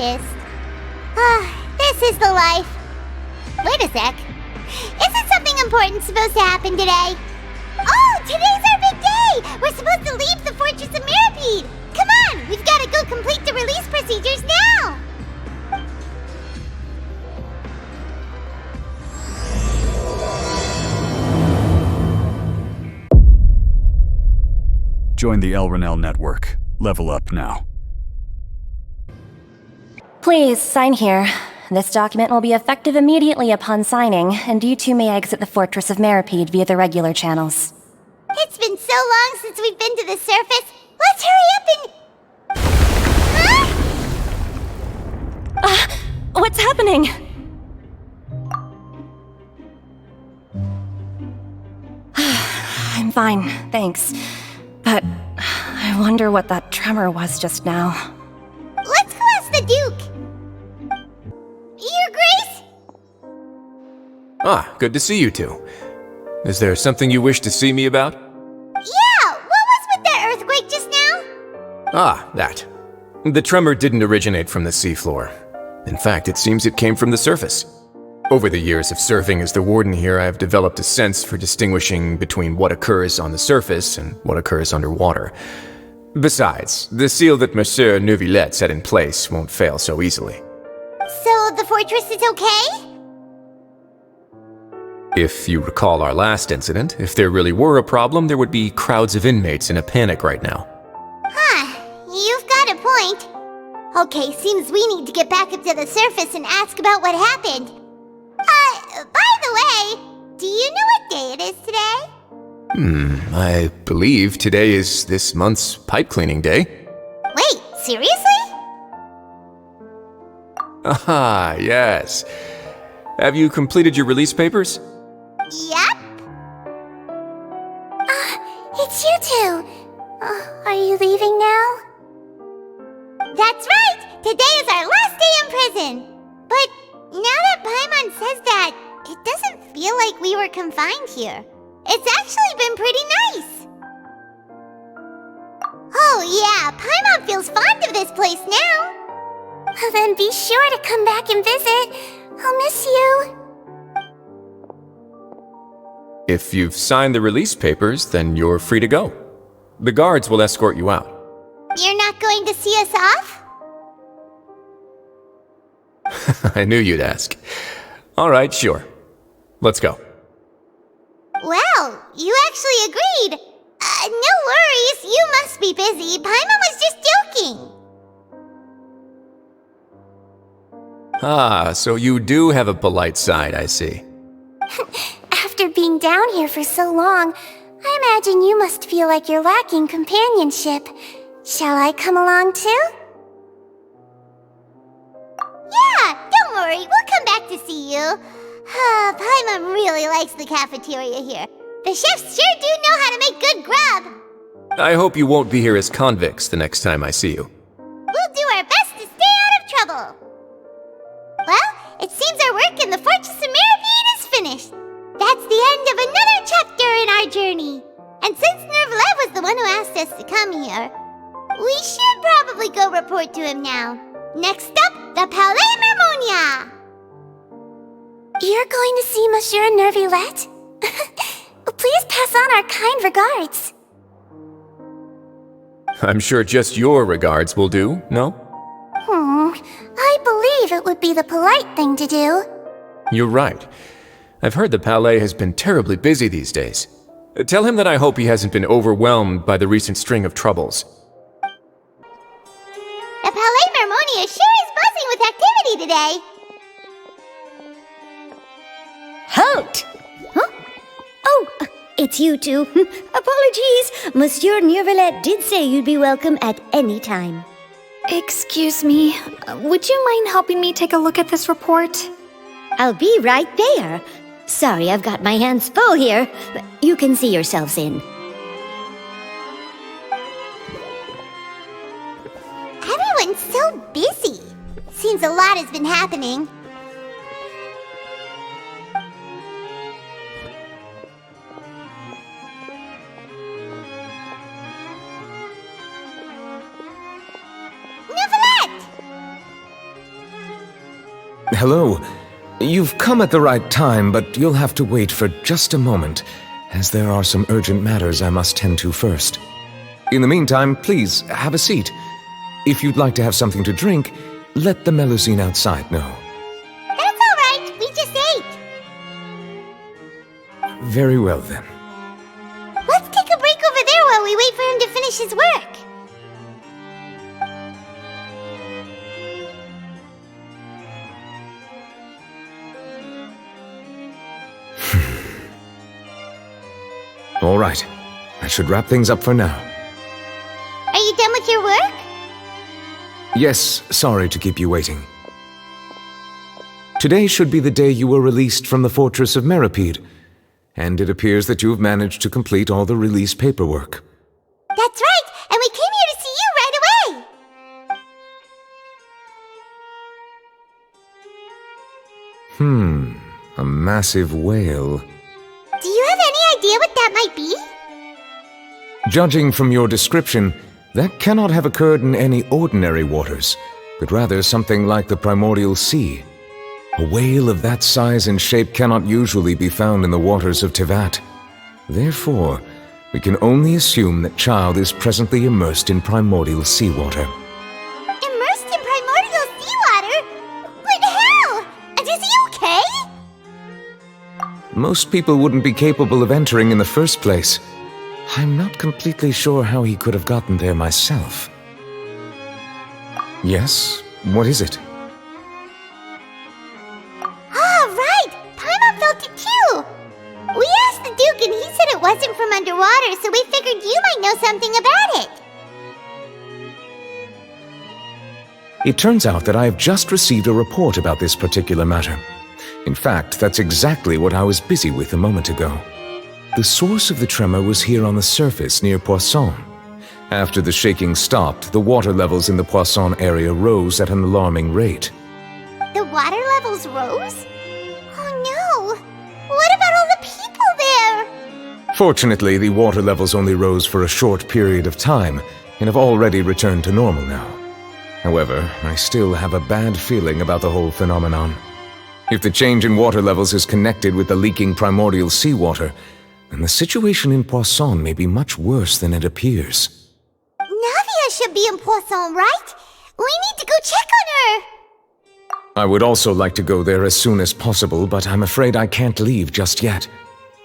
practiced. This is the life. Wait a sec. Isn't something important supposed to happen today? Oh, today's our big day! We're supposed to leave the Fortress of Mirapede! Come on, we've got to go complete the release procedures now! Join the Elrinell network. Level up now. Please, sign here. This document will be effective immediately upon signing, and you two may exit the Fortress of Mirapede via the regular channels. It's been so long since we've been to the surface. Let's hurry up and... What's happening? I'm fine, thanks. But I wonder what that tremor was just now. Let's go ask the Duke. Your Grace? Ah, good to see you two. Is there something you wish to see me about? Yeah, what was with that earthquake just now? Ah, that. The tremor didn't originate from the seafloor. In fact, it seems it came from the surface. Over the years of serving as the warden here, I have developed a sense for distinguishing between what occurs on the surface and what occurs underwater. Besides, the seal that Monsieur Neuvillette set in place won't fail so easily. So the fortress is okay? If you recall our last incident, if there really were a problem, there would be crowds of inmates in a panic right now. You've got a point. Okay, seems we need to get back up to the surface and ask about what happened. By the way, do you know what day it is today? I believe today is this month's pipe cleaning day. Wait, seriously? Ah, yes. Have you completed your release papers? Yep. It's you two. Are you leaving now? That's right! Today is our last day in prison! But now that Paimon says that, it doesn't feel like we were confined here. It's actually been pretty nice. Oh yeah, Paimon feels fond of this place now. Then be sure to come back and visit. I'll miss you. If you've signed the release papers, then you're free to go. The guards will escort you out. You're not going to see us off? I knew you'd ask. All right, sure. Let's go. Well, you actually agreed. No worries, you must be busy. Paimon was just joking. Ah, so you do have a polite side, I see. After being down here for so long, I imagine you must feel like you're lacking companionship. Shall I come along too? Yeah, don't worry, we'll come back to see you. Paimon really likes the cafeteria here. The chefs sure do know how to make good grub. I hope you won't be here as convicts the next time I see you. We'll do our best to stay out of trouble. Well, it seems our work in the Fortress of Mirapede is finished. That's the end of another chapter in our journey. And since Neuvillette was the one who asked us to come here, we should probably go report to him now. Next up, the Palais Mermonia! You're going to see Monsieur Neuvillette? Please pass on our kind regards. I'm sure just your regards will do, no? I believe it would be the polite thing to do. You're right. I've heard the Palais has been terribly busy these days. Tell him that I hope he hasn't been overwhelmed by the recent string of troubles. The Palais Mermonia sure is buzzing with activity today. Halt! Huh? Oh, it's you two. Apologies. Monsieur Neuvillette did say you'd be welcome at any time. Excuse me, would you mind helping me take a look at this report? I'll be right there. Sorry, I've got my hands full here. You can see yourselves in. Everyone's so busy. Seems a lot has been happening. Neuvillette! hello. You've come at the right time, but you'll have to wait for just a moment, as there are some urgent matters I must tend to first. In the meantime, please, have a seat. If you'd like to have something to drink, let the Melusine outside know. That's all right. We just ate. Very well, then. Let's take a break over there while we wait for him to finish his work. All right. That should wrap things up for now. Are you done with your work? Yes, sorry to keep you waiting. Today should be the day you were released from the Fortress of Meripede, and it appears that you have managed to complete all the release paperwork. That's right, and we came here to see you right away. A massive whale. Do you have any idea what that might be? Judging from your description, that cannot have occurred in any ordinary waters, but rather something like the primordial sea. A whale of that size and shape cannot usually be found in the waters of Teyvat. Therefore, we can only assume that Child is presently immersed in primordial seawater. Immersed in primordial seawater? But how? And is he okay? Most people wouldn't be capable of entering in the first place. I'm not completely sure how he could have gotten there myself. Yes? What is it? Ah, right! Paimon felt it too! We asked the Duke and he said it wasn't from underwater, so we figured you might know something about it. It turns out that I have just received a report about this particular matter. In fact, that's exactly what I was busy with a moment ago. The source of the tremor was here on the surface near Poisson. After the shaking stopped, the water levels in the Poisson area rose at an alarming rate. The water levels rose? Oh no! What about all the people there? Fortunately, the water levels only rose for a short period of time and have already returned to normal now. However, I still have a bad feeling about the whole phenomenon. If the change in water levels is connected with the leaking primordial seawater, then the situation in Poisson may be much worse than it appears. Navia should be in Poisson, right? We need to go check on her! I would also like to go there as soon as possible, but I'm afraid I can't leave just yet.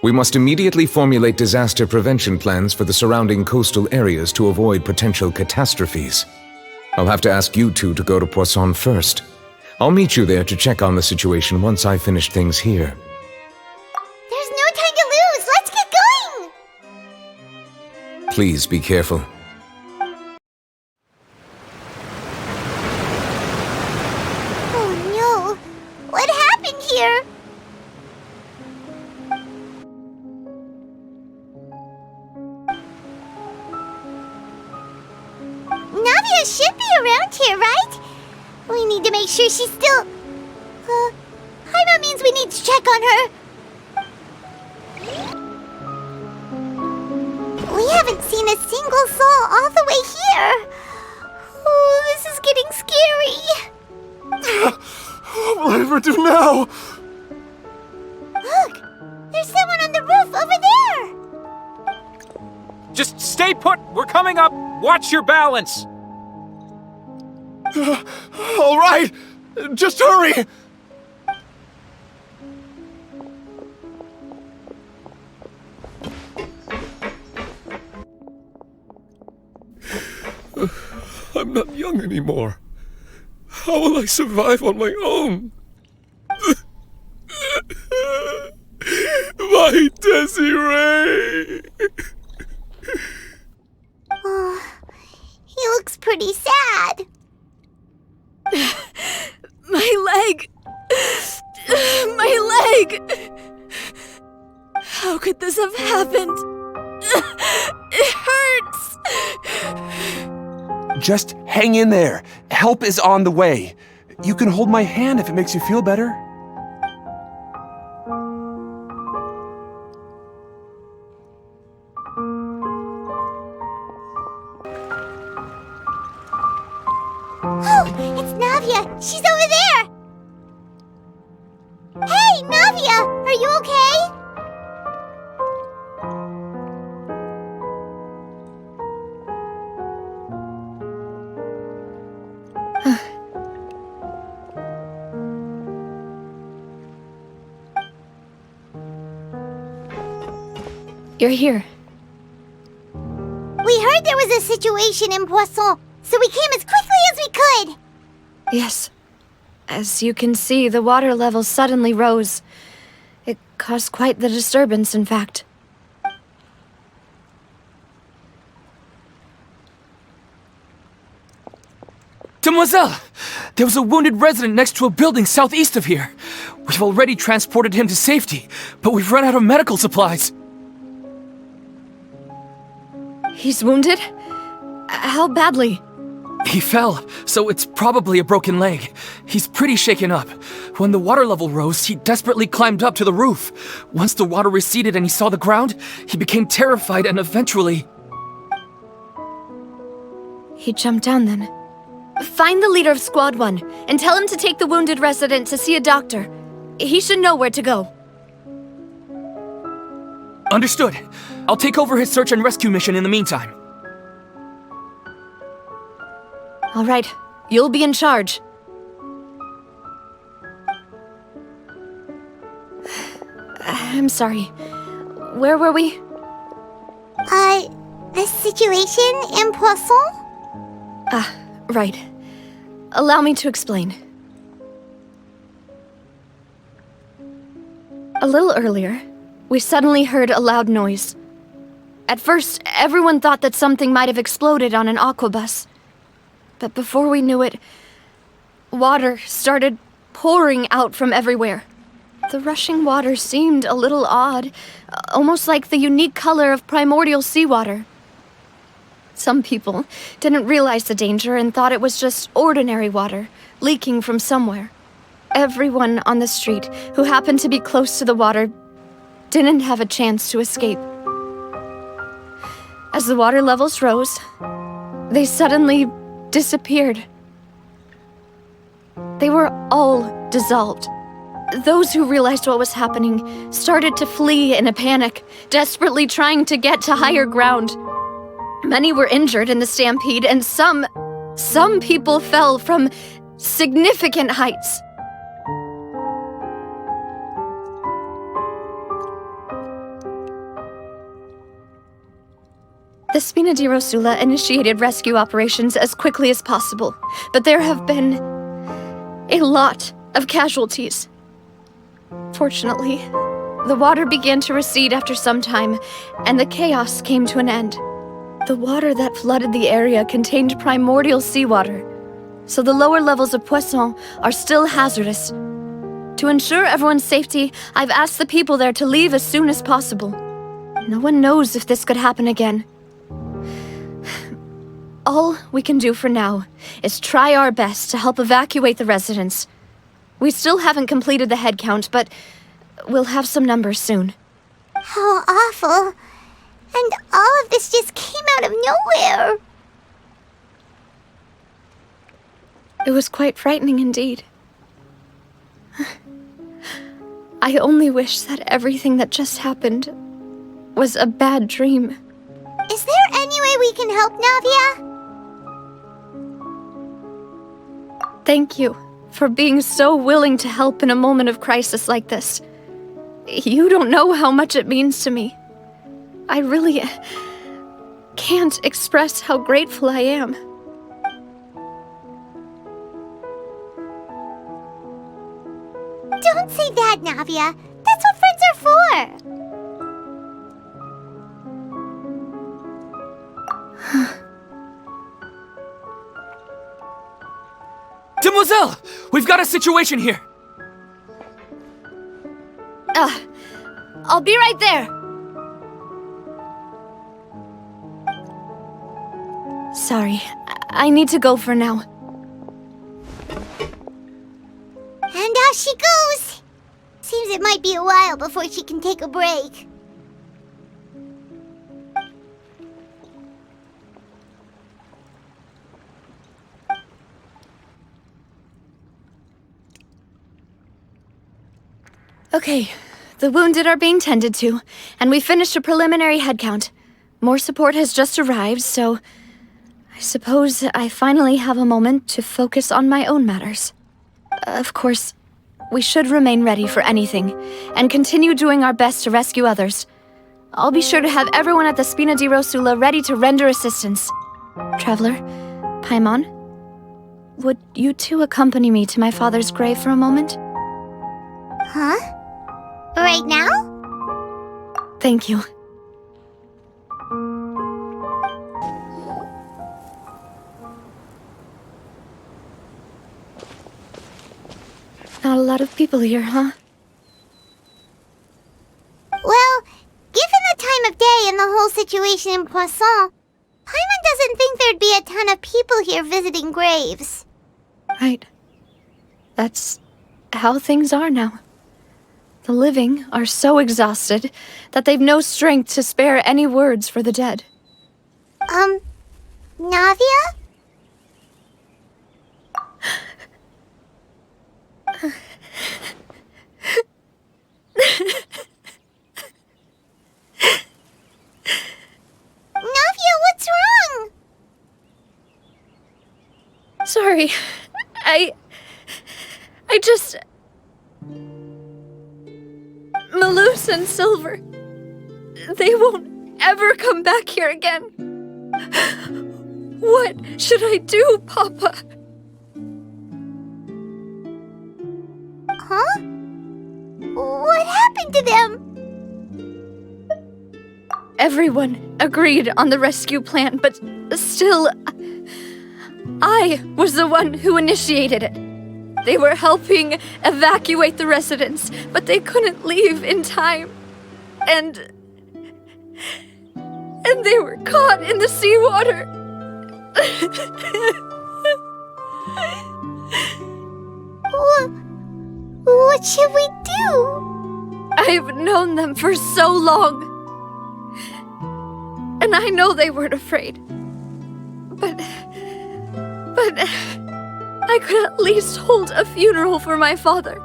We must immediately formulate disaster prevention plans for the surrounding coastal areas to avoid potential catastrophes. I'll have to ask you two to go to Poisson first. I'll meet you there to check on the situation once I finish things here. There's no time to lose! Let's get going! Please be careful. Oh no! What happened here? Navia should be around here, right? We need to make sure she's still... Paimon means we need to check on her. We haven't seen a single soul all the way here. Oh, this is getting scary. What will I ever do now? Look, there's someone on the roof over there. Just stay put! We're coming up! Watch your balance! All right, just hurry! I'm not young anymore. How will I survive on my own? My Desiree! Oh, he looks pretty sad. My leg! My leg! How could this have happened? It hurts! Just hang in there. Help is on the way. You can hold my hand if it makes you feel better. Oh, it's Navia. She's over there. you're here. We heard there was a situation in Poisson, so we came as quickly as we could. Yes. As you can see, the water level suddenly rose. It caused quite the disturbance, in fact. Demoiselle! There was a wounded resident next to a building southeast of here. We've already transported him to safety, but we've run out of medical supplies. He's wounded? How badly? He fell, so it's probably a broken leg. He's pretty shaken up. When the water level rose, he desperately climbed up to the roof. Once the water receded and he saw the ground, he became terrified and eventually... He jumped down then. Find the leader of Squad 1 and tell him to take the wounded resident to see a doctor. He should know where to go. Understood. I'll take over his search and rescue mission in the meantime. All right, you'll be in charge. I'm sorry. Where were we? The situation in Poisson? Ah, right. Allow me to explain. A little earlier, we suddenly heard a loud noise. At first, everyone thought that something might have exploded on an aquabus. But before we knew it, water started pouring out from everywhere. The rushing water seemed a little odd, almost like the unique color of primordial seawater. Some people didn't realize the danger and thought it was just ordinary water, leaking from somewhere. Everyone on the street who happened to be close to the water didn't have a chance to escape. As the water levels rose, they suddenly disappeared. They were all dissolved. Those who realized what was happening started to flee in a panic, desperately trying to get to higher ground. Many were injured in the stampede, and some people fell from significant heights. The Spina di Rosula initiated rescue operations as quickly as possible, but there have been a lot of casualties. Fortunately, the water began to recede after some time, and the chaos came to an end. The water that flooded the area contained primordial seawater, so the lower levels of Poisson are still hazardous. To ensure everyone's safety, I've asked the people there to leave as soon as possible. No one knows if this could happen again. All we can do for now is try our best to help evacuate the residents. We still haven't completed the head count, but we'll have some numbers soon. How awful. And all of this just came out of nowhere. It was quite frightening indeed. I only wish that everything that just happened was a bad dream. Is there any way we can help, Navia? Thank you for being so willing to help in a moment of crisis like this. You don't know how much it means to me. I really can't express how grateful I am. Don't say that, Navia. That's what friends are for. Demoiselle! We've got a situation here! I'll be right there. Sorry, I need to go for now. And out she goes. Seems it might be a while before she can take a break. Okay, the wounded are being tended to, and we finished a preliminary head count. More support has just arrived, so I suppose I finally have a moment to focus on my own matters. Of course, we should remain ready for anything, and continue doing our best to rescue others. I'll be sure to have everyone at the Spina di Rosula ready to render assistance. Traveler, Paimon, would you two accompany me to my father's grave for a moment? Huh? Right now? Thank you. Not a lot of people here, huh? Well, given the time of day and the whole situation in Poisson, Paimon doesn't think there'd be a ton of people here visiting graves. Right. That's how things are now. The living are so exhausted that they've no strength to spare any words for the dead. Navia? Navia, what's wrong? Sorry. I just... Malus and Silver. They won't ever come back here again. What should I do, Papa? Huh? What happened to them? Everyone agreed on the rescue plan, but still, I was the one who initiated it. They were helping evacuate the residents, but they couldn't leave in time. And they were caught in the seawater. What should we do? I've known them for so long. And I know they weren't afraid. But I could at least hold a funeral for my father.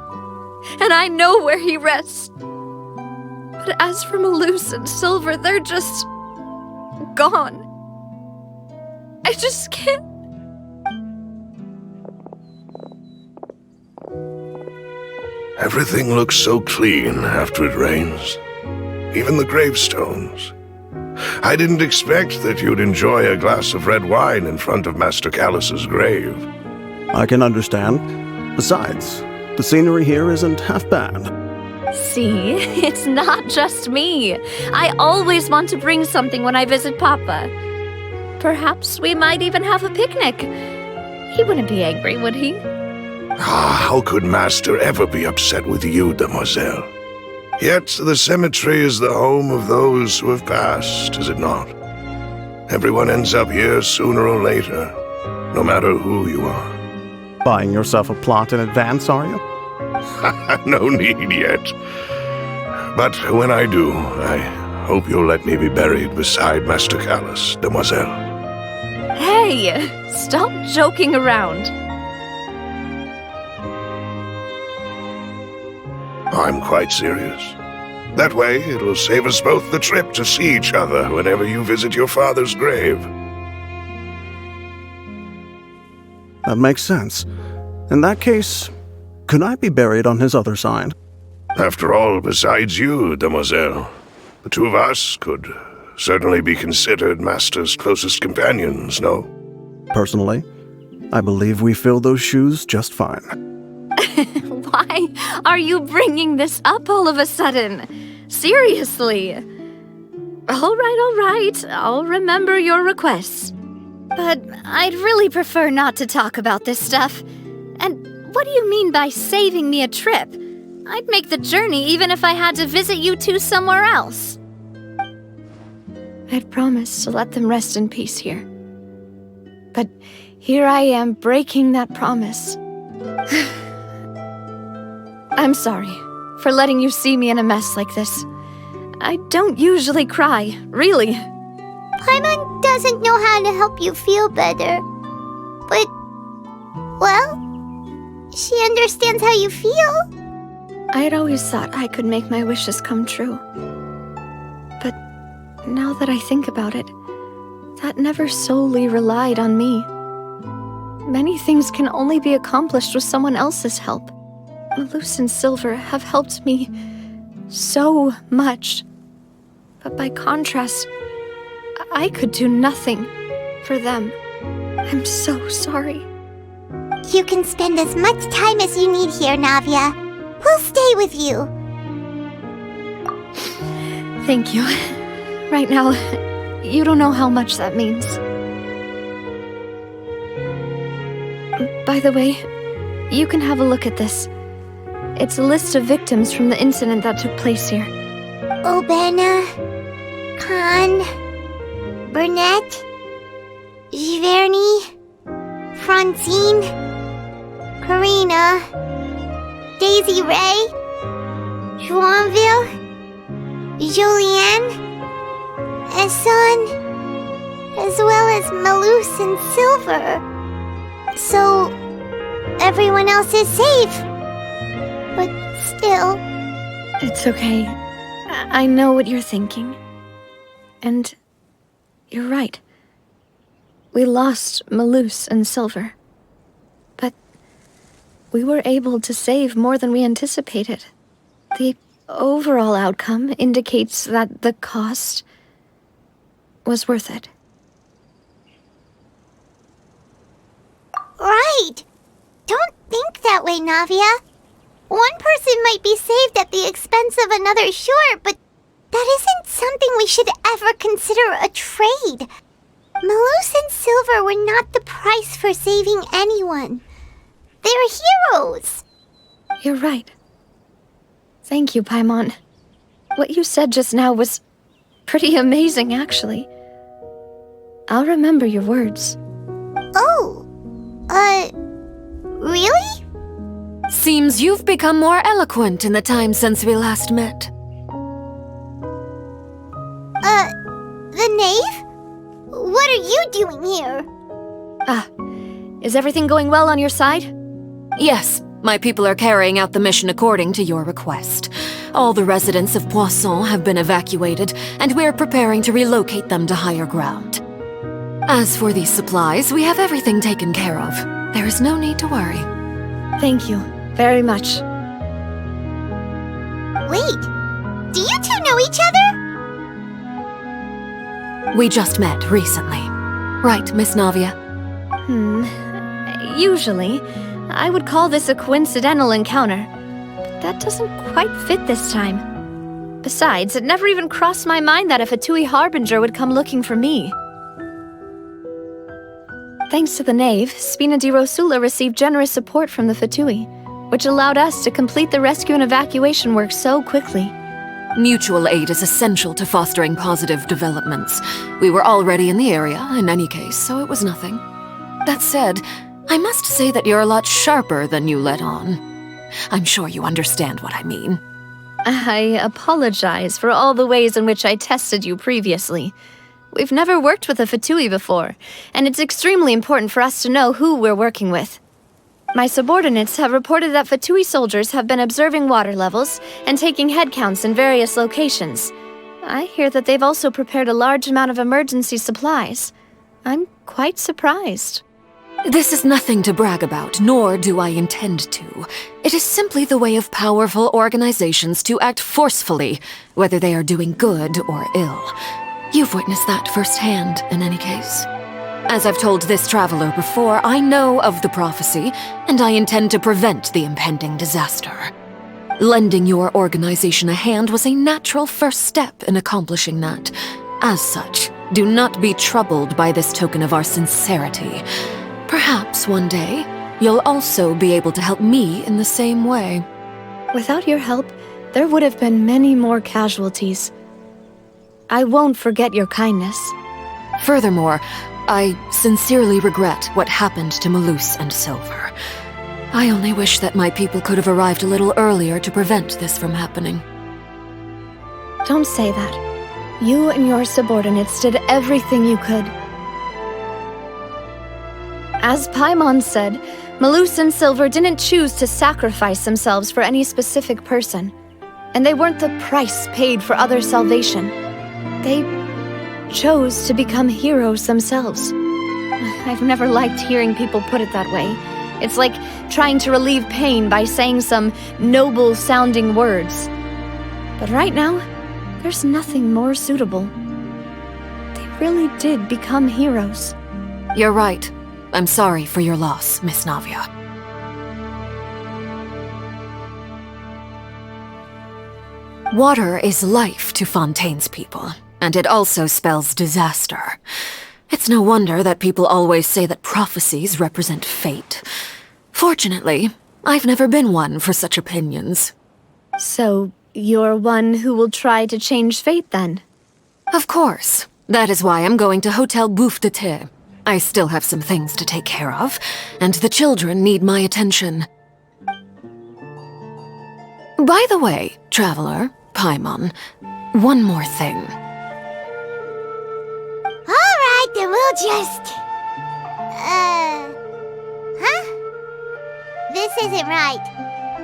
And I know where he rests. But as for Malus and Silver, they're just gone. I just can't. Everything looks so clean after it rains. Even the gravestones. I didn't expect that you'd enjoy a glass of red wine in front of Master Callus's grave. I can understand. Besides, the scenery here isn't half bad. See, it's not just me. I always want to bring something when I visit Papa. Perhaps we might even have a picnic. He wouldn't be angry, would he? How could Master ever be upset with you, Demoiselle? Yet the cemetery is the home of those who have passed, is it not? Everyone ends up here sooner or later, no matter who you are. Buying yourself a plot in advance, are you? No need yet. But when I do, I hope you'll let me be buried beside Master Callus, Demoiselle. Hey, stop joking around. I'm quite serious. That way, it'll save us both the trip to see each other whenever you visit your father's grave. That makes sense. In that case, could I be buried on his other side? After all, besides you, Demoiselle, the two of us could certainly be considered Master's closest companions, no? Personally, I believe we fill those shoes just fine. Why are you bringing this up all of a sudden? Seriously. All right. I'll remember your requests. But I'd really prefer not to talk about this stuff. And what do you mean by saving me a trip? I'd make the journey even if I had to visit you two somewhere else. I'd promised to let them rest in peace here. But here I am breaking that promise. I'm sorry for letting you see me in a mess like this. I don't usually cry, really. Paimon doesn't know how to help you feel better. But, well, she understands how you feel. I had always thought I could make my wishes come true. But now that I think about it, that never solely relied on me. Many things can only be accomplished with someone else's help. Malus and Silver have helped me so much. But by contrast, I could do nothing for them. I'm so sorry. You can spend as much time as you need here, Navia. We'll stay with you. Thank you. Right now, you don't know how much that means. By the way, you can have a look at this. It's a list of victims from the incident that took place here. Obena, Khan, Burnett, Giverny, Francine, Karina, Daisy Ray, Joinville, Julianne, Esson, as well as Malus and Silver. So, everyone else is safe. But still... It's okay. I know what you're thinking. And you're right. We lost Malus and Silver. But we were able to save more than we anticipated. The overall outcome indicates that the cost was worth it. Right! Don't think that way, Navia. One person might be saved at the expense of another, sure, but that isn't something we should ever consider a trade. Malus and Silver were not the price for saving anyone. They're heroes. You're right. Thank you, Paimon. What you said just now was pretty amazing, actually. I'll remember your words. Oh, really? Seems you've become more eloquent in the time since we last met. The knave? What are you doing here? Is everything going well on your side? Yes, my people are carrying out the mission according to your request. All the residents of Poisson have been evacuated, and we're preparing to relocate them to higher ground. As for these supplies, we have everything taken care of. There is no need to worry. Thank you very much. Wait, do you two know each other? We just met recently. Right, Miss Navia? Usually, I would call this a coincidental encounter. But that doesn't quite fit this time. Besides, it never even crossed my mind that a Fatui Harbinger would come looking for me. Thanks to the Knave, Spina di Rosula received generous support from the Fatui, which allowed us to complete the rescue and evacuation work so quickly. Mutual aid is essential to fostering positive developments. We were already in the area, in any case, so it was nothing. That said, I must say that you're a lot sharper than you let on. I'm sure you understand what I mean. I apologize for all the ways in which I tested you previously. We've never worked with a Fatui before, and it's extremely important for us to know who we're working with. My subordinates have reported that Fatui soldiers have been observing water levels and taking head counts in various locations. I hear that they've also prepared a large amount of emergency supplies. I'm quite surprised. This is nothing to brag about, nor do I intend to. It is simply the way of powerful organizations to act forcefully, whether they are doing good or ill. You've witnessed that firsthand, in any case. As I've told this traveler before, I know of the prophecy, and I intend to prevent the impending disaster. Lending your organization a hand was a natural first step in accomplishing that. As such, do not be troubled by this token of our sincerity. Perhaps one day, you'll also be able to help me in the same way. Without your help, there would have been many more casualties. I won't forget your kindness. Furthermore, I sincerely regret what happened to Malus and Silver. I only wish that my people could have arrived a little earlier to prevent this from happening. Don't say that. You and your subordinates did everything you could. As Paimon said, Malus and Silver didn't choose to sacrifice themselves for any specific person, and they weren't the price paid for other salvation. They chose to become heroes themselves. I've never liked hearing people put it that way. It's like trying to relieve pain by saying some noble-sounding words. But right now, There's nothing more suitable. They really did become heroes. You're right. I'm sorry for your loss, Miss Navia. Water is life to Fontaine's people, and it also spells disaster. It's no wonder that people always say that prophecies represent fate. Fortunately, I've never been one for such opinions. So, you're one who will try to change fate, then? Of course. That is why I'm going to Hotel Bouffe de Thé. I still have some things to take care of, and the children need my attention. By the way, Traveler, Paimon, one more thing. Alright, then we'll just... Huh? This isn't right.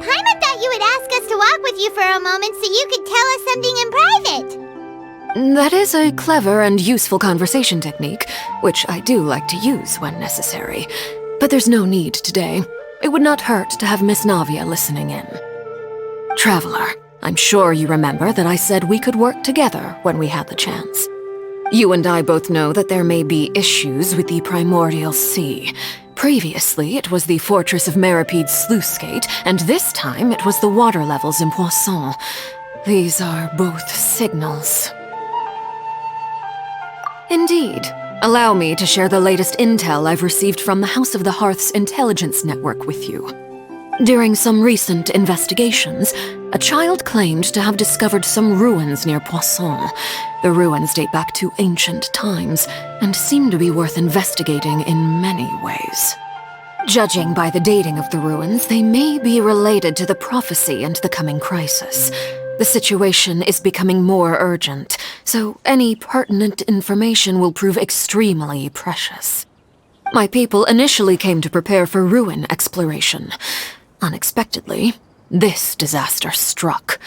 Paimon thought you would ask us to walk with you for a moment so you could tell us something in private. That is a clever and useful conversation technique, which I do like to use when necessary. But there's no need today. It would not hurt to have Miss Navia listening in. Traveler, I'm sure you remember that I said we could work together when we had the chance. You and I both know that there may be issues with the Primordial Sea. Previously, it was the Fortress of Meripede's sluice gate, and this time it was the water levels in Poisson. These are both signals. Indeed. Allow me to share the latest intel I've received from the House of the Hearth's intelligence network with you. During some recent investigations, a child claimed to have discovered some ruins near Poisson. The ruins date back to ancient times, and seem to be worth investigating in many ways. Judging by the dating of the ruins, they may be related to the prophecy and the coming crisis. The situation is becoming more urgent, so any pertinent information will prove extremely precious. My people initially came to prepare for ruin exploration. Unexpectedly, this disaster struck,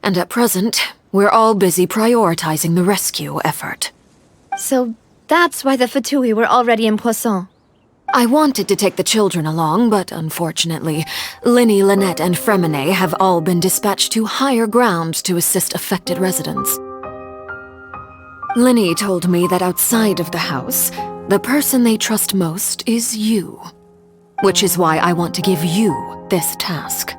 and at present, we're all busy prioritizing the rescue effort. So that's why the Fatui were already in Poisson. I wanted to take the children along, but unfortunately, Linny, Lynette, and Fremine have all been dispatched to higher ground to assist affected residents. Linny told me that outside of the house, the person they trust most is you. Which is why I want to give you this task.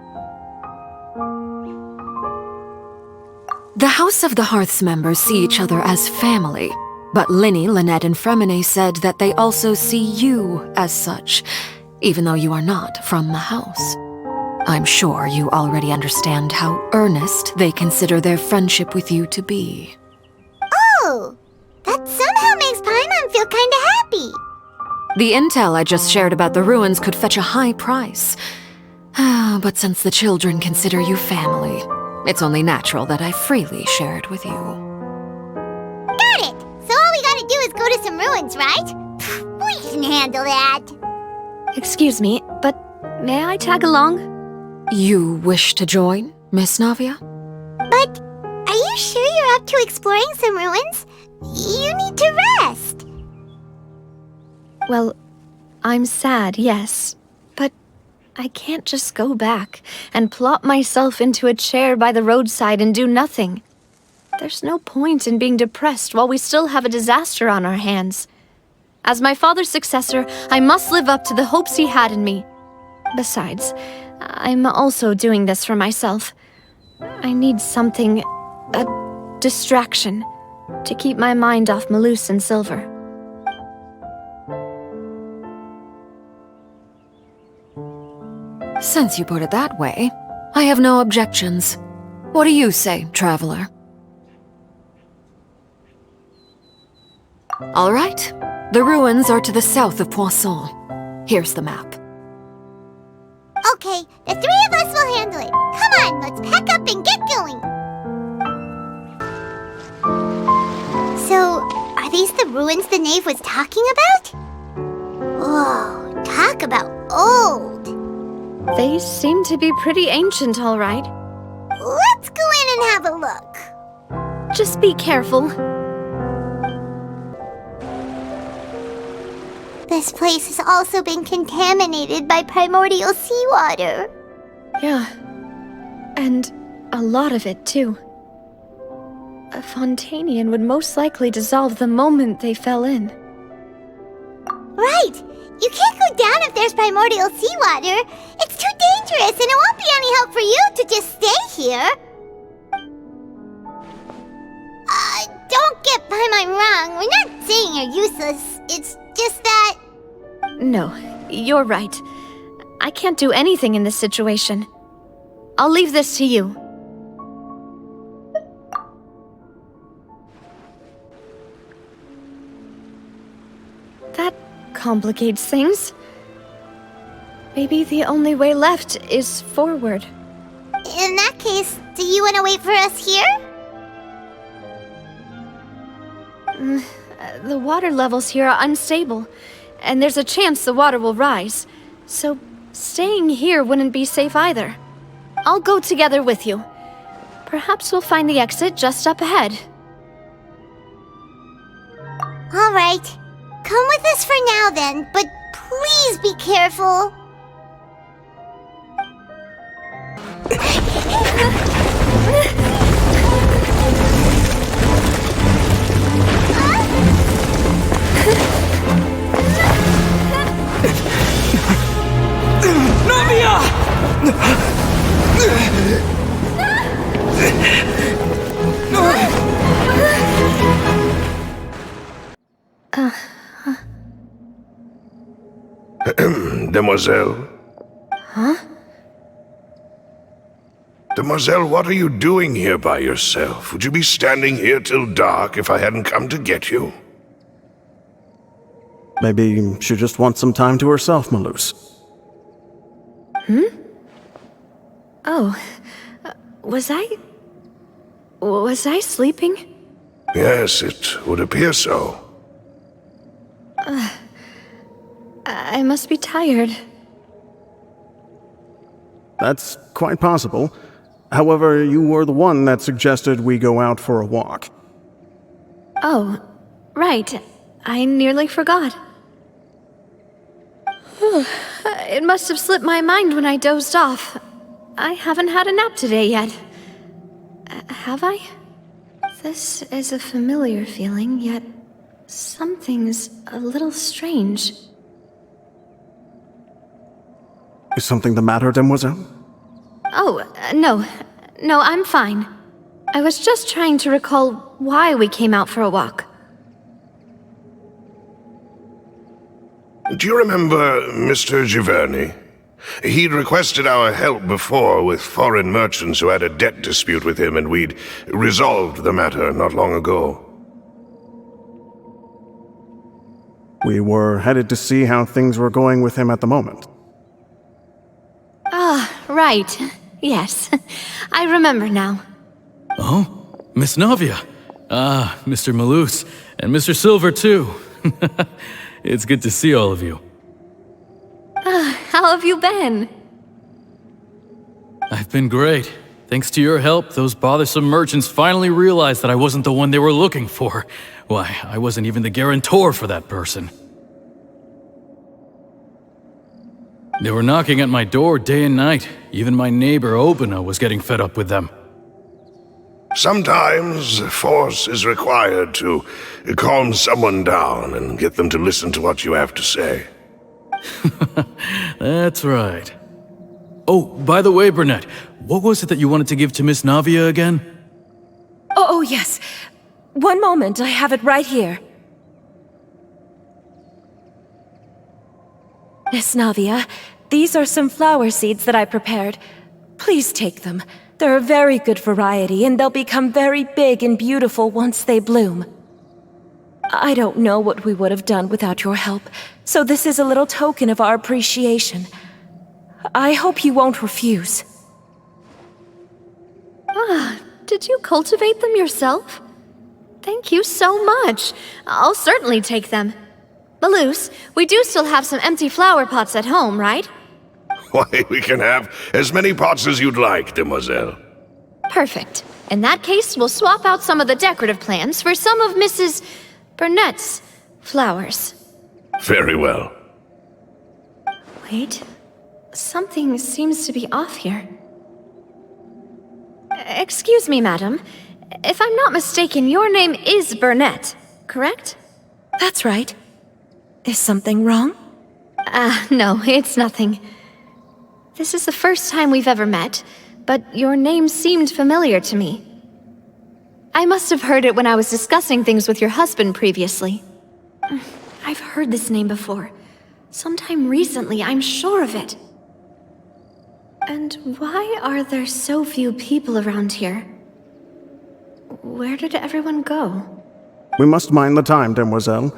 The House of the Hearth's members see each other as family, but Linny, Lynette, and Fremine said that they also see you as such, even though you are not from the house. I'm sure you already understand how earnest they consider their friendship with you to be. Oh, that somehow makes Paimon feel kinda happy. The intel I just shared about the ruins could fetch a high price. But since the children consider you family, it's only natural that I freely share it with you. Got it! So all we gotta do is go to some ruins, right? We can handle that. Excuse me, but may I tag along? You wish to join, Miss Navia? But are you sure you're up to exploring some ruins? You need to rest. Well, I'm sad, yes, but I can't just go back and plop myself into a chair by the roadside and do nothing. There's no point in being depressed while we still have a disaster on our hands. As my father's successor, I must live up to the hopes he had in me. Besides, I'm also doing this for myself. I need something, a distraction, to keep my mind off Malus and Silver. Since you put it that way, I have no objections. What do you say, Traveler? All right. The ruins are to the south of Poisson. Here's the map. Okay, the three of us will handle it. Come on, let's pack up and get going. So, are these the ruins the knave was talking about? Whoa, talk about old. They seem to be pretty ancient, all right. Let's go in and have a look. Just be careful. This place has also been contaminated by primordial seawater. Yeah, and a lot of it, too. a Fontainian would most likely dissolve the moment they fell in. Right! You can't go down if there's primordial seawater. It's too dangerous, and it won't be any help for you to just stay here. Don't get by my wrong. We're not saying you're useless. It's just that... No, you're right. I can't do anything in this situation. I'll leave this to you. That complicates things. Maybe the only way left is forward. In that case, do you want to wait for us here? The water levels here are unstable, and there's a chance the water will rise. So staying here wouldn't be safe either. I'll go together with you. Perhaps we'll find the exit just up ahead. All right. Come with us for now then, but please be careful. Demoiselle? Huh? Demoiselle, what are you doing here by yourself? Would you be standing here till dark if I hadn't come to get you? Maybe she just wants some time to herself, Malus. Oh, was I sleeping? Yes, it would appear so. I must be tired. That's quite possible. However, you were the one that suggested we go out for a walk. Oh, right. I nearly forgot. It must have slipped my mind when I dozed off. I haven't had a nap today yet. Have I? This is a familiar feeling, yet something's a little strange. Is something the matter, Demoiselle? Oh, no. No, I'm fine. I was just trying to recall why we came out for a walk. Do you remember Mr. Giverny? He'd requested our help before with foreign merchants who had a debt dispute with him, and we'd resolved the matter not long ago. We were headed to see how things were going with him at the moment. Ah, right. Yes. I remember now. Oh, Miss Navia. Ah, Mr. Malus. And Mr. Silver, too. It's good to see all of you. How have you been? I've been great. Thanks to your help, those bothersome merchants finally realized that I wasn't the one they were looking for. Why, I wasn't even the guarantor for that person. They were knocking at my door day and night. Even my neighbor, Obina, was getting fed up with them. Sometimes force is required to calm someone down and get them to listen to what you have to say. That's right. Oh, by the way, Burnett, what was it that you wanted to give to Miss Navia again? Oh, yes. One moment, I have it right here. Miss Navia, these are some flower seeds that I prepared. Please take them. They're a very good variety, and they'll become very big and beautiful once they bloom. I don't know what we would have done without your help, so this is a little token of our appreciation. I hope you won't refuse. Ah, did you cultivate them yourself? Thank you so much. I'll certainly take them. Malus, we do still have some empty flower pots at home, right? Why, we can have as many pots as you'd like, Demoiselle. Perfect. In that case, we'll swap out some of the decorative plants for some of Mrs. Burnett's flowers. Very well. Wait. Something seems to be off here. Excuse me, madam. If I'm not mistaken, your name is Burnett, correct? That's right. Is something wrong? No, it's nothing. This is the first time we've ever met, but your name seemed familiar to me. I must have heard it when I was discussing things with your husband previously. I've heard this name before. Sometime recently, I'm sure of it. And why are there so few people around here? Where did everyone go? We must mind the time, demoiselle.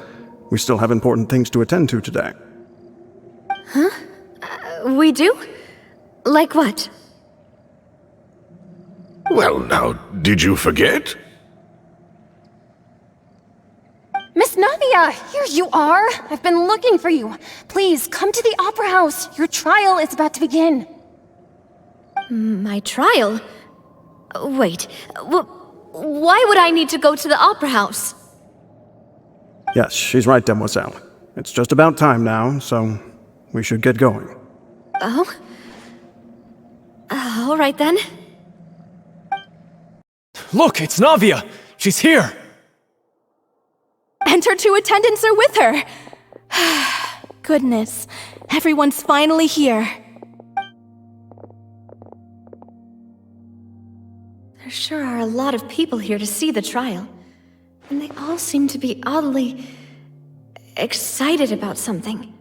We still have important things to attend to today. Huh? We do? Like what? Well, now, did you forget? Miss Navia, here you are! I've been looking for you. Please, come to the Opera House. Your trial is about to begin. My trial? Wait, why would I need to go to the Opera House? Yes, she's right, demoiselle. It's just about time now, so we should get going. Oh? All right then. Look, it's Navia! She's here! And her two attendants are with her! Goodness, everyone's finally here. There sure are a lot of people here to see the trial. And they all seem to be oddly excited about something.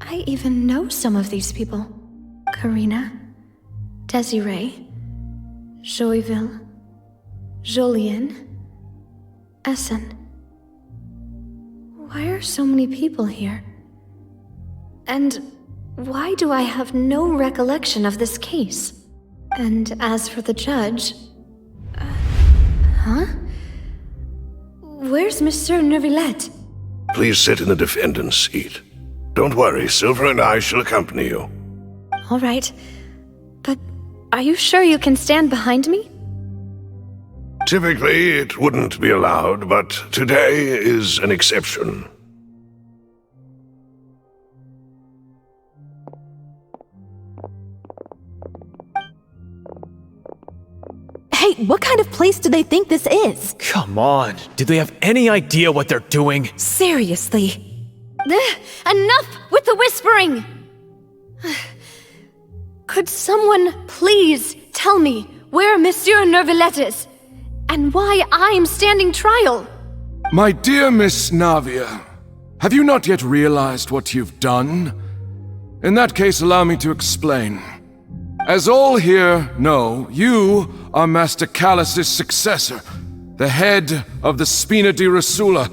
I even know some of these people. Karina, Desiree, Joyville, Jolien, Essen. Why are so many people here? And why do I have no recollection of this case? And as for the judge... huh? Where's Monsieur Neuvillette? Please sit in the defendant's seat. Don't worry, Silver and I shall accompany you. All right. But are you sure you can stand behind me? Typically, it wouldn't be allowed, but today is an exception. Hey, what kind of place do they think this is? Come on, do they have any idea what they're doing? Seriously. Enough with the whispering! Could someone please tell me where Monsieur Neuvillette is? And why I'm standing trial? My dear Miss Navia, have you not yet realized what you've done? In that case, allow me to explain. As all here know, you are Master Callus's successor, the head of the Spina di Rosula,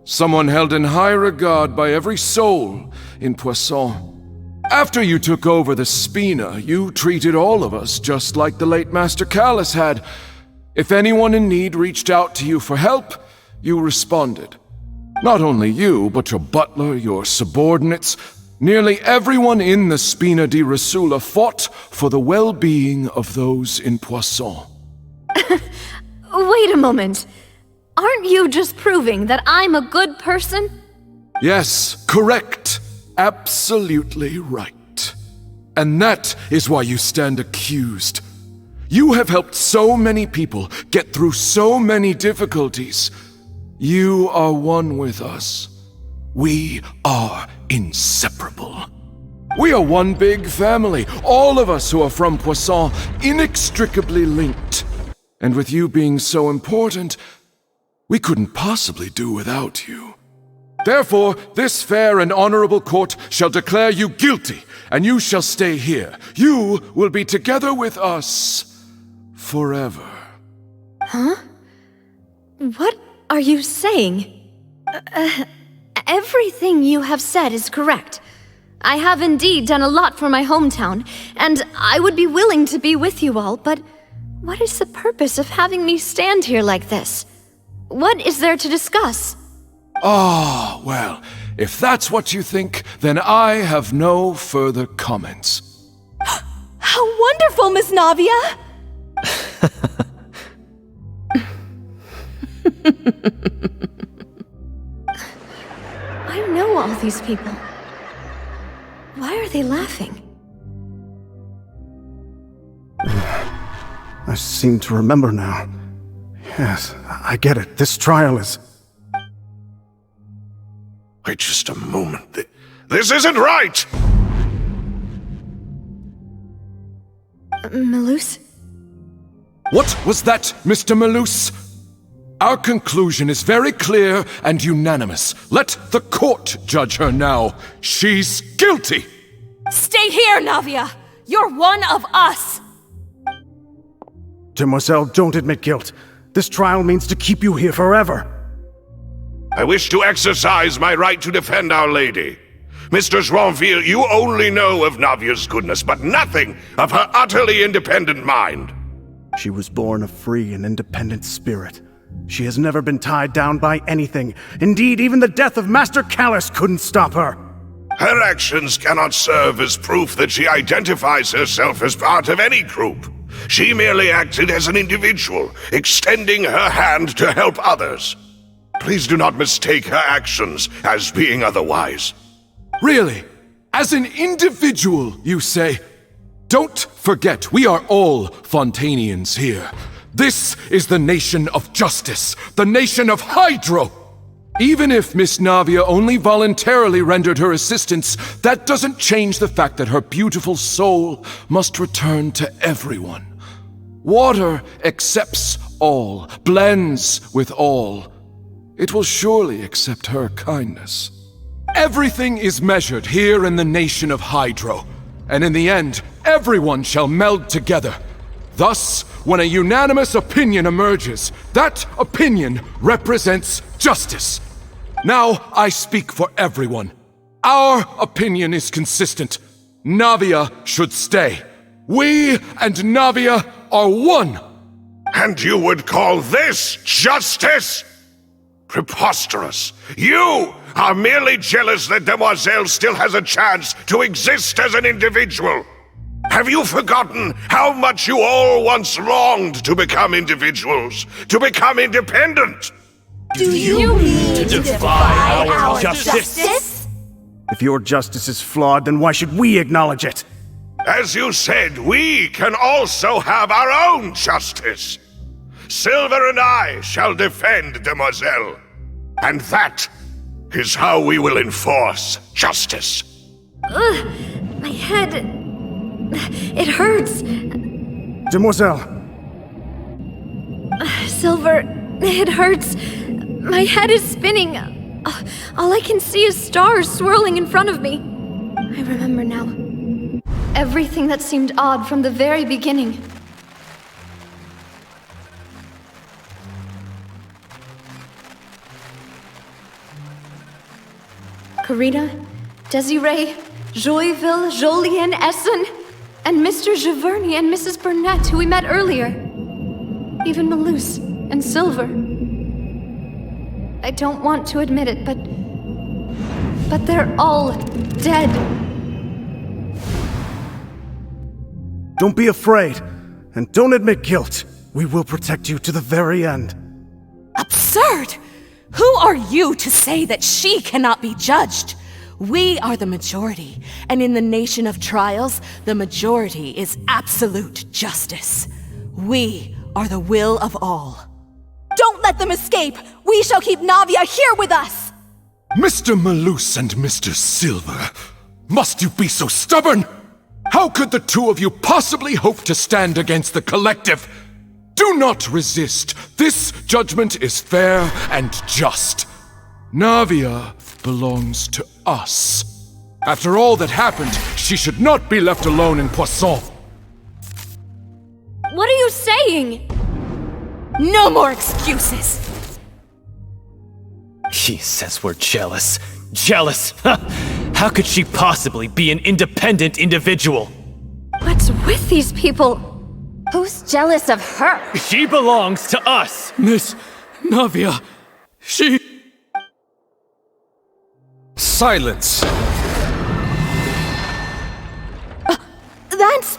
someone held in high regard by every soul in Poisson. After you took over the Spina, you treated all of us just like the late Master Callus had. If anyone in need reached out to you for help, you responded. Not only you, but your butler, your subordinates, nearly everyone in the Spina di Rosula fought for the well-being of those in Poisson. Wait a moment. Aren't you just proving that I'm a good person? Yes, correct. Absolutely right. And that is why you stand accused. You have helped so many people get through so many difficulties. You are one with us. We are inseparable. We are one big family, all of us who are from Poisson, inextricably linked. And with you being so important, we couldn't possibly do without you. Therefore, this fair and honorable court shall declare you guilty, and you shall stay here. You will be together with us forever. Huh? What are you saying? Everything you have said is correct. I have indeed done a lot for my hometown, and I would be willing to be with you all, but what is the purpose of having me stand here like this? What is there to discuss? Ah, well, if that's what you think, then I have no further comments. How wonderful, Miss Navia! I know all these people. Why are they laughing? I seem to remember now. Yes, I get it. This trial is... Wait just a moment. This isn't right! Malus? What was that, Mr. Malus? Our conclusion is very clear and unanimous. Let the court judge her now. She's guilty! Stay here, Navia! You're one of us! Demoiselle, don't admit guilt. This trial means to keep you here forever. I wish to exercise my right to defend Our Lady. Mr. Joinville, you only know of Navia's goodness, but nothing of her utterly independent mind. She was born a free and independent spirit. She has never been tied down by anything. Indeed, even the death of Master Callus couldn't stop her. Her actions cannot serve as proof that she identifies herself as part of any group. She merely acted as an individual, extending her hand to help others. Please do not mistake her actions as being otherwise. Really? As an individual, you say? Don't forget, we are all Fontainians here. This is the nation of justice, the nation of Hydro! Even if Miss Navia only voluntarily rendered her assistance, that doesn't change the fact that her beautiful soul must return to everyone. Water accepts all, blends with all. It will surely accept her kindness. Everything is measured here in the nation of Hydro, and in the end, everyone shall meld together. Thus, when a unanimous opinion emerges, that opinion represents justice. Now I speak for everyone. Our opinion is consistent. Navia should stay. We and Navia are one. And you would call this justice? Preposterous. You are merely jealous that Demoiselle still has a chance to exist as an individual. Have you forgotten how much you all once longed to become individuals, to become independent? Do you mean to defy our justice? If your justice is flawed, then why should we acknowledge it? As you said, we can also have our own justice. Silver and I shall defend Demoiselle. And that is how we will enforce justice. Ugh, my head... it hurts. Demoiselle. Silver, it hurts. My head is spinning. All I can see is stars swirling in front of me. I remember now. Everything that seemed odd from the very beginning. Karina, Desiree, Joyville, Jolien, Essen, and Mr. Giverny and Mrs. Burnett, who we met earlier. Even Malus and Silver. I don't want to admit it, but they're all dead. Don't be afraid, and don't admit guilt. We will protect you to the very end. Absurd! Who are you to say that she cannot be judged? We are the majority, and in the nation of trials, the majority is absolute justice. We are the will of all. Don't let them escape! We shall keep Navia here with us! Mr. Malus and Mr. Silver, must you be so stubborn? How could the two of you possibly hope to stand against the collective? Do not resist. This judgment is fair and just. Navia belongs to us. After all that happened, she should not be left alone in Poisson. What are you saying? No more excuses! She says we're jealous. Jealous? How could she possibly be an independent individual? What's with these people? Who's jealous of her? She belongs to us! Miss Navia, she... Silence! That's...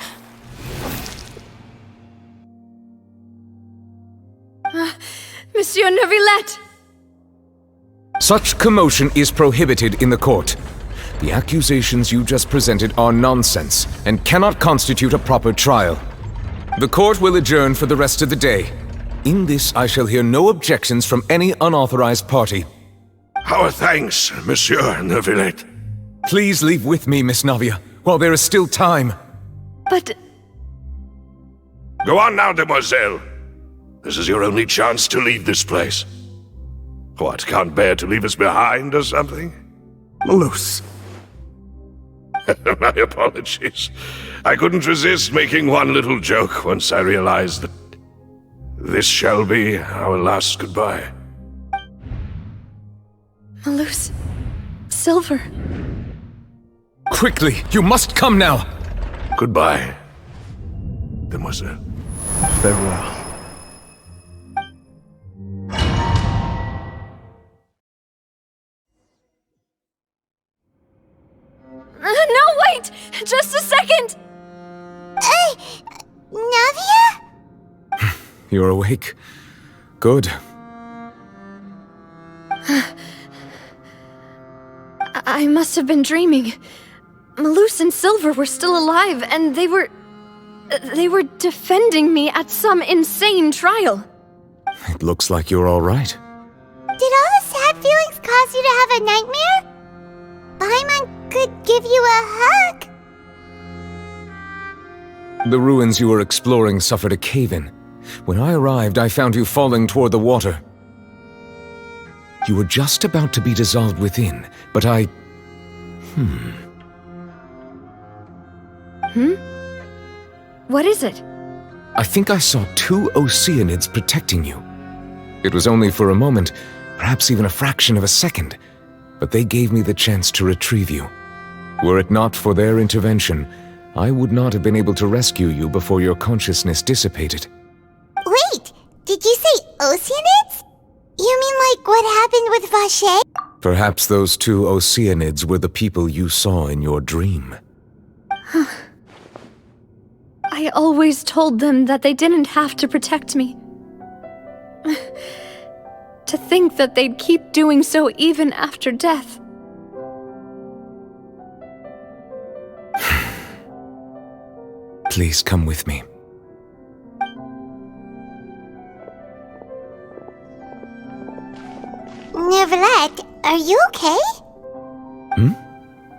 Monsieur Neuvillette! Such commotion is prohibited in the court. The accusations you just presented are nonsense and cannot constitute a proper trial. The court will adjourn for the rest of the day. In this, I shall hear no objections from any unauthorized party. Our thanks, Monsieur Neuvillette. Please leave with me, Miss Navia, while there is still time. But... Go on now, demoiselle. This is your only chance to leave this place. What, can't bear to leave us behind or something? Malus. My apologies. I couldn't resist making one little joke once I realized that this shall be our last goodbye. Malus... Silver... Quickly, you must come now! Goodbye, demoiselle. Farewell. No, wait! Just a second! Navia? You're awake. Good. I must have been dreaming. Malus and Silver were still alive, and they were defending me at some insane trial. It looks like you're all right. Did all the sad feelings cause you to have a nightmare? Paimon could give you a hug. The ruins you were exploring suffered a cave-in. When I arrived, I found you falling toward the water. You were just about to be dissolved within, but I... What is it? I think I saw 2 Oceanids protecting you. It was only for a moment, perhaps even a fraction of a second, but they gave me the chance to retrieve you. Were it not for their intervention, I would not have been able to rescue you before your consciousness dissipated. Wait, did you say Oceanids? You mean like what happened with Vache? Perhaps those 2 Oceanids were the people you saw in your dream. I always told them that they didn't have to protect me. To think that they'd keep doing so even after death. Please come with me. Neuvillette, are you okay?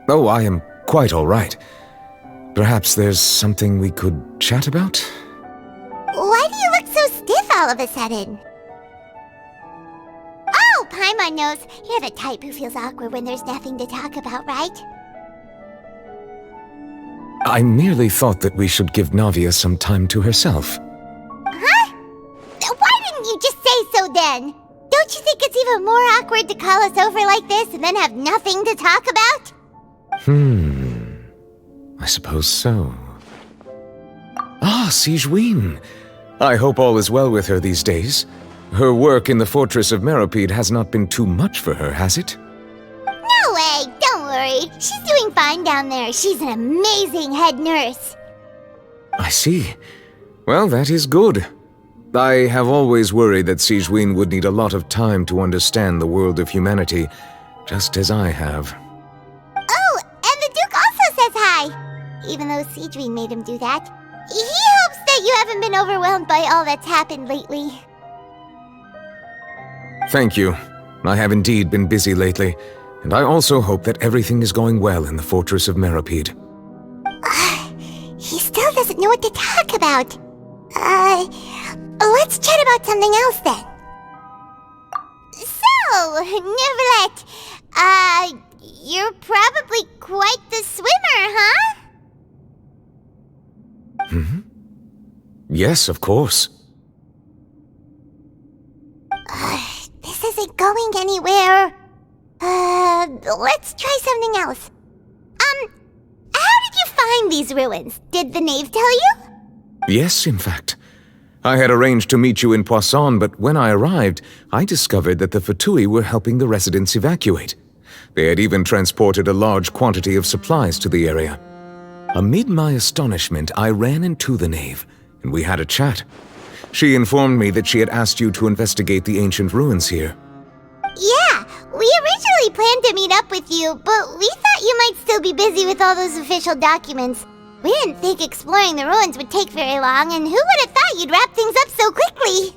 Oh, I am quite all right. Perhaps there's something we could chat about? Why do you look so stiff all of a sudden? Oh, Paimon knows. You're the type who feels awkward when there's nothing to talk about, right? I merely thought that we should give Navia some time to herself. Huh? Why didn't you just say so then? Don't you think it's even more awkward to call us over like this and then have nothing to talk about? I suppose so. Ah, Sigewinne. I hope all is well with her these days. Her work in the Fortress of Meropide has not been too much for her, has it? No way! Don't worry. She's doing fine down there. She's an amazing head nurse. I see. Well, that is good. I have always worried that Sigewinne would need a lot of time to understand the world of humanity, just as I have. Oh, and the Duke also says hi! Even though Sigewinne made him do that. He hopes that you haven't been overwhelmed by all that's happened lately. Thank you. I have indeed been busy lately, and I also hope that everything is going well in the Fortress of Meropide. He still doesn't know what to talk about. Let's chat about something else then. So, Neuvillette, you're probably quite the swimmer, huh? Yes, of course. This isn't going anywhere. Let's try something else. How did you find these ruins? Did the knave tell you? Yes, in fact. I had arranged to meet you in Poisson, but when I arrived, I discovered that the Fatui were helping the residents evacuate. They had even transported a large quantity of supplies to the area. Amid my astonishment, I ran into the knave, and we had a chat. She informed me that she had asked you to investigate the ancient ruins here. Yeah, we originally planned to meet up with you, but we thought you might still be busy with all those official documents. We didn't think exploring the ruins would take very long, and who would have thought you'd wrap things up so quickly?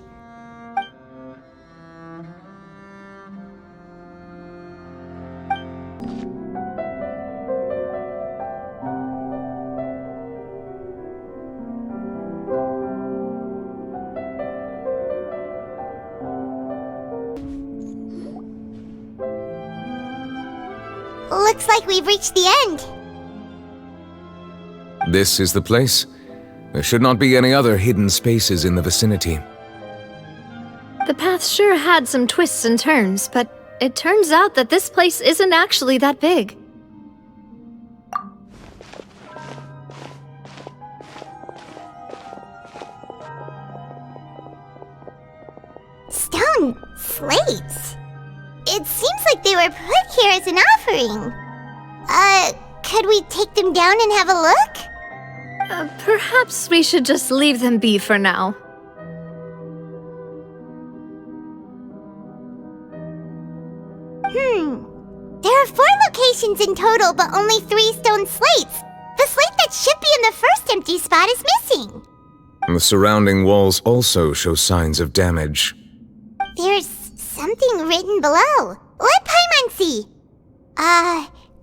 Looks like we've reached the end. This is the place. There should not be any other hidden spaces in the vicinity. The path sure had some twists and turns, but it turns out that this place isn't actually that big. Stone slates? It seems like they were put here as an offering. Could we take them down and have a look? Perhaps we should just leave them be for now. There are 4 locations in total, but only 3 stone slates. The slate that should be in the first empty spot is missing. The surrounding walls also show signs of damage. There's something written below. Let Paimon see.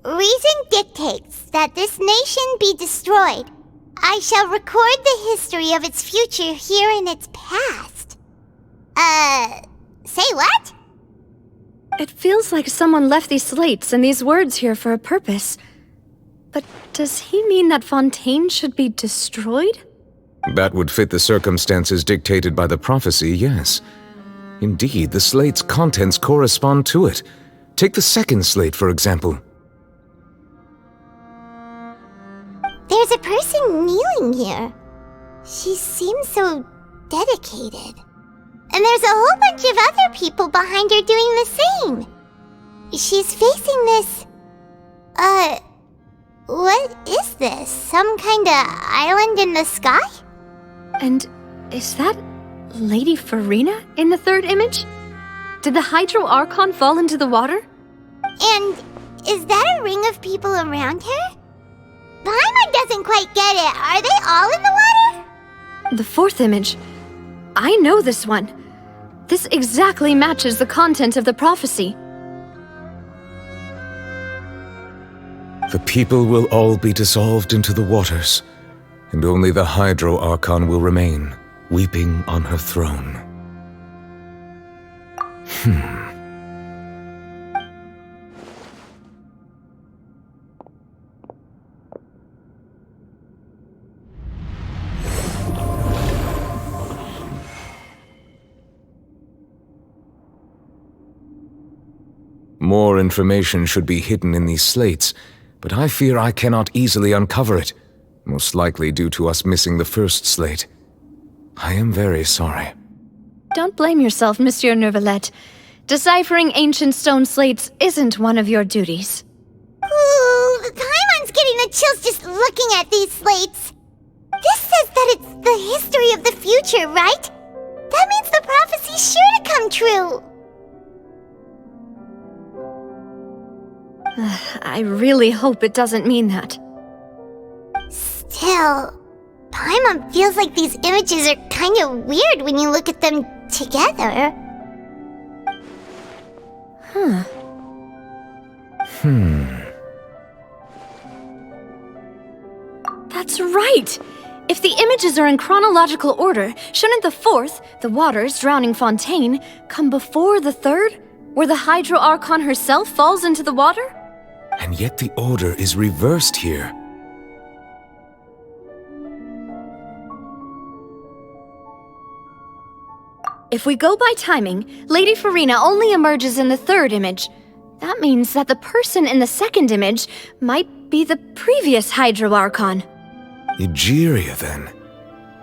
Reason dictates that this nation be destroyed. I shall record the history of its future here in its past. Say what? It feels like someone left these slates and these words here for a purpose. But does he mean that Fontaine should be destroyed? That would fit the circumstances dictated by the prophecy, yes. Indeed, the slate's contents correspond to it. Take the second slate, for example. There's a person kneeling here. She seems so dedicated. And there's a whole bunch of other people behind her doing the same. She's facing this... what is this? Some kind of island in the sky? And is that Lady Furina in the third image? Did the Hydro Archon fall into the water? And is that a ring of people around her? Paimon doesn't quite get it. Are they all in the water? The fourth image. I know this one. This exactly matches the content of the prophecy. The people will all be dissolved into the waters, and only the Hydro Archon will remain, weeping on her throne. More information should be hidden in these slates, but I fear I cannot easily uncover it, most likely due to us missing the first slate. I am very sorry. Don't blame yourself, Monsieur Neuvillette. Deciphering ancient stone slates isn't one of your duties. Ooh, Paimon's getting the chills just looking at these slates. This says that it's the history of the future, right? That means the prophecy's sure to come true. I really hope it doesn't mean that. Still, Paimon feels like these images are kind of weird when you look at them together. That's right! If the images are in chronological order, shouldn't the fourth, the waters drowning Fontaine, come before the third, where the Hydro Archon herself falls into the water? And yet the order is reversed here. If we go by timing, Lady Furina only emerges in the third image. That means that the person in the second image might be the previous Hydro Archon. Egeria, then.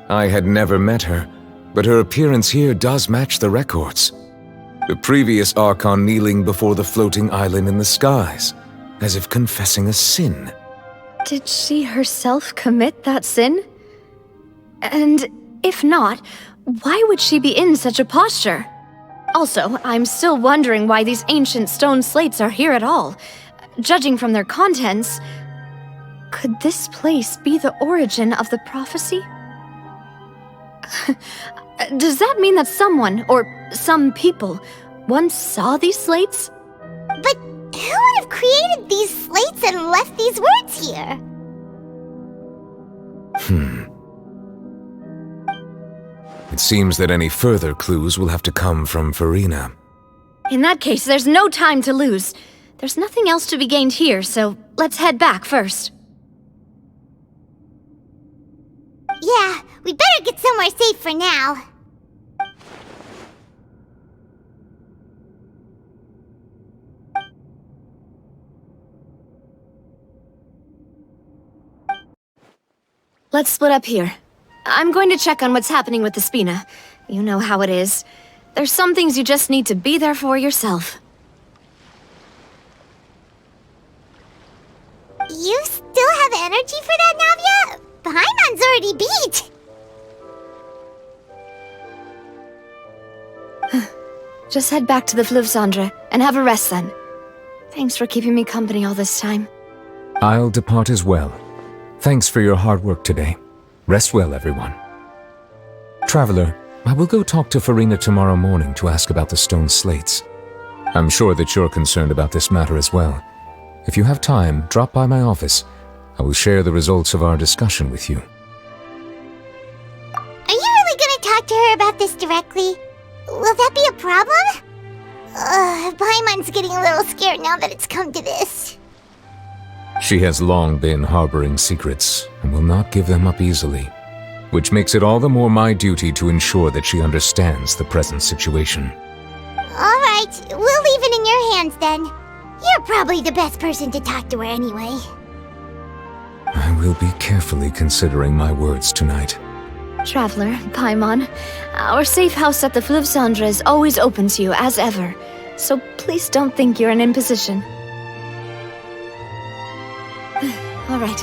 I had never met her, but her appearance here does match the records. The previous Archon kneeling before the floating island in the skies, as if confessing a sin. Did she herself commit that sin? And if not, why would she be in such a posture? Also, I'm still wondering why these ancient stone slates are here at all. Judging from their contents, could this place be the origin of the prophecy? Does that mean that someone, or some people, once saw these slates? But who would have created these slates and left these words here? It seems that any further clues will have to come from Furina. In that case, there's no time to lose. There's nothing else to be gained here, so let's head back first. Yeah, we better get somewhere safe for now. Let's split up here. I'm going to check on what's happening with the Spina. You know how it is. There's some things you just need to be there for yourself. You still have energy for that, Navia? Paimon's already beat! Just head back to the Fleuve Cendre and have a rest then. Thanks for keeping me company all this time. I'll depart as well. Thanks for your hard work today. Rest well, everyone. Traveler, I will go talk to Furina tomorrow morning to ask about the stone slates. I'm sure that you're concerned about this matter as well. If you have time, drop by my office. I will share the results of our discussion with you. Are you really gonna talk to her about this directly? Will that be a problem? Paimon's getting a little scared now that it's come to this. She has long been harboring secrets and will not give them up easily, which makes it all the more my duty to ensure that she understands the present situation. Alright, we'll leave it in your hands then. You're probably the best person to talk to her anyway. I will be carefully considering my words tonight. Traveler, Paimon, our safe house at the Fleuve Cendre is always open to you as ever, so please don't think you're an imposition. Alright,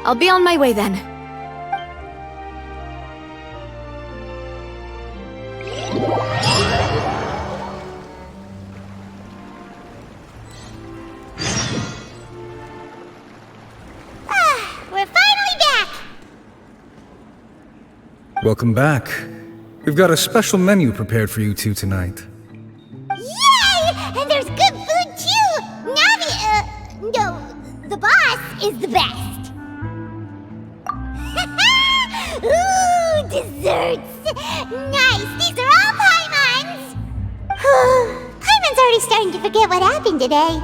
I'll be on my way then. We're finally back! Welcome back. We've got a special menu prepared for you two tonight. Yay! And there's good food too! No, the boss is the best. Ooh, desserts! Nice, these are all Paimon's! Paimon's already starting to forget what happened today.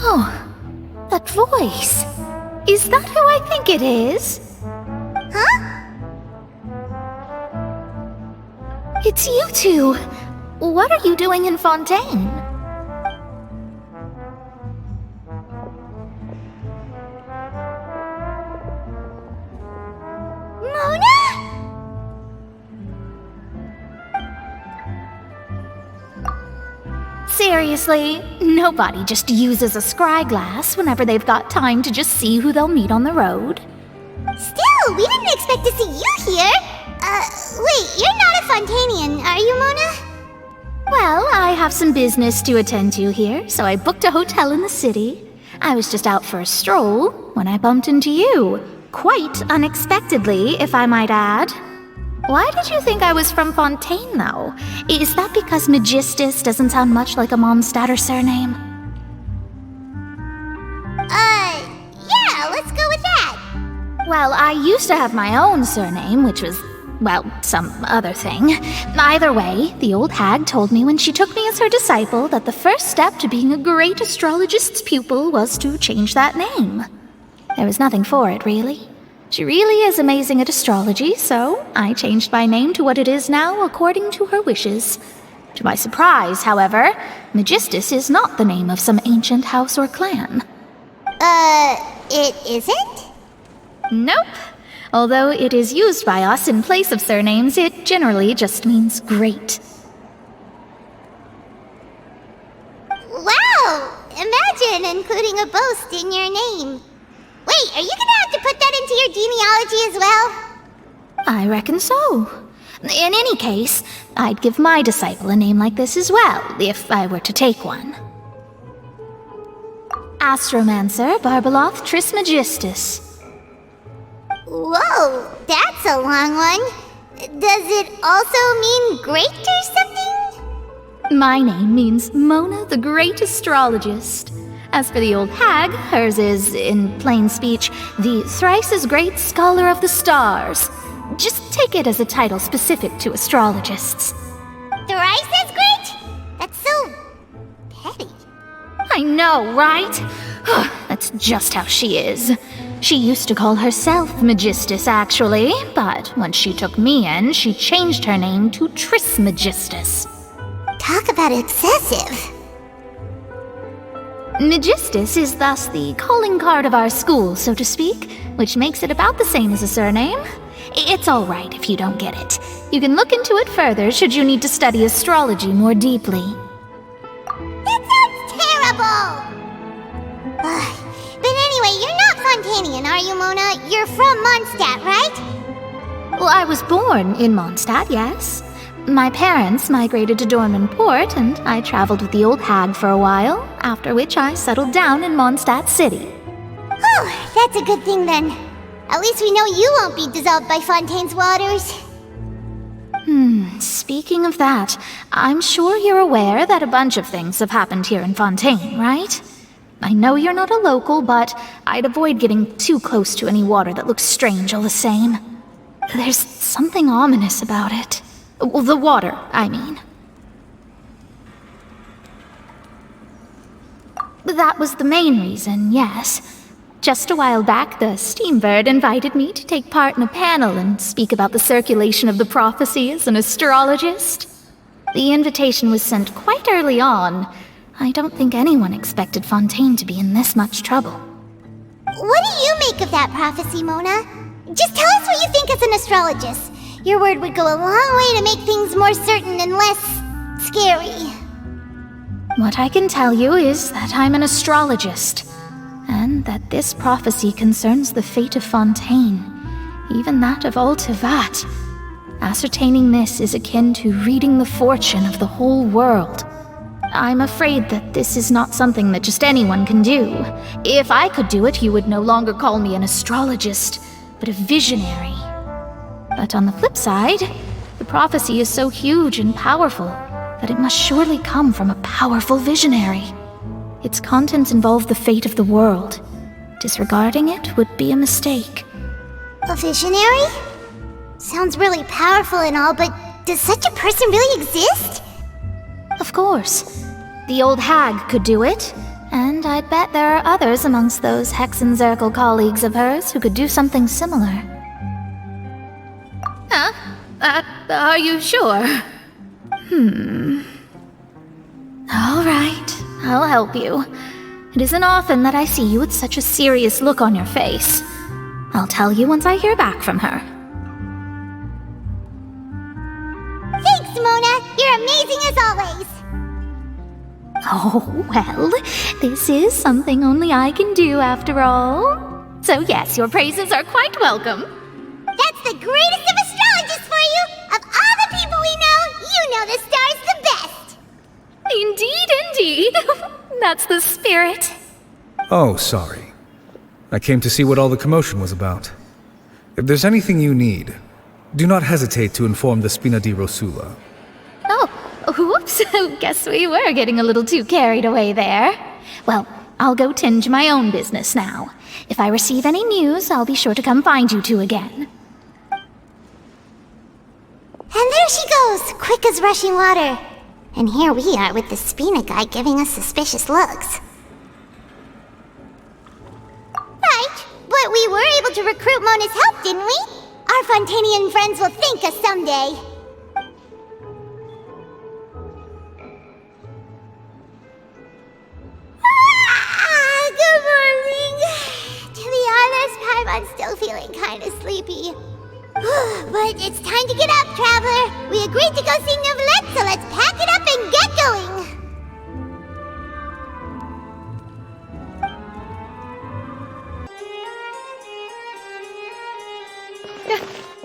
Oh, that voice. Is that who I think it is? Huh? It's you two. What are you doing in Fontaine? Mona? Seriously, nobody just uses a scry glass whenever they've got time to just see who they'll meet on the road. Still, we didn't expect to see you here. Wait, you're not a Fontainian, are you, Mona? Well, I have some business to attend to here, so I booked a hotel in the city. I was just out for a stroll when I bumped into you. Quite unexpectedly, if I might add. Why did you think I was from Fontaine, though? Is that because Magistus doesn't sound much like a Mondstader surname? Yeah, let's go with that. Well, I used to have my own surname, which was, well, some other thing. Either way, the old hag told me when she took me as her disciple that the first step to being a great astrologist's pupil was to change that name. There was nothing for it, really. She really is amazing at astrology, so I changed my name to what it is now according to her wishes. To my surprise, however, Magistus is not the name of some ancient house or clan. It isn't? Nope. Although it is used by us in place of surnames, it generally just means great. Wow! Imagine including a boast in your name. Wait, are you gonna have to put that into your genealogy as well? I reckon so. In any case, I'd give my disciple a name like this as well, if I were to take one. Astromancer Barbeloth Trismegistus. Whoa, that's a long one. Does it also mean great or something? My name means Mona the Great Astrologist. As for the old hag, hers is, in plain speech, the thrice-as-great Scholar of the Stars. Just take it as a title specific to astrologists. Thrice as great? That's so petty. I know, right? That's just how she is. She used to call herself Magistus, actually, but once she took me in, she changed her name to Trismegistus. Talk about excessive. Magistus is thus the calling card of our school, so to speak, which makes it about the same as a surname. It's all right if you don't get it. You can look into it further should you need to study astrology more deeply. That sounds terrible! But anyway, you're not Fontainian, are you, Mona? You're from Mondstadt, right? Well, I was born in Mondstadt, yes. My parents migrated to Dorman Port, and I traveled with the old hag for a while, after which I settled down in Mondstadt City. Oh, that's a good thing then. At least we know you won't be dissolved by Fontaine's waters. Speaking of that, I'm sure you're aware that a bunch of things have happened here in Fontaine, right? I know you're not a local, but I'd avoid getting too close to any water that looks strange all the same. There's something ominous about it. Well, the water, I mean. That was the main reason, yes. Just a while back, the Steambird invited me to take part in a panel and speak about the circulation of the prophecy as an astrologist. The invitation was sent quite early on. I don't think anyone expected Fontaine to be in this much trouble. What do you make of that prophecy, Mona? Just tell us what you think as an astrologist. Your word would go a long way to make things more certain and less scary. What I can tell you is that I'm an astrologist, and that this prophecy concerns the fate of Fontaine, even that of All-Devouring. Ascertaining this is akin to reading the fortune of the whole world. I'm afraid that this is not something that just anyone can do. If I could do it, you would no longer call me an astrologist, but a visionary. But on the flip side, the prophecy is so huge and powerful that it must surely come from a powerful visionary. Its contents involve the fate of the world. Disregarding it would be a mistake. A visionary? Sounds really powerful and all, but does such a person really exist? Of course. The old hag could do it, and I'd bet there are others amongst those Hexenzirkel colleagues of hers who could do something similar. Huh? Are you sure? All right, I'll help you. It isn't often that I see you with such a serious look on your face. I'll tell you once I hear back from her. Thanks, Mona! You're amazing as always! Oh, well, this is something only I can do after all. So yes, your praises are quite welcome. That's the greatest of astrologists for you! Of all the people we know, you know the star's the best! Indeed, indeed. That's the spirit. Oh, sorry. I came to see what all the commotion was about. If there's anything you need, do not hesitate to inform the Spina di Rosula. Oh, whoops. Guess we were getting a little too carried away there. Well, I'll go tend to my own business now. If I receive any news, I'll be sure to come find you two again. And there she goes, quick as rushing water. And here we are with the Spina guy giving us suspicious looks. Right, but we were able to recruit Mona's help, didn't we? Our Fontainian friends will thank us someday. Good morning. To be honest, Paimon's still feeling kind of sleepy. But it's time to get up, Traveler. We agreed to go see Neuvillette, so let's pack it up and get going.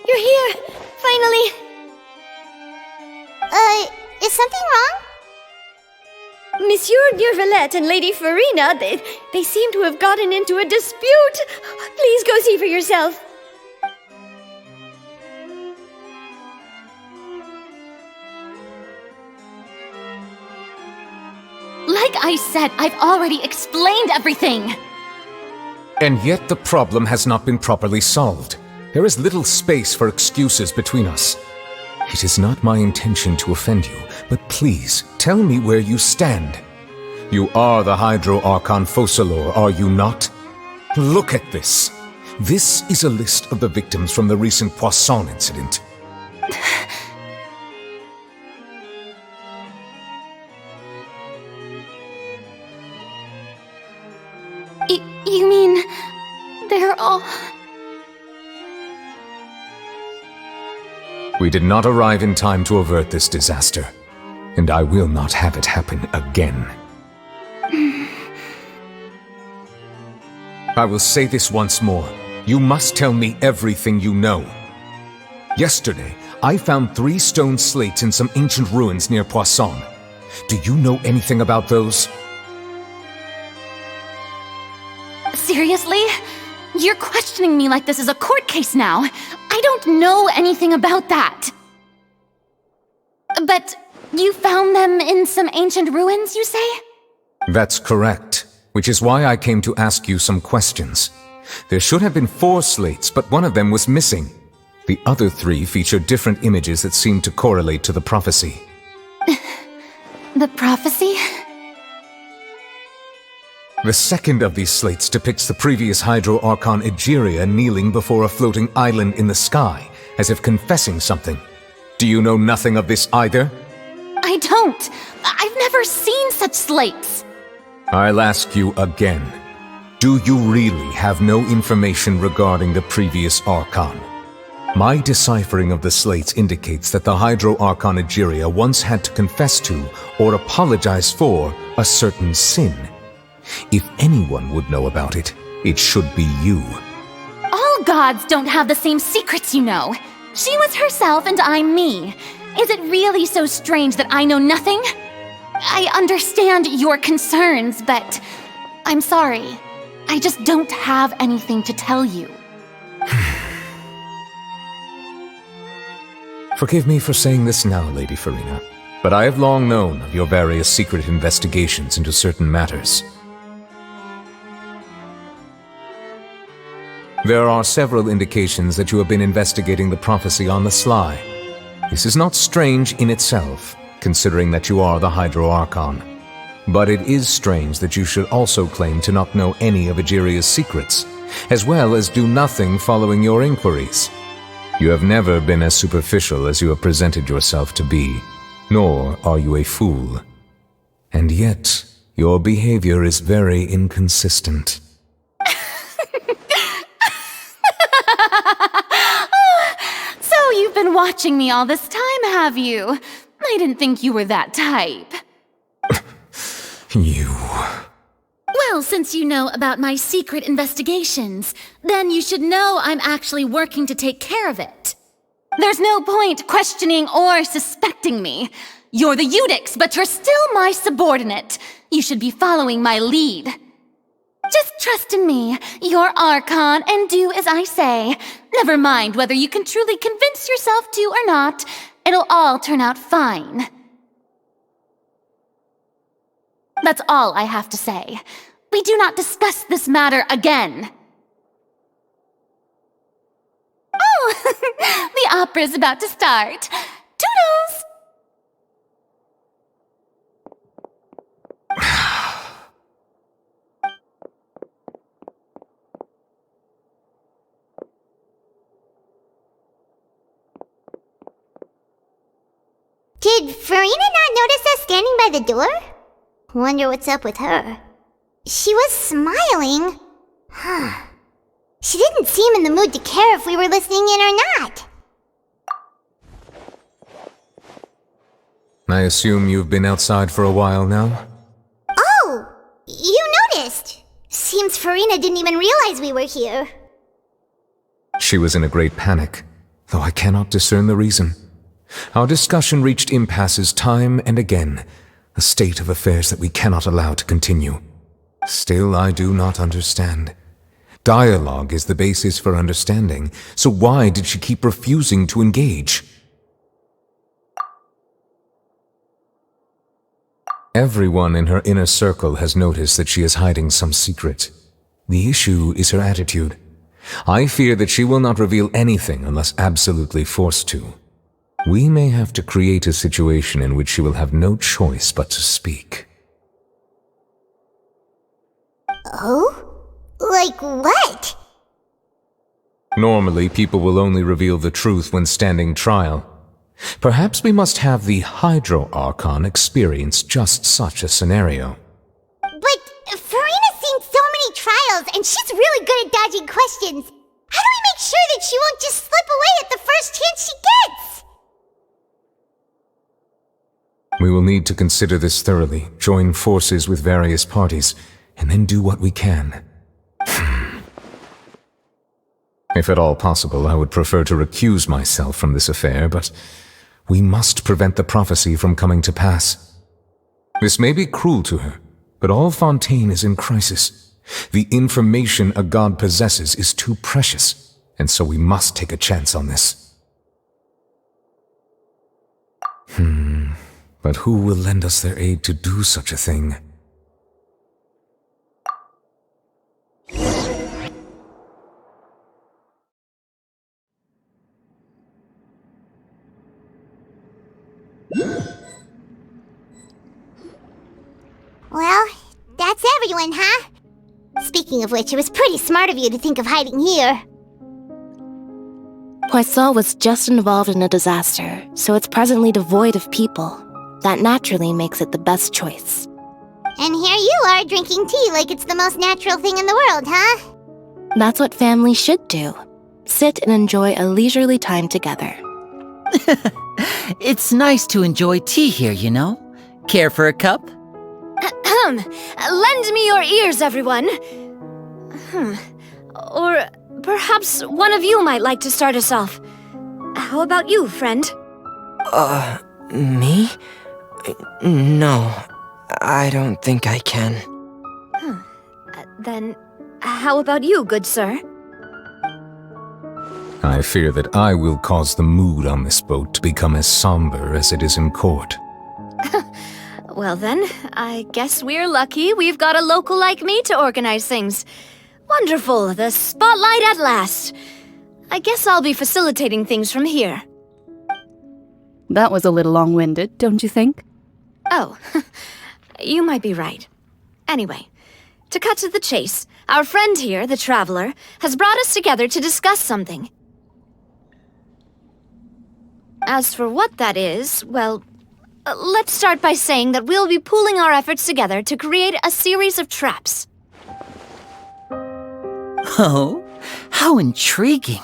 You're here! Finally! Is something wrong? Monsieur Neuvillette and Lady Furina, they seem to have gotten into a dispute. Please go see for yourself. I said, I've already explained everything! And yet the problem has not been properly solved. There is little space for excuses between us. It is not my intention to offend you, but please, tell me where you stand. You are the Hydro Archon Focalor, are you not? Look at this. This is a list of the victims from the recent Poisson incident. You mean... they're all... We did not arrive in time to avert this disaster, and I will not have it happen again. I will say this once more. You must tell me everything you know. Yesterday, I found 3 stone slates in some ancient ruins near Poisson. Do you know anything about those? Seriously? You're questioning me like this is a court case now. I don't know anything about that. But you found them in some ancient ruins, you say? That's correct, which is why I came to ask you some questions. There should have been 4 slates, but one of them was missing. The other 3 feature different images that seem to correlate to the prophecy. The prophecy? The second of these slates depicts the previous Hydro Archon Egeria kneeling before a floating island in the sky, as if confessing something. Do you know nothing of this either? I don't. I've never seen such slates. I'll ask you again. Do you really have no information regarding the previous Archon? My deciphering of the slates indicates that the Hydro Archon Egeria once had to confess to, or apologize for, a certain sin. If anyone would know about it, it should be you. All gods don't have the same secrets, you know. She was herself and I'm me. Is it really so strange that I know nothing? I understand your concerns, but I'm sorry. I just don't have anything to tell you. Forgive me for saying this now, Lady Furina, but I have long known of your various secret investigations into certain matters. There are several indications that you have been investigating the prophecy on the sly. This is not strange in itself, considering that you are the Hydro Archon. But it is strange that you should also claim to not know any of Egeria's secrets, as well as do nothing following your inquiries. You have never been as superficial as you have presented yourself to be, nor are you a fool. And yet, your behavior is very inconsistent. So you've been watching me all this time, have you? I didn't think you were that type. You... Well, since you know about my secret investigations, then you should know I'm actually working to take care of it. There's no point questioning or suspecting me. You're the Eudix, but you're still my subordinate. You should be following my lead. Just trust in me, you're Archon, and do as I say. Never mind whether you can truly convince yourself to or not. It'll all turn out fine. That's all I have to say. We do not discuss this matter again. Oh, the opera's about to start. Toodles! Did Furina not notice us standing by the door? Wonder what's up with her. She was smiling. Huh. She didn't seem in the mood to care if we were listening in or not. I assume you've been outside for a while now? Oh! You noticed! Seems Furina didn't even realize we were here. She was in a great panic, though I cannot discern the reason. Our discussion reached impasses time and again, a state of affairs that we cannot allow to continue. Still, I do not understand. Dialogue is the basis for understanding, so why did she keep refusing to engage? Everyone in her inner circle has noticed that she is hiding some secret. The issue is her attitude. I fear that she will not reveal anything unless absolutely forced to. We may have to create a situation in which she will have no choice but to speak. Oh? Like what? Normally, people will only reveal the truth when standing trial. Perhaps we must have the Hydro Archon experience just such a scenario. But Furina's seen so many trials, and she's really good at dodging questions. How do we make sure that she won't just slip away at the first chance she gets? We will need to consider this thoroughly, join forces with various parties, and then do what we can. If at all possible, I would prefer to recuse myself from this affair, but we must prevent the prophecy from coming to pass. This may be cruel to her, but all Fontaine is in crisis. The information a god possesses is too precious, and so we must take a chance on this. But who will lend us their aid to do such a thing? Well, that's everyone, huh? Speaking of which, it was pretty smart of you to think of hiding here. Poisson was just involved in a disaster, so it's presently devoid of people. That naturally makes it the best choice. And here you are drinking tea like it's the most natural thing in the world, huh? That's what family should do. Sit and enjoy a leisurely time together. It's nice to enjoy tea here, you know? Care for a cup? Lend me your ears, everyone. Or perhaps one of you might like to start us off. How about you, friend? Me? No, I don't think I can. Then, how about you, good sir? I fear that I will cause the mood on this boat to become as somber as it is in court. Well then, I guess we're lucky we've got a local like me to organize things. Wonderful, the spotlight at last. I guess I'll be facilitating things from here. That was a little long-winded, don't you think? Oh, you might be right. Anyway, to cut to the chase, our friend here, the Traveler, has brought us together to discuss something. As for what that is, well, let's start by saying that we'll be pooling our efforts together to create a series of traps. Oh, how intriguing.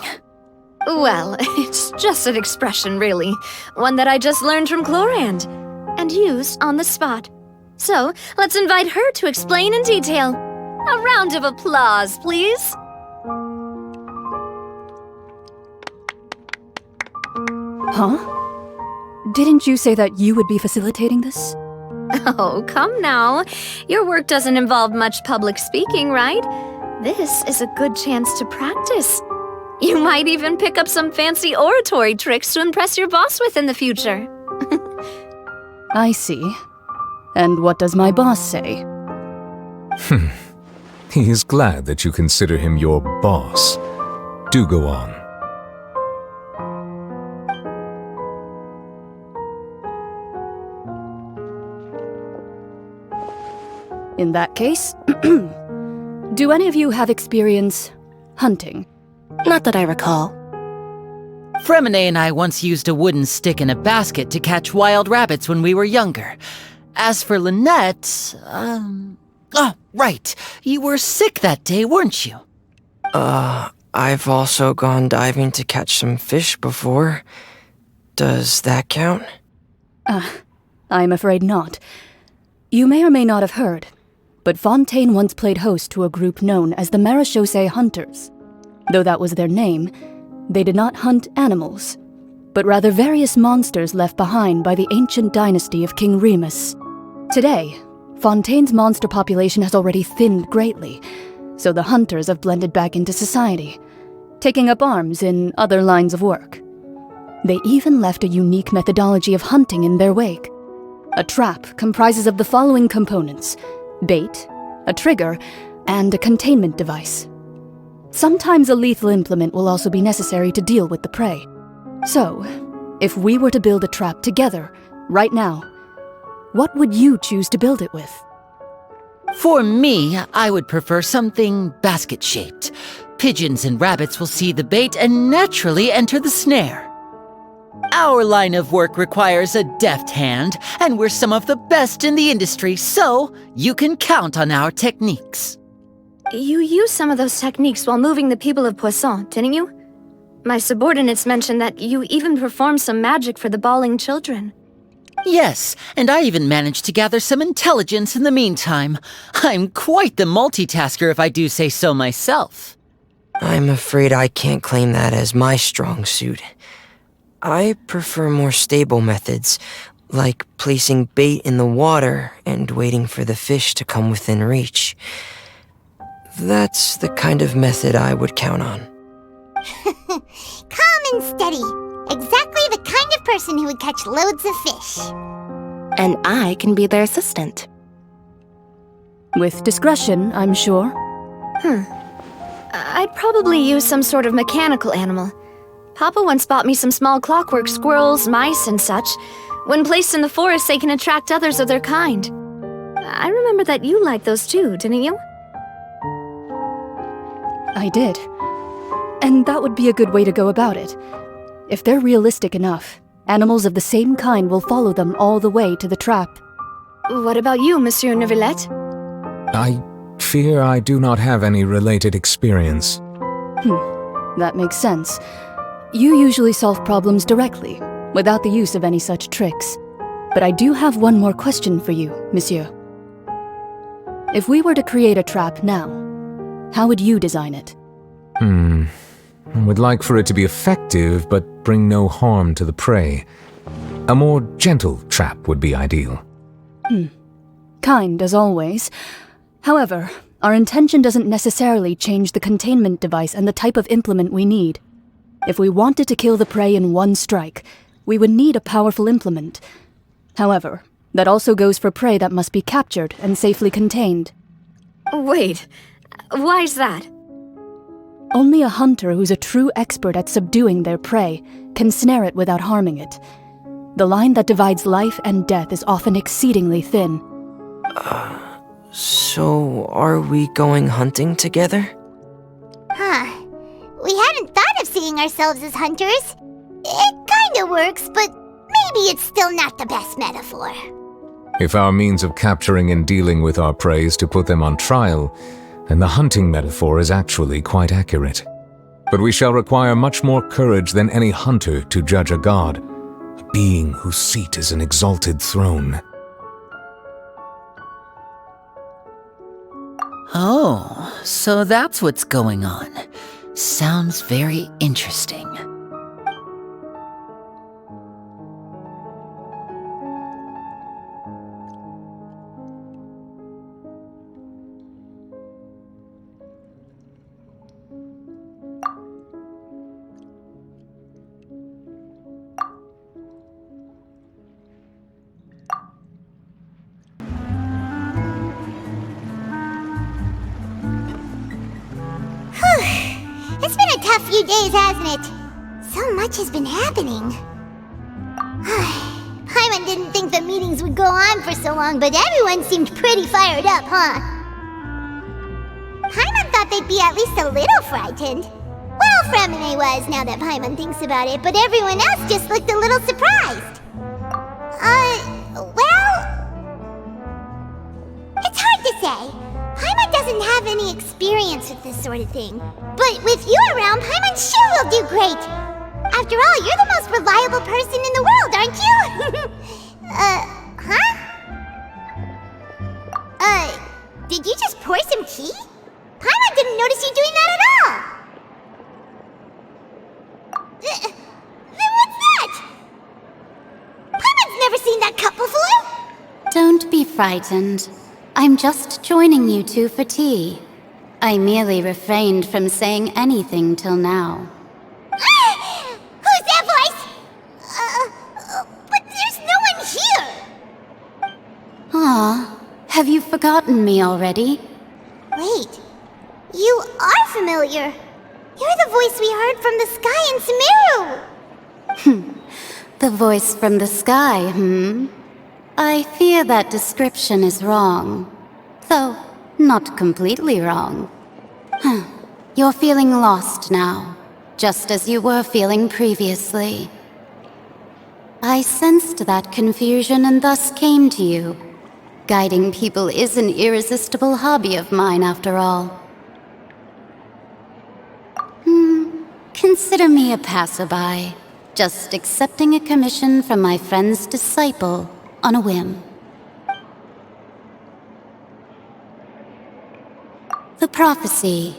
Well, it's just an expression, really. One that I just learned from Chlorand, and used on the spot. So, let's invite her to explain in detail. A round of applause, please. Huh? Didn't you say that you would be facilitating this? Oh, come now. Your work doesn't involve much public speaking, right? This is a good chance to practice. You might even pick up some fancy oratory tricks to impress your boss with in the future. I see. And what does my boss say? He is glad that you consider him your boss. Do go on. In that case, do any of you have experience hunting? Not that I recall. Fremine and I once used a wooden stick in a basket to catch wild rabbits when we were younger. As for Lynette, oh, right. You were sick that day, weren't you? I've also gone diving to catch some fish before. Does that count? I'm afraid not. You may or may not have heard, but Fontaine once played host to a group known as the Marechaussee Hunters. Though that was their name, they did not hunt animals, but rather various monsters left behind by the ancient dynasty of King Remus. Today, Fontaine's monster population has already thinned greatly, so the hunters have blended back into society, taking up arms in other lines of work. They even left a unique methodology of hunting in their wake. A trap comprises of the following components: bait, a trigger, and a containment device. Sometimes a lethal implement will also be necessary to deal with the prey. So, if we were to build a trap together, right now, what would you choose to build it with? For me, I would prefer something basket-shaped. Pigeons and rabbits will see the bait and naturally enter the snare. Our line of work requires a deft hand, and we're some of the best in the industry, so you can count on our techniques. You used some of those techniques while moving the people of Poisson, didn't you? My subordinates mentioned that you even performed some magic for the bawling children. Yes, and I even managed to gather some intelligence in the meantime. I'm quite the multitasker if I do say so myself. I'm afraid I can't claim that as my strong suit. I prefer more stable methods, like placing bait in the water and waiting for the fish to come within reach. That's the kind of method I would count on. Calm and steady. Exactly the kind of person who would catch loads of fish. And I can be their assistant. With discretion, I'm sure. I'd probably use some sort of mechanical animal. Papa once bought me some small clockwork squirrels, mice, and such. When placed in the forest, they can attract others of their kind. I remember that you liked those too, didn't you? I did. And that would be a good way to go about it. If they're realistic enough, animals of the same kind will follow them all the way to the trap. What about you, Monsieur Neuvillette? I fear I do not have any related experience. That makes sense. You usually solve problems directly, without the use of any such tricks. But I do have one more question for you, Monsieur. If we were to create a trap now, how would you design it? I would like for it to be effective, but bring no harm to the prey. A more gentle trap would be ideal. Kind, as always. However, our intention doesn't necessarily change the containment device and the type of implement we need. If we wanted to kill the prey in one strike, we would need a powerful implement. However, that also goes for prey that must be captured and safely contained. Wait, why's that? Only a hunter who's a true expert at subduing their prey can snare it without harming it. The line that divides life and death is often exceedingly thin. So are we going hunting together? We hadn't thought of seeing ourselves as hunters. It kinda works, but maybe it's still not the best metaphor. If our means of capturing and dealing with our prey is to put them on trial, then the hunting metaphor is actually quite accurate. But we shall require much more courage than any hunter to judge a god, a being whose seat is an exalted throne. Oh, so that's what's going on. Sounds very interesting. It's been a tough few days, hasn't it? So much has been happening. Paimon didn't think the meetings would go on for so long, but everyone seemed pretty fired up, huh? Paimon thought they'd be at least a little frightened. Well, Furina was, now that Paimon thinks about it, but everyone else just looked a little surprised. Well... It's hard to say. Paimon doesn't have any experience with this sort of thing. But with you around, Paimon sure will do great. After all, you're the most reliable person in the world, aren't you? Did you just pour some tea? Paimon didn't notice you doing that at all. Then what's that? Paimon's never seen that cup before. Don't be frightened. I'm just joining you two for tea. I merely refrained from saying anything till now. Who's that voice? But there's no one here. Ah, have you forgotten me already? Wait, you are familiar. You're the voice we heard from the sky in Sumeru. The voice from the sky, I fear that description is wrong. Though, not completely wrong. You're feeling lost now, just as you were feeling previously. I sensed that confusion and thus came to you. Guiding people is an irresistible hobby of mine, after all. Consider me a passerby, just accepting a commission from my friend's disciple on a whim. The prophecy.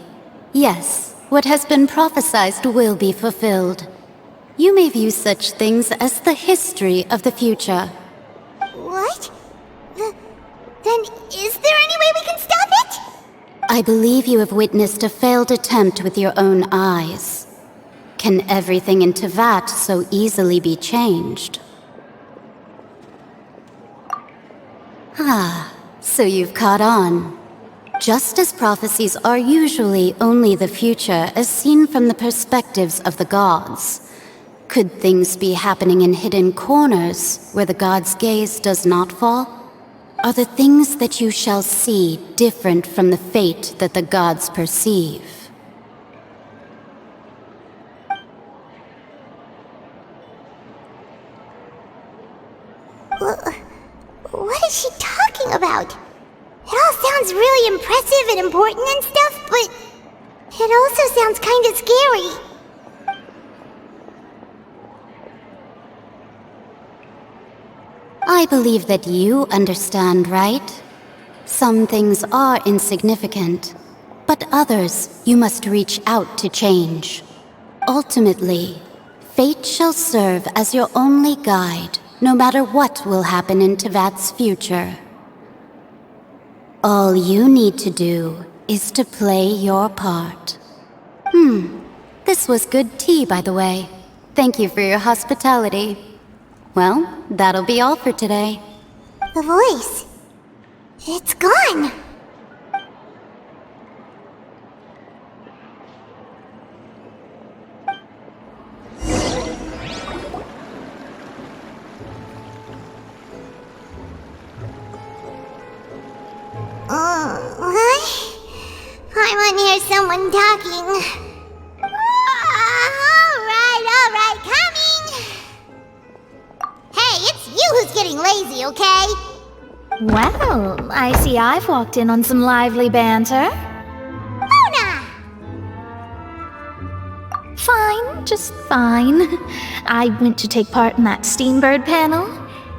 Yes, what has been prophesied will be fulfilled. You may view such things as the history of the future. What? Then is there any way we can stop it? I believe you have witnessed a failed attempt with your own eyes. Can everything in Teyvat so easily be changed? Ah, so you've caught on. Just as prophecies are usually only the future as seen from the perspectives of the gods, could things be happening in hidden corners where the gods' gaze does not fall? Are the things that you shall see different from the fate that the gods perceive? What is she talking about? It all sounds really impressive and important and stuff, but it also sounds kind of scary. I believe that you understand, right? Some things are insignificant, but others you must reach out to change. Ultimately, fate shall serve as your only guide, no matter what will happen in Teyvat's future. All you need to do is to play your part. This was good tea, by the way. Thank you for your hospitality. Well, that'll be all for today. The voice. It's gone. I want to hear someone talking. Alright, coming! Hey, it's you who's getting lazy, okay? Well, I see I've walked in on some lively banter. Mona! Fine, just fine. I went to take part in that Steambird panel.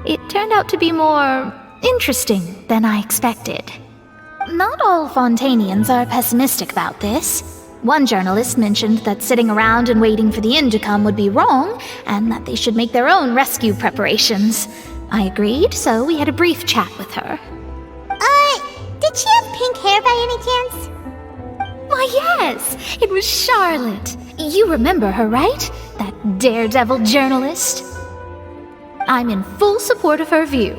It turned out to be more interesting than I expected. Not all Fontainians are pessimistic about this. One journalist mentioned that sitting around and waiting for the end to come would be wrong, and that they should make their own rescue preparations. I agreed, so we had a brief chat with her. Did she have pink hair by any chance? Why, yes! It was Charlotte. You remember her, right? That daredevil journalist? I'm in full support of her view.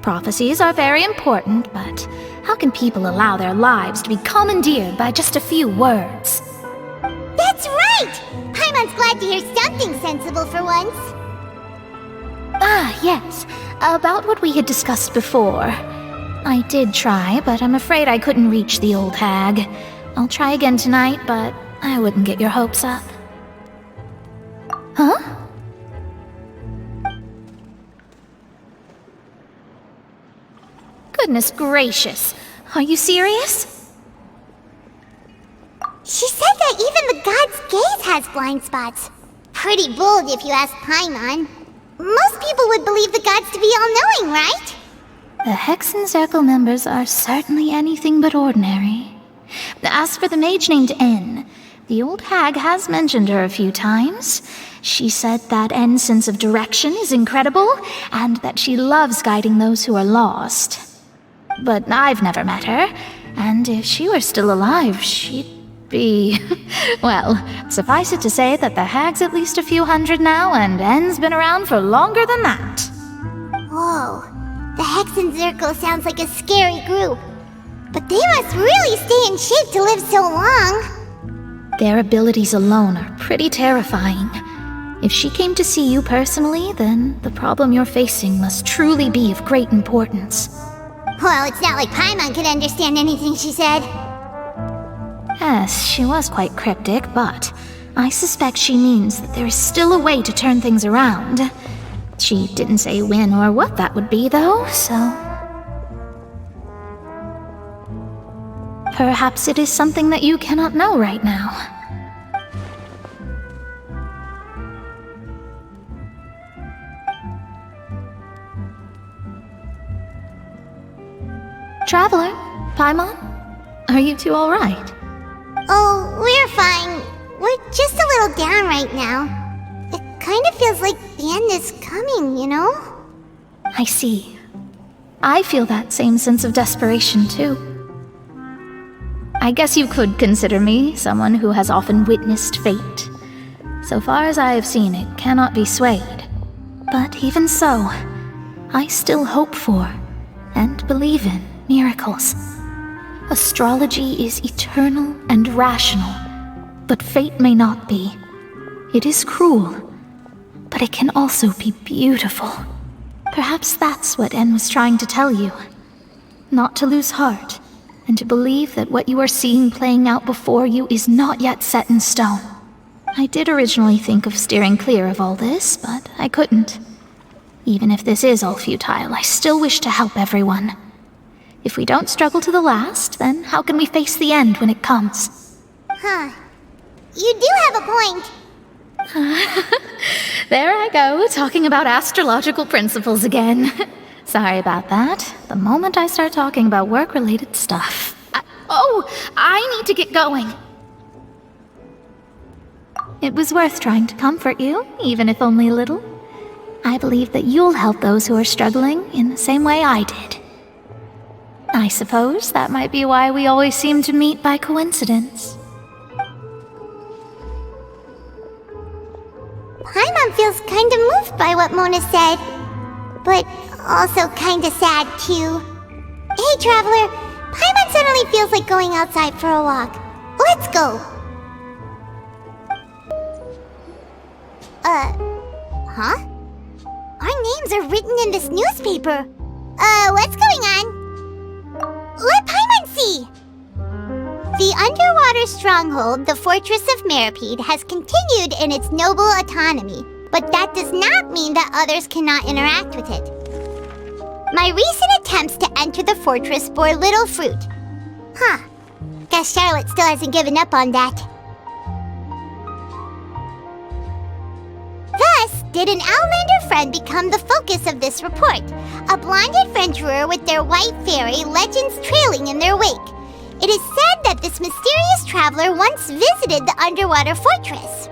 Prophecies are very important, but how can people allow their lives to be commandeered by just a few words? That's right! Paimon's glad to hear something sensible for once. Ah, yes. About what we had discussed before. I did try, but I'm afraid I couldn't reach the old hag. I'll try again tonight, but I wouldn't get your hopes up. Huh? Goodness gracious. Are you serious? She said that even the god's gaze has blind spots. Pretty bold if you ask Paimon. Most people would believe the gods to be all-knowing, right? The Hexen Circle members are certainly anything but ordinary. As for the mage named N, the old hag has mentioned her a few times. She said that N's sense of direction is incredible, and that she loves guiding those who are lost. But I've never met her, and if she were still alive, she'd be... well, suffice it to say that the hag's at least a few hundred now, and N's been around for longer than that. Whoa. The Hexen Circle sounds like a scary group. But they must really stay in shape to live so long. Their abilities alone are pretty terrifying. If she came to see you personally, then the problem you're facing must truly be of great importance. Well, it's not like Paimon could understand anything she said. Yes, she was quite cryptic, but I suspect she means that there is still a way to turn things around. She didn't say when or what that would be, though, so... Perhaps it is something that you cannot know right now. Traveler, Paimon, are you two all right? Oh, we're fine. We're just a little down right now. It kind of feels like the end is coming, you know? I see. I feel that same sense of desperation, too. I guess you could consider me someone who has often witnessed fate. So far as I have seen, it cannot be swayed. But even so, I still hope for, and believe in, miracles. Astrology is eternal and rational, but fate may not be. It is cruel, but it can also be beautiful. Perhaps that's what En was trying to tell you. Not to lose heart, and to believe that what you are seeing playing out before you is not yet set in stone. I did originally think of steering clear of all this, but I couldn't. Even if this is all futile, I still wish to help everyone. If we don't struggle to the last, then how can we face the end when it comes? Huh. You do have a point. There I go, talking about astrological principles again. Sorry about that. The moment I start talking about work-related stuff... I need to get going. It was worth trying to comfort you, even if only a little. I believe that you'll help those who are struggling in the same way I did. I suppose that might be why we always seem to meet by coincidence. Paimon feels kinda moved by what Mona said. But also kinda sad, too. Hey, Traveler, Paimon suddenly feels like going outside for a walk. Let's go! Huh? Our names are written in this newspaper. What's going on? Let Paimon see! The underwater stronghold, the Fortress of Meripede, has continued in its noble autonomy, but that does not mean that others cannot interact with it. My recent attempts to enter the fortress bore little fruit. Huh. Guess Charlotte still hasn't given up on that. Thus, did an Outlander friend become the focus of this report, a blonde adventurer with their white fairy legends trailing in their wake. It is said that this mysterious traveler once visited the underwater fortress.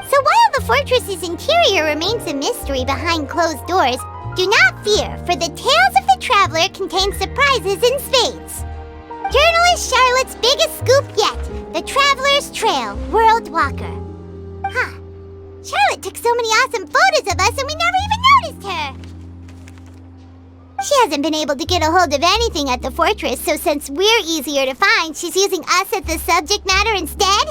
So while the fortress's interior remains a mystery behind closed doors, do not fear, for the tales of the traveler contain surprises in spades. Journalist Charlotte's biggest scoop yet, the Traveler's Trail, World Walker. Huh. Charlotte took so many awesome photos of us and we never even noticed her. She hasn't been able to get a hold of anything at the fortress, so since we're easier to find, she's using us as the subject matter instead?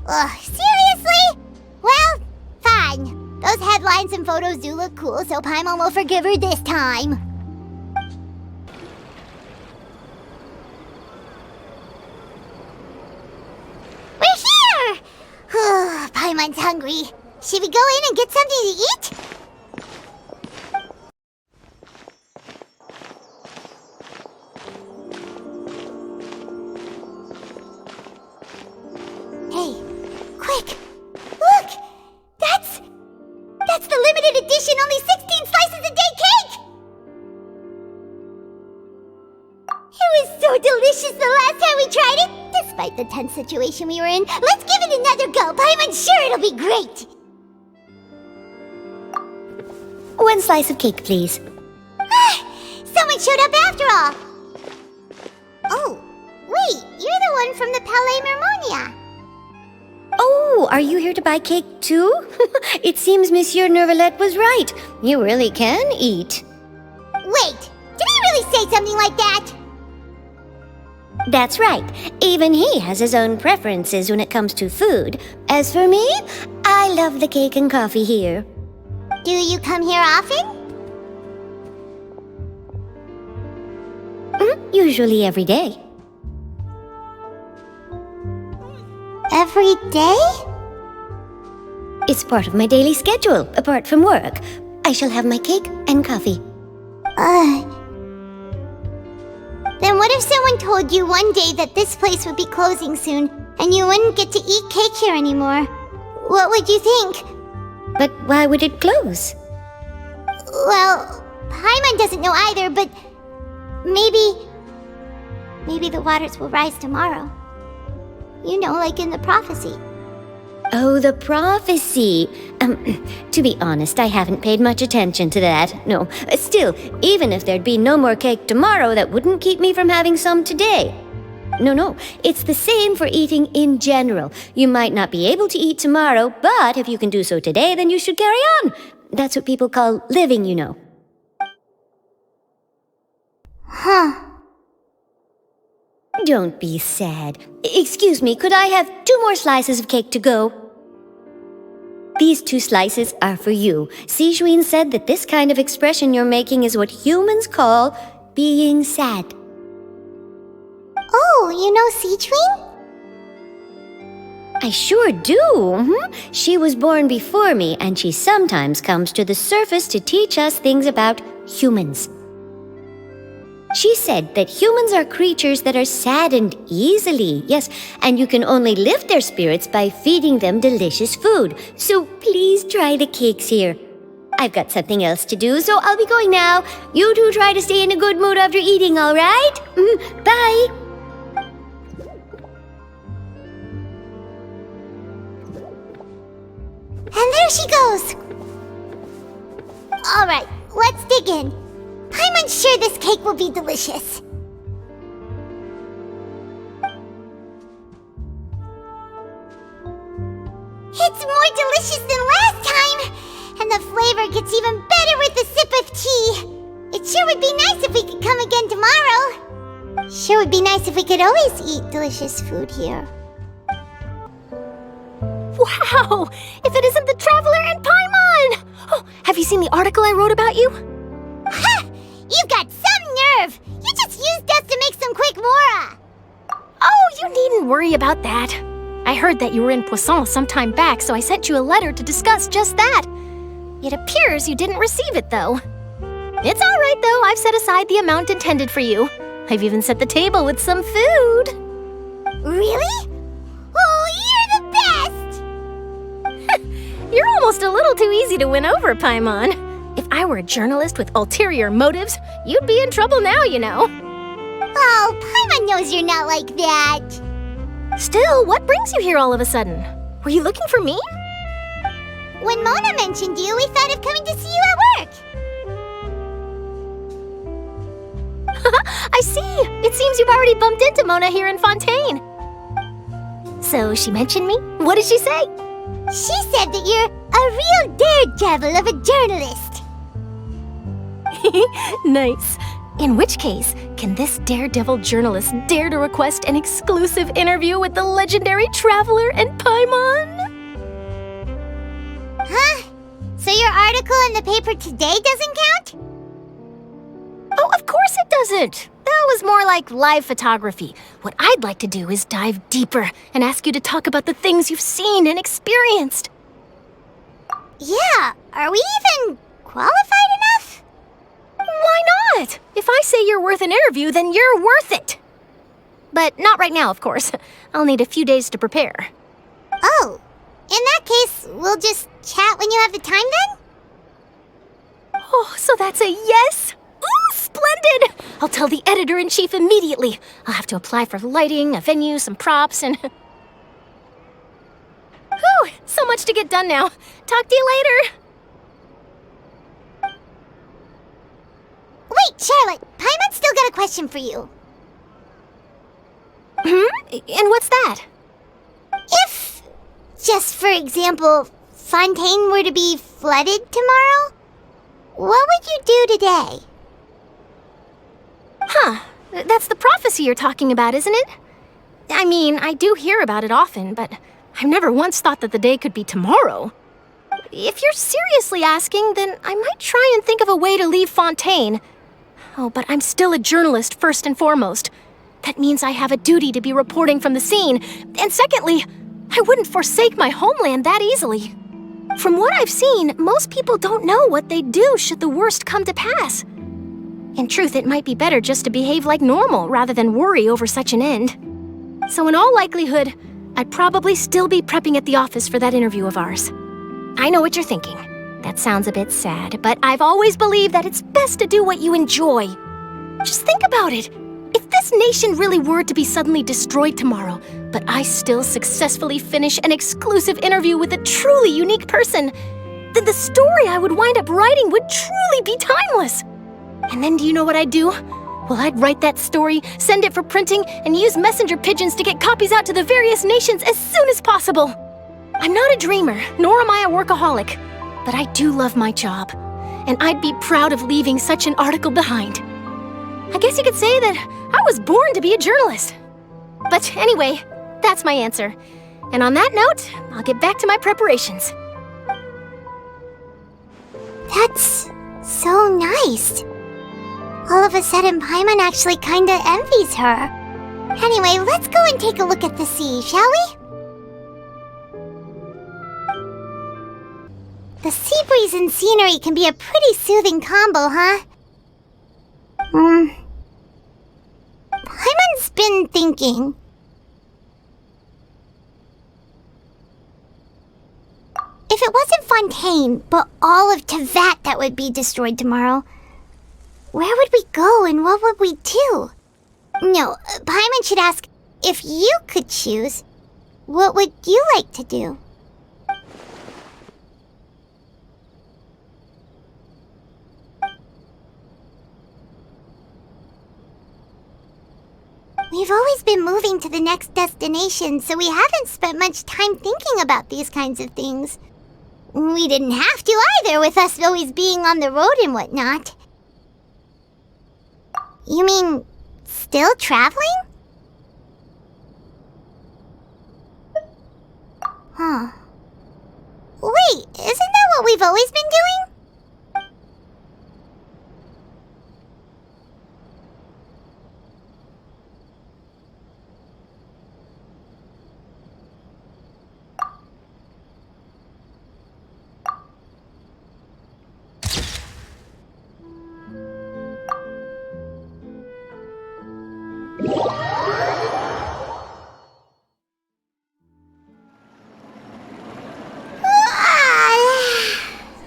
Ugh, seriously? Well, fine. Those headlines and photos do look cool, so Paimon will forgive her this time. We're here! Paimon's hungry. Should we go in and get something to eat? Hey, quick! Look! That's the limited edition only 16 slices a day cake! It was so delicious the last time we tried it! Despite the tense situation we were in, let's give it another go! Paimon's sure it'll be great! One slice of cake, please. Someone showed up after all! Oh, wait, you're the one from the Palais Mermonia. Oh, are you here to buy cake too? It seems Monsieur Neuvillette was right. You really can eat. Wait, say something like that! That's right. Even he has his own preferences when it comes to food. As for me, I love the cake and coffee here. Do you come here often? Usually every day. Every day? It's part of my daily schedule, apart from work. I shall have my cake and coffee. Then what if someone told you one day that this place would be closing soon, and you wouldn't get to eat cake here anymore? What would you think? But why would it close? Well, Paimon doesn't know either, but maybe the waters will rise tomorrow. You know, like in the prophecy. Oh, the prophecy. To be honest, I haven't paid much attention to that. No, still, even if there'd be no more cake tomorrow, that wouldn't keep me from having some today. No, it's the same for eating in general. You might not be able to eat tomorrow, but if you can do so today, then you should carry on. That's what people call living, you know. Huh. Don't be sad. Excuse me, could I have 2 more slices of cake to go? These 2 slices are for you. Sijuin said that this kind of expression you're making is what humans call being sad. Oh, you know Sijuin? I sure do. She was born before me, and she sometimes comes to the surface to teach us things about humans. She said that humans are creatures that are saddened easily, yes, and you can only lift their spirits by feeding them delicious food. So please try the cakes here. I've got something else to do, so I'll be going now. You two try to stay in a good mood after eating, all right? Bye. And there she goes! Alright, let's dig in. I'm sure this cake will be delicious. It's more delicious than last time! And the flavor gets even better with a sip of tea. It sure would be nice if we could come again tomorrow. Sure would be nice if we could always eat delicious food here. Wow! If it isn't the Traveler and Paimon! Oh, have you seen the article I wrote about you? Ha! You've got some nerve! You just used us to make some quick mora! Oh, you needn't worry about that. I heard that you were in Poisson some time back, so I sent you a letter to discuss just that. It appears you didn't receive it, though. It's all right, though. I've set aside the amount intended for you. I've even set the table with some food. Really? Oh, you're the best! You're almost a little too easy to win over, Paimon. If I were a journalist with ulterior motives, you'd be in trouble now, you know. Oh, Paimon knows you're not like that. Still, what brings you here all of a sudden? Were you looking for me? When Mona mentioned you, we thought of coming to see you at work. I see. It seems you've already bumped into Mona here in Fontaine. So she mentioned me? What did she say? She said that you're a real daredevil of a journalist. Nice. In which case, can this daredevil journalist dare to request an exclusive interview with the legendary Traveler and Paimon? Huh? So your article in the paper today doesn't count? Oh, of course it doesn't. That was more like live photography. What I'd like to do is dive deeper and ask you to talk about the things you've seen and experienced. Yeah, are we even qualified enough? Why not? If I say you're worth an interview, then you're worth it. But not right now, of course. I'll need a few days to prepare. Oh, in that case, we'll just chat when you have the time then? Oh, so that's a yes? Ooh, splendid! I'll tell the editor-in-chief immediately. I'll have to apply for lighting, a venue, some props, and... Whew, so much to get done now. Talk to you later. Wait, Charlotte, Paimon's still got a question for you. And what's that? If, just for example, Fontaine were to be flooded tomorrow, what would you do today? That's the prophecy you're talking about, isn't it? I mean, I do hear about it often, but I've never once thought that the day could be tomorrow. If you're seriously asking, then I might try and think of a way to leave Fontaine. Oh, but I'm still a journalist first and foremost. That means I have a duty to be reporting from the scene. And secondly, I wouldn't forsake my homeland that easily. From what I've seen, most people don't know what they'd do should the worst come to pass. In truth, it might be better just to behave like normal rather than worry over such an end. So in all likelihood, I'd probably still be prepping at the office for that interview of ours. I know what you're thinking. That sounds a bit sad, but I've always believed that it's best to do what you enjoy. Just think about it. If this nation really were to be suddenly destroyed tomorrow, but I still successfully finish an exclusive interview with a truly unique person, then the story I would wind up writing would truly be timeless. And then do you know what I'd do? Well, I'd write that story, send it for printing, and use messenger pigeons to get copies out to the various nations as soon as possible. I'm not a dreamer, nor am I a workaholic, but I do love my job, and I'd be proud of leaving such an article behind. I guess you could say that I was born to be a journalist. But anyway, that's my answer. And on that note, I'll get back to my preparations. That's so nice. All of a sudden, Paimon actually kinda envies her. Anyway, let's go and take a look at the sea, shall we? The sea breeze and scenery can be a pretty soothing combo, huh? Paimon's been thinking. If it wasn't Fontaine, but all of Tevat that would be destroyed tomorrow, where would we go and what would we do? No, Paimon should ask, if you could choose, what would you like to do? We've always been moving to the next destination, so we haven't spent much time thinking about these kinds of things. We didn't have to either, with us always being on the road and whatnot. You mean, still traveling? Huh. Wait, isn't that what we've always been doing?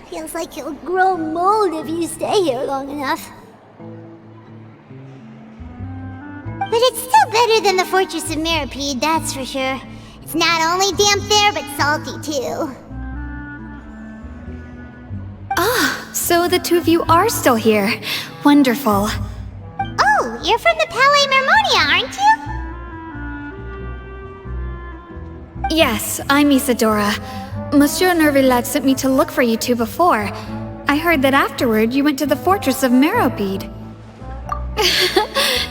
Feels like you'll grow mold if you stay here long enough. But it's still better than the Fortress of Mirapede, that's for sure. It's not only damp there, but salty too. Ah, so the two of you are still here. Wonderful. Oh, you're from the Palais Mermonia, aren't you? Yes, I'm Isadora. Monsieur Neuvillette sent me to look for you two before. I heard that afterward you went to the Fortress of Mirapede.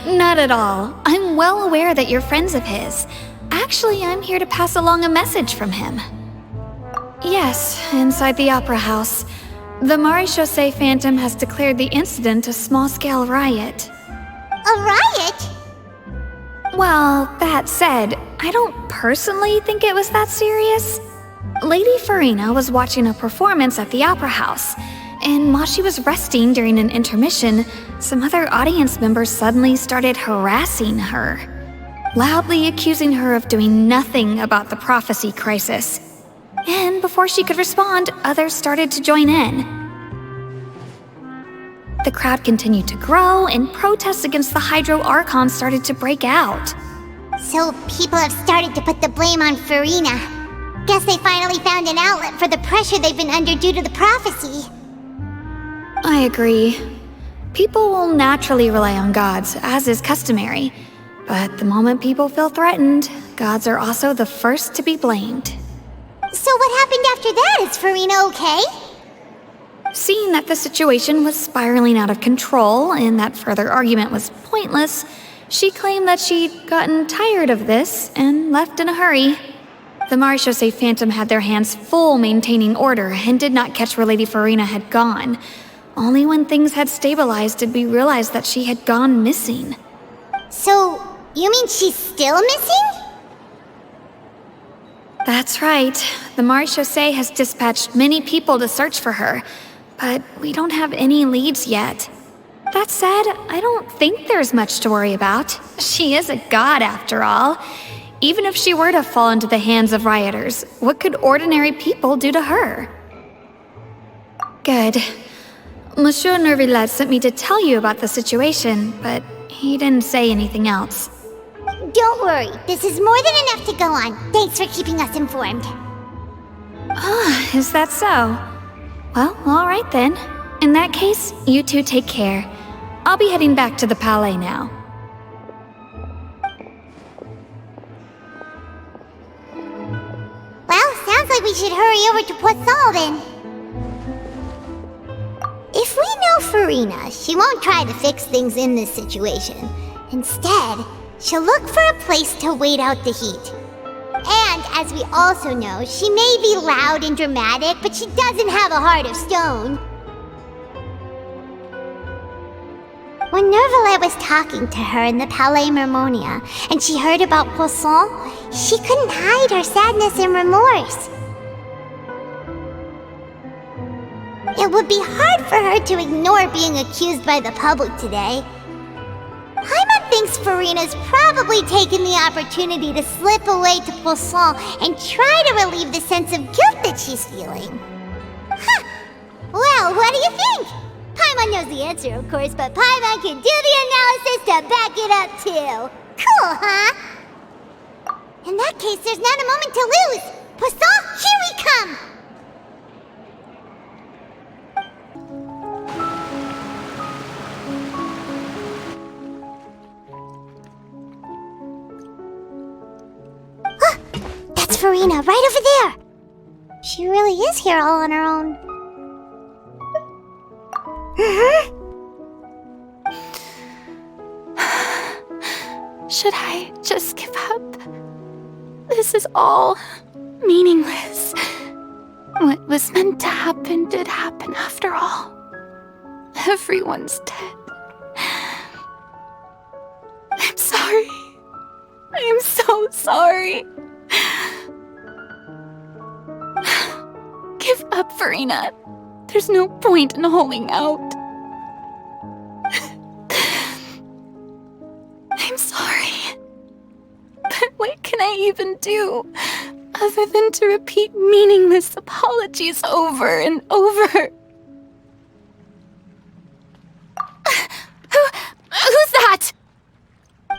Not at all. I'm well aware that you're friends of his. Actually, I'm here to pass along a message from him. Yes, inside the Opera House. The Maréchaussée Phantom has declared the incident a small-scale riot. A riot? Well, that said, I don't personally think it was that serious. Lady Furina was watching a performance at the Opera House, and while she was resting during an intermission, some other audience members suddenly started harassing her, loudly accusing her of doing nothing about the prophecy crisis. And before she could respond, others started to join in. The crowd continued to grow, and protests against the Hydro Archon started to break out. So people have started to put the blame on Furina. Guess they finally found an outlet for the pressure they've been under due to the prophecy. I agree. People will naturally rely on gods, as is customary. But the moment people feel threatened, gods are also the first to be blamed. So what happened after that? Is Furina okay? Seeing that the situation was spiraling out of control and that further argument was pointless, she claimed that she'd gotten tired of this and left in a hurry. The Marechaussee Phantom had their hands full maintaining order and did not catch where Lady Furina had gone. Only when things had stabilized did we realize that she had gone missing. So, you mean she's still missing? That's right. The Marechaussee has dispatched many people to search for her, but we don't have any leads yet. That said, I don't think there's much to worry about. She is a god after all. Even if she were to fall into the hands of rioters, what could ordinary people do to her? Good. Monsieur Neuvillette sent me to tell you about the situation, but he didn't say anything else. Don't worry, this is more than enough to go on. Thanks for keeping us informed. Ah, is that so? Well, alright then. In that case, you two take care. I'll be heading back to the Palais now. Well, sounds like we should hurry over to Poisson then. If we know Furina, she won't try to fix things in this situation. Instead, she'll look for a place to wait out the heat. And as we also know, she may be loud and dramatic, but she doesn't have a heart of stone. When Neuvillette was talking to her in the Palais Mermonia, and she heard about Poisson, she couldn't hide her sadness and remorse. It would be hard for her to ignore being accused by the public today. Paimon thinks Furina's probably taken the opportunity to slip away to Poisson and try to relieve the sense of guilt that she's feeling. Huh. Well, what do you think? Paimon knows the answer, of course, but Paimon can do the analysis to back it up, too. Cool, huh? In that case, there's not a moment to lose. Poisson, here we come! That's Furina, right over there! She really is here all on her own. Should I just give up? This is all meaningless. What was meant to happen did happen after all. Everyone's dead. I'm sorry. I am so sorry. Give up, Furina. There's no point in holding out. I'm sorry. But what can I even do other than to repeat meaningless apologies over and over? Who's that?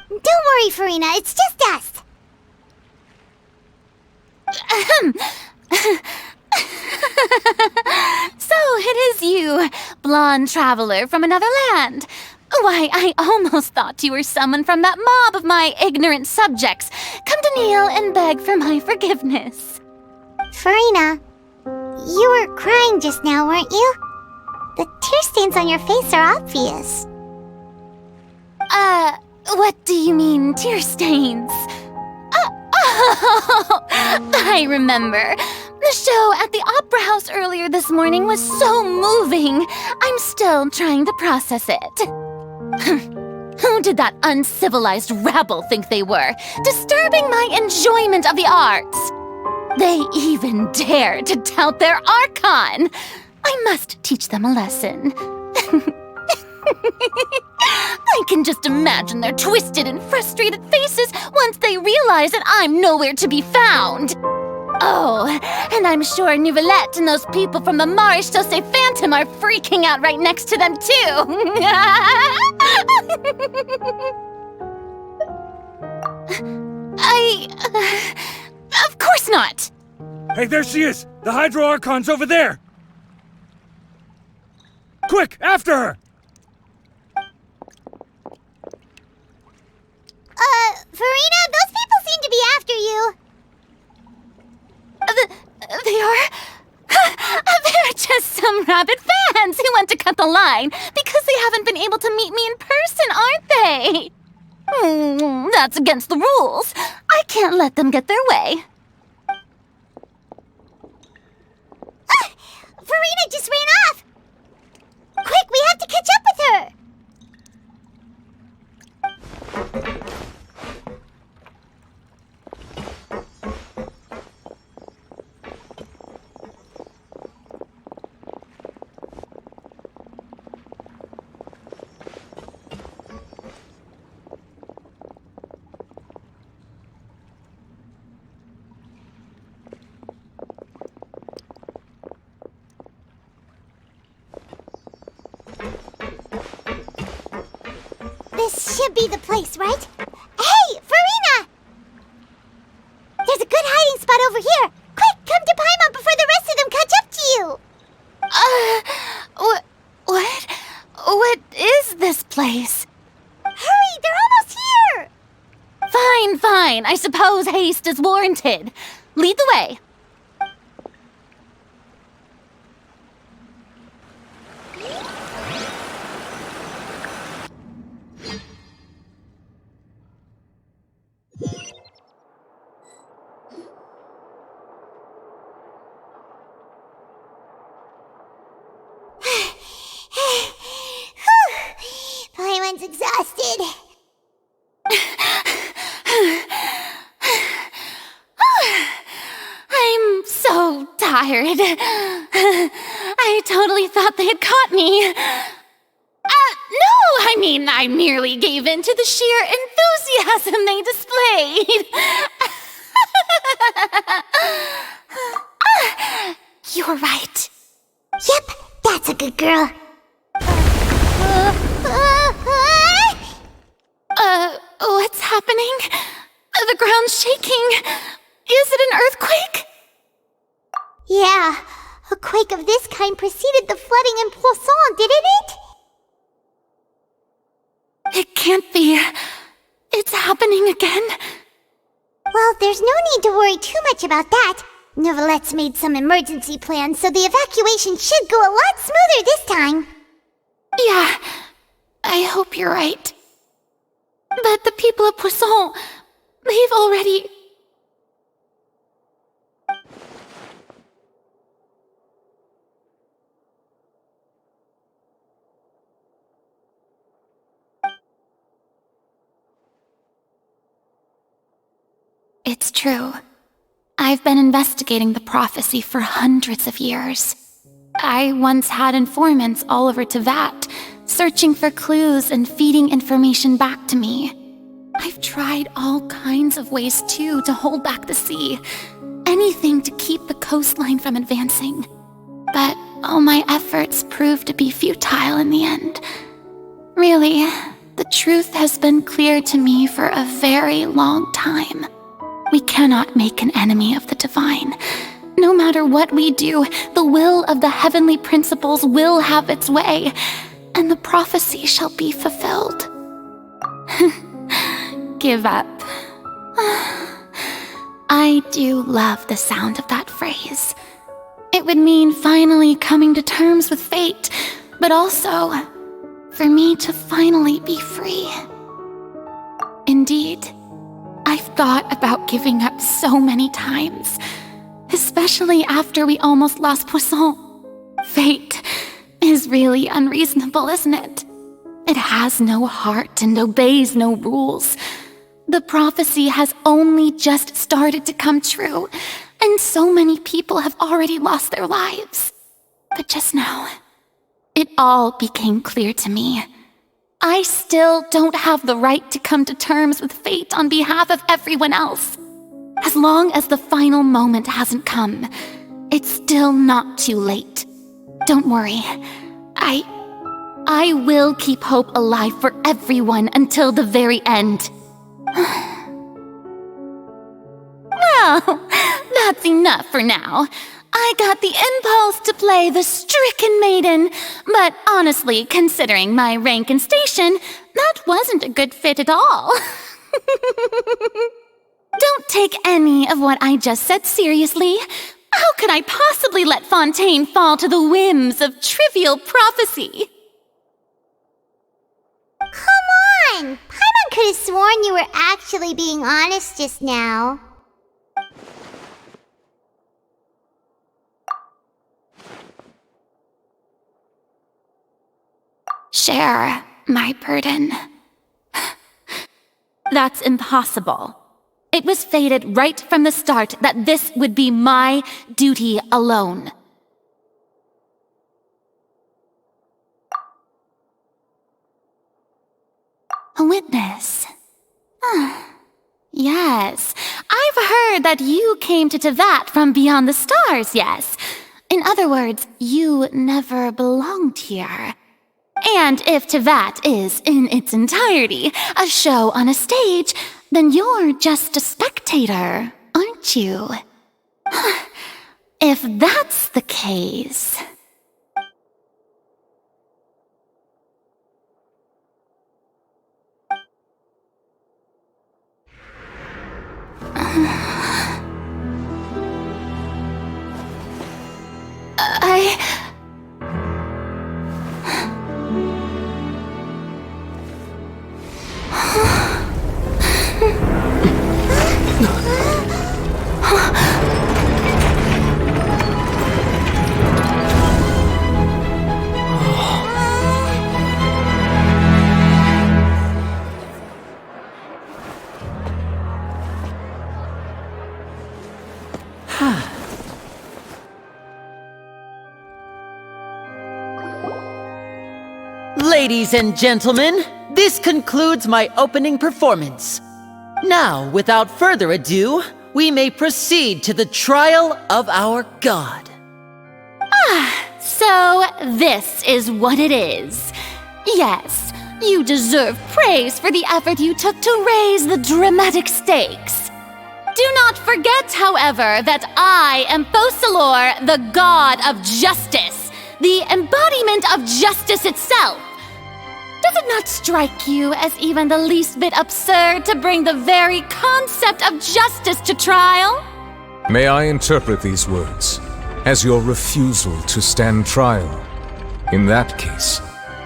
Don't worry, Furina, it's just us. So it is you, blonde traveler from another land. Why, I almost thought you were someone from that mob of my ignorant subjects, come to kneel and beg for my forgiveness. Furina, you were crying just now, weren't you? The tear stains on your face are obvious. What do you mean, tear stains? I remember. The show at the Opera House earlier this morning was so moving. I'm still trying to process it. Who did that uncivilized rabble think they were, disturbing my enjoyment of the arts? They even dared to tout their Archon. I must teach them a lesson. I can just imagine their twisted and frustrated faces once they realize that I'm nowhere to be found. Oh, and I'm sure Neuvillette and those people from the Marechaussee Phantom are freaking out right next to them, too. Of course not. Hey, there she is! The Hydro Archon's over there! Quick, after her! Furina, those people seem to be after you. They are? They're just some rabid cut the line because they haven't been able to meet me in person, aren't they? That's against the rules. I can't let them get their way. Furina just ran off! Quick, we have to catch up with her! This should be the place, right? Hey, Furina! There's a good hiding spot over here. Quick, come to Paimon before the rest of them catch up to you. What is this place? Hurry, they're almost here! Fine. I suppose haste is warranted. Lead the way. Paimon's exhausted. I'm so tired. I totally thought they had caught me. No, I mean, I merely gave in to the sheer enthusiasm they displayed. You're right. Yep, that's a good girl. What's happening? The ground's shaking. Is it an earthquake? Yeah, a quake of this kind preceded the flooding in Poisson, didn't it? It can't be. It's happening again. Well, there's no need to worry too much about that. Neuvillette's made some emergency plans, so the evacuation should go a lot smoother this time. Yeah, I hope you're right. But the people of Poisson, they've already... It's true. I've been investigating the prophecy for hundreds of years. I once had informants all over Tevat, searching for clues and feeding information back to me. I've tried all kinds of ways, too, to hold back the sea. Anything to keep the coastline from advancing. But all my efforts proved to be futile in the end. Really, the truth has been clear to me for a very long time. We cannot make an enemy of the divine. No matter what we do, the will of the heavenly principles will have its way, and the prophecy shall be fulfilled. Give up. I do love the sound of that phrase. It would mean finally coming to terms with fate, but also for me to finally be free. Indeed, I've thought about giving up so many times, especially after we almost lost Poisson. Fate is really unreasonable, isn't it? It has no heart and obeys no rules. The prophecy has only just started to come true, and so many people have already lost their lives. But just now, it all became clear to me. I still don't have the right to come to terms with fate on behalf of everyone else. As long as the final moment hasn't come, it's still not too late. Don't worry. I will keep hope alive for everyone until the very end. Well, that's enough for now. I got the impulse to play the stricken maiden, but honestly, considering my rank and station, that wasn't a good fit at all. Don't take any of what I just said seriously. How could I possibly let Fontaine fall to the whims of trivial prophecy? Come on! Paimon could have sworn you were actually being honest just now. Share my burden. That's impossible. It was fated right from the start that this would be my duty alone. A witness. Yes, I've heard that you came to Tevat from beyond the stars, yes. In other words, you never belonged here. And if Tevat is, in its entirety, a show on a stage, then you're just a spectator, aren't you? If that's the case... Ladies and gentlemen, this concludes my opening performance. Now, without further ado, we may proceed to the trial of our god. So this is what it is. Yes, you deserve praise for the effort you took to raise the dramatic stakes. Do not forget, however, that I am Focalors, the god of justice, the embodiment of justice itself. Does it not strike you as even the least bit absurd to bring the very concept of justice to trial? May I interpret these words as your refusal to stand trial? In that case,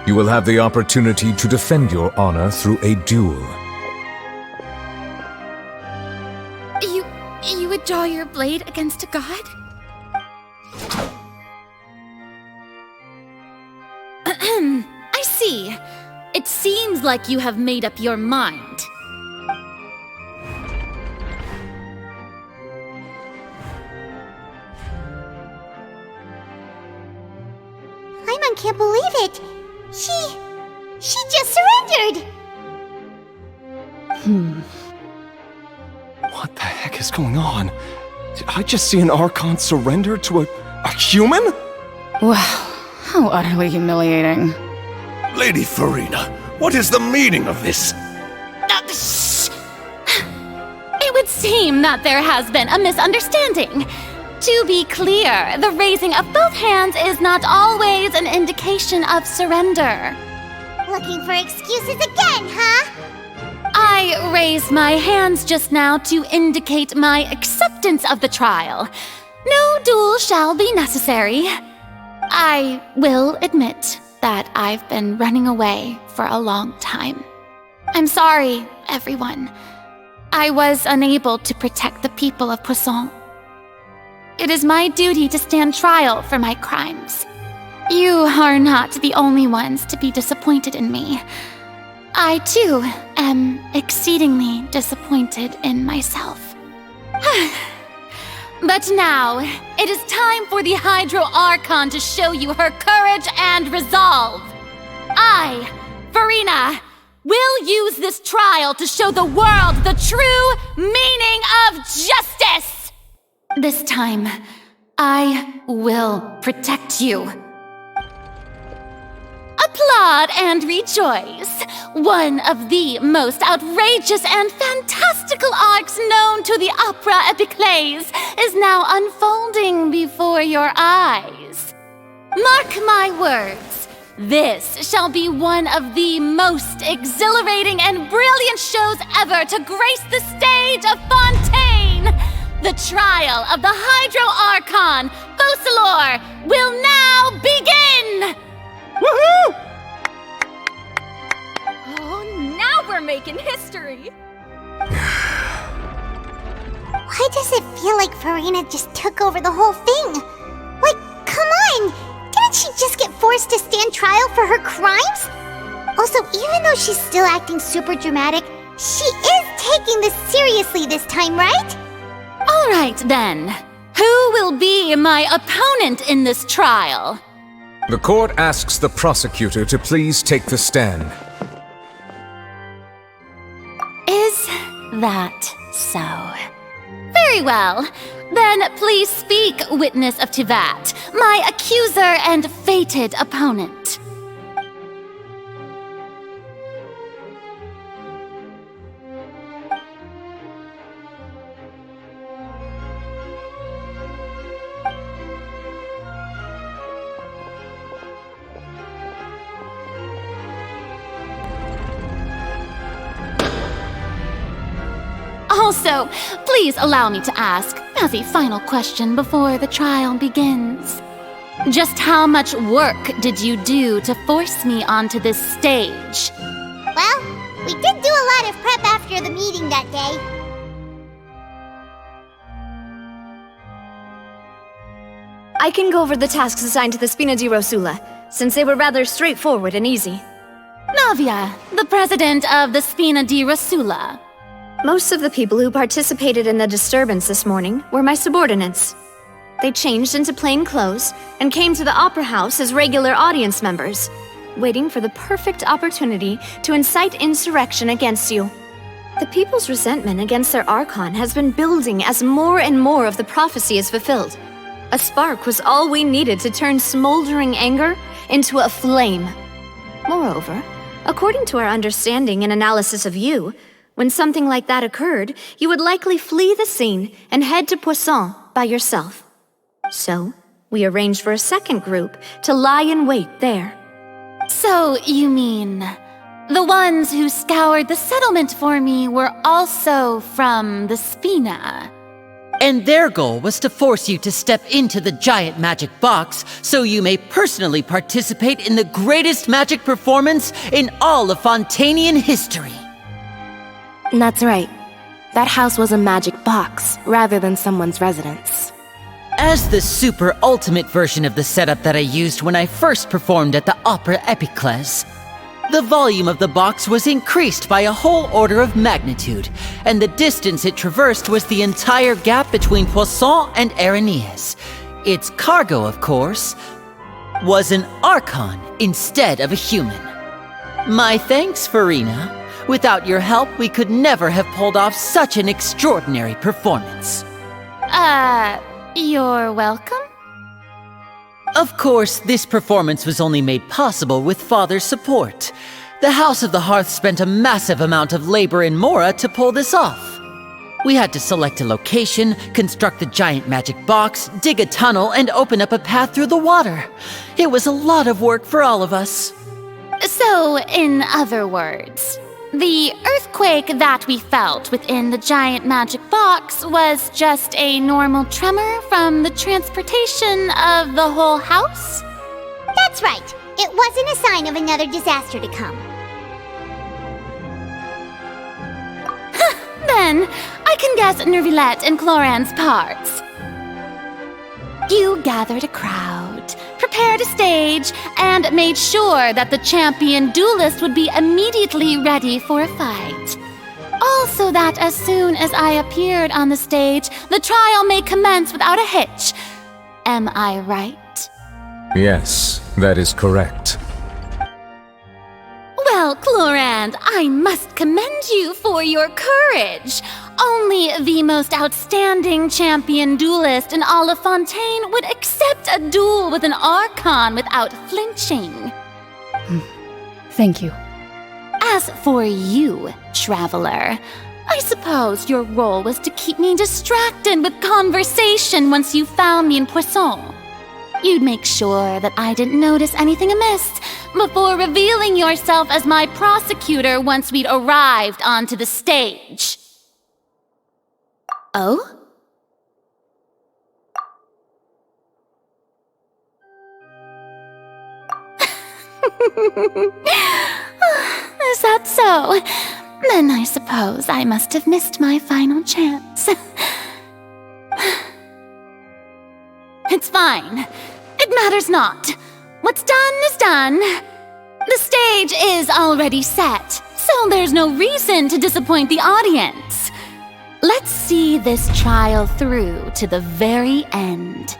you will have the opportunity to defend your honor through a duel. You would draw your blade against a god? I see. It seems like you have made up your mind. Paimon can't believe it. She just surrendered. What the heck is going on? Did I just see an Archon surrender to a human? Wow, how utterly humiliating. Lady Furina, what is the meaning of this? Shh! It would seem that there has been a misunderstanding. To be clear, the raising of both hands is not always an indication of surrender. Looking for excuses again, huh? I raised my hands just now to indicate my acceptance of the trial. No duel shall be necessary. I will admit that I've been running away for a long time. I'm sorry, everyone. I was unable to protect the people of Poisson. It is my duty to stand trial for my crimes. You are not the only ones to be disappointed in me. I, too, am exceedingly disappointed in myself. But now, it is time for the Hydro Archon to show you her courage and resolve. I, Furina, will use this trial to show the world the true meaning of justice! This time, I will protect you. Applaud and rejoice! One of the most outrageous and fantastical arcs known to the opera epiclese is now unfolding before your eyes. Mark my words, this shall be one of the most exhilarating and brilliant shows ever to grace the stage of Fontaine! The trial of the Hydro Archon, Focalors, will now begin! Woohoo! Oh, now we're making history! Why does it feel like Furina just took over the whole thing? Like, come on! Didn't she just get forced to stand trial for her crimes? Also, even though she's still acting super dramatic, she is taking this seriously this time, right? All right, then. Who will be my opponent in this trial? The court asks the prosecutor to please take the stand. Is that so? Very well. Then please speak, witness of Tivat, my accuser and fated opponent. Also, please allow me to ask, as a final question before the trial begins. Just how much work did you do to force me onto this stage? Well, we did do a lot of prep after the meeting that day. I can go over the tasks assigned to the Spina di Rosula, since they were rather straightforward and easy. Navia, the president of the Spina di Rosula. Most of the people who participated in the disturbance this morning were my subordinates. They changed into plain clothes and came to the Opera House as regular audience members, waiting for the perfect opportunity to incite insurrection against you. The people's resentment against their Archon has been building as more and more of the prophecy is fulfilled. A spark was all we needed to turn smoldering anger into a flame. Moreover, according to our understanding and analysis of you, when something like that occurred, you would likely flee the scene and head to Poisson by yourself. So, we arranged for a second group to lie in wait there. So, you mean, the ones who scoured the settlement for me were also from the Spina? And their goal was to force you to step into the giant magic box so you may personally participate in the greatest magic performance in all of Fontainian history. That's right. That house was a magic box, rather than someone's residence. As the super ultimate version of the setup that I used when I first performed at the Opera Epiclese, the volume of the box was increased by a whole order of magnitude, and the distance it traversed was the entire gap between Poisson and Archon. Its cargo, of course, was an Archon instead of a human. My thanks, Furina. Without your help, we could never have pulled off such an extraordinary performance. You're welcome? Of course, this performance was only made possible with Father's support. The House of the Hearth spent a massive amount of labor in Mora to pull this off. We had to select a location, construct the giant magic box, dig a tunnel, and open up a path through the water. It was a lot of work for all of us. So, in other words, the earthquake that we felt within the giant magic box was just a normal tremor from the transportation of the whole house? That's right. It wasn't a sign of another disaster to come. Then, I can guess Neuvillette and Cloran's parts. You gathered a crowd, prepared a stage, and made sure that the champion duelist would be immediately ready for a fight. Also that as soon as I appeared on the stage, the trial may commence without a hitch. Am I right? Yes, that is correct. Well, Clorand, I must commend you for your courage. Only the most outstanding champion duelist in all of Fontaine would accept a duel with an Archon without flinching. Thank you. As for you, Traveler, I suppose your role was to keep me distracted with conversation once you found me in Poisson. You'd make sure that I didn't notice anything amiss before revealing yourself as my prosecutor once we'd arrived onto the stage. Oh? Is that so? Then I suppose I must have missed my final chance. It's fine. It matters not. What's done is done. The stage is already set, so there's no reason to disappoint the audience. Let's see this trial through to the very end.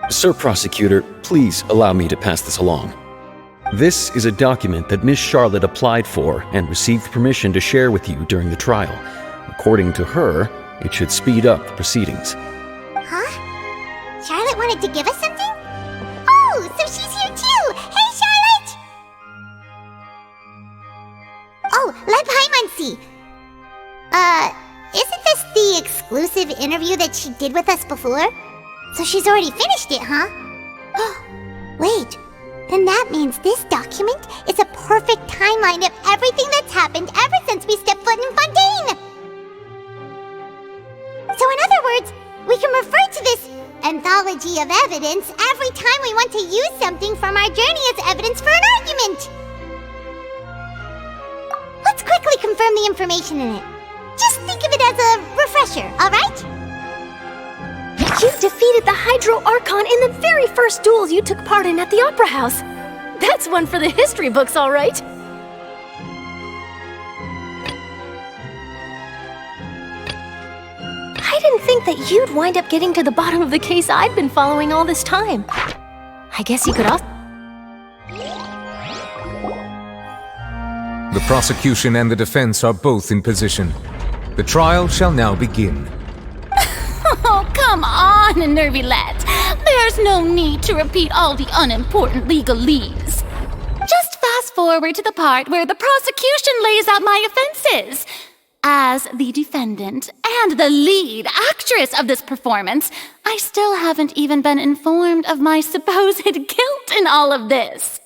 Sir Prosecutor, please allow me to pass this along. This is a document that Miss Charlotte applied for and received permission to share with you during the trial. According to her, it should speed up the proceedings. Huh? Charlotte wanted to give us something? Oh, so she's here too! Hey, Charlotte! Oh, let Paimon see. Isn't this the exclusive interview that she did with us before? So she's already finished it, huh? Wait, then that means this document is a perfect timeline of everything that's happened ever since we stepped foot in Fontaine! So in other words, we can refer to this anthology of evidence every time we want to use something from our journey as evidence for an argument! Let's quickly confirm the information in it. Just think of it as a refresher, alright? You defeated the Hydro Archon in the very first duels you took part in at the Opera House. That's one for the history books, all right. I didn't think that you'd wind up getting to the bottom of the case I'd been following all this time. I guess you could also... The prosecution and the defense are both in position. The trial shall now begin. Oh, come on, Neuvillette. There's no need to repeat all the unimportant legalese. Just fast forward to the part where the prosecution lays out my offenses. As the defendant and the lead actress of this performance, I still haven't even been informed of my supposed guilt in all of this.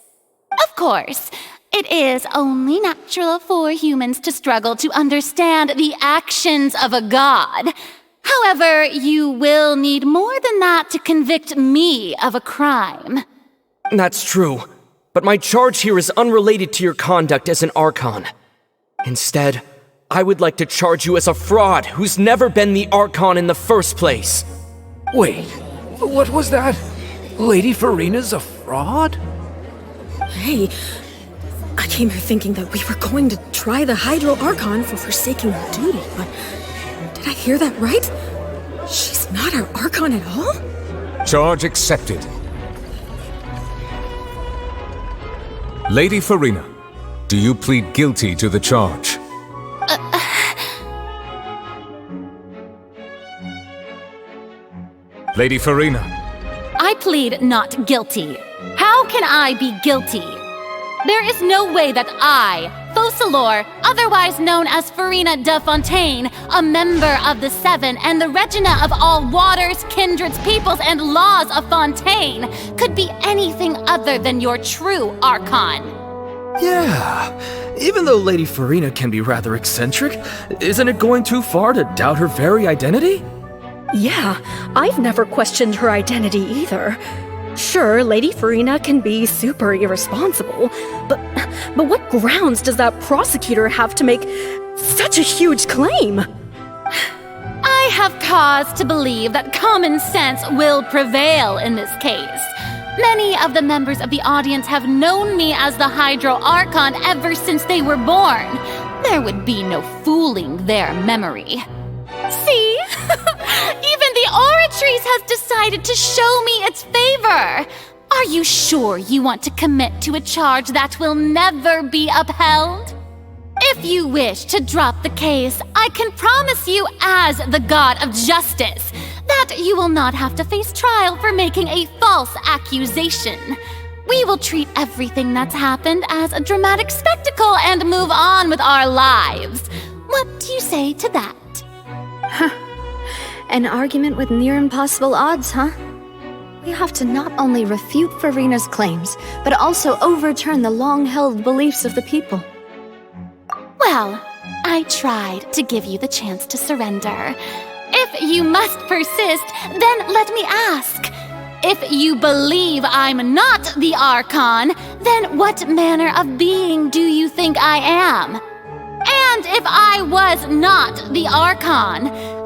Of course, it is only natural for humans to struggle to understand the actions of a god. However, you will need more than that to convict me of a crime. That's true, but my charge here is unrelated to your conduct as an Archon. Instead, I would like to charge you as a fraud who's never been the Archon in the first place. Wait, what was that? Lady Furina's a fraud? Hey, I came here thinking that we were going to try the Hydro Archon for forsaking her duty, but did I hear that right? She's not our Archon at all? Charge accepted. Lady Furina, do you plead guilty to the charge? Lady Furina. I plead not guilty. How can I be guilty? There is no way that I, Focalors, otherwise known as Furina de Fontaine, a member of the Seven and the Regina of all waters, kindreds, peoples, and laws of Fontaine, could be anything other than your true Archon. Yeah, even though Lady Furina can be rather eccentric, isn't it going too far to doubt her very identity? Yeah, I've never questioned her identity either. Sure, Lady Furina can be super irresponsible, but what grounds does that prosecutor have to make such a huge claim? I have cause to believe that common sense will prevail in this case. Many of the members of the audience have known me as the Hydro Archon ever since they were born. There would be no fooling their memory. See? Even the Oratrice has decided to show me its favor. Are you sure you want to commit to a charge that will never be upheld? If you wish to drop the case, I can promise you as the God of Justice that you will not have to face trial for making a false accusation. We will treat everything that's happened as a dramatic spectacle and move on with our lives. What do you say to that? Huh. An argument with near impossible odds, huh? We have to not only refute Furina's claims, but also overturn the long-held beliefs of the people. Well, I tried to give you the chance to surrender. If you must persist, then let me ask. If you believe I'm not the Archon, then what manner of being do you think I am? And if I was not the Archon,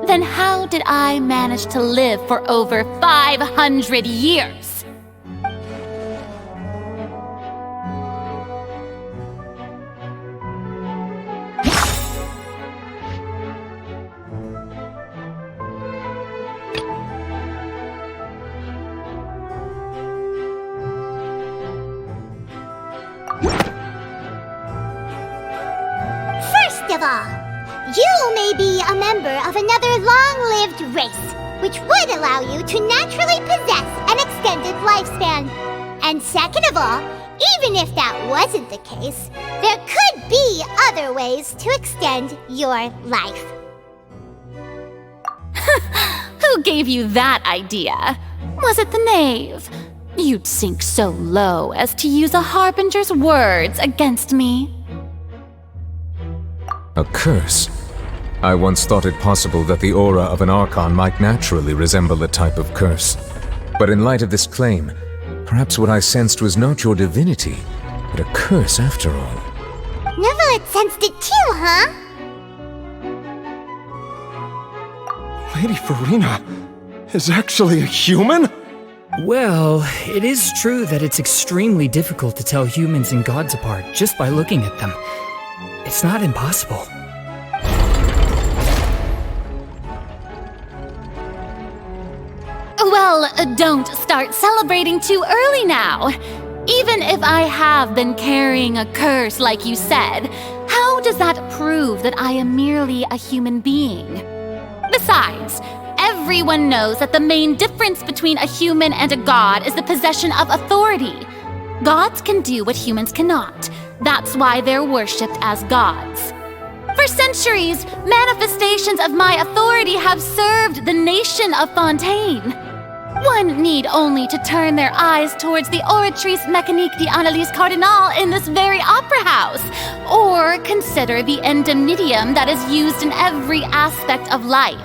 then how did I manage to live for over 500 years? First of all, you may be a member of another long-lived race, which would allow you to naturally possess an extended lifespan. And second of all, even if that wasn't the case, there could be other ways to extend your life. Who gave you that idea? Was it the knave? You'd sink so low as to use a harbinger's words against me. A curse? I once thought it possible that the aura of an Archon might naturally resemble a type of curse. But in light of this claim, perhaps what I sensed was not your divinity, but a curse after all. Neuvillette sensed it too, huh? Lady Furina is actually a human? Well, it is true that it's extremely difficult to tell humans and gods apart just by looking at them. It's not impossible. Well, don't start celebrating too early now. Even if I have been carrying a curse like you said, how does that prove that I am merely a human being? Besides, everyone knows that the main difference between a human and a god is the possession of authority. Gods can do what humans cannot. That's why they're worshipped as gods. For centuries, manifestations of my authority have served the nation of Fontaine. One need only to turn their eyes towards the Oratrice Mécanique d'Analyse Cardinal in this very opera house, or consider the endemnitium that is used in every aspect of life.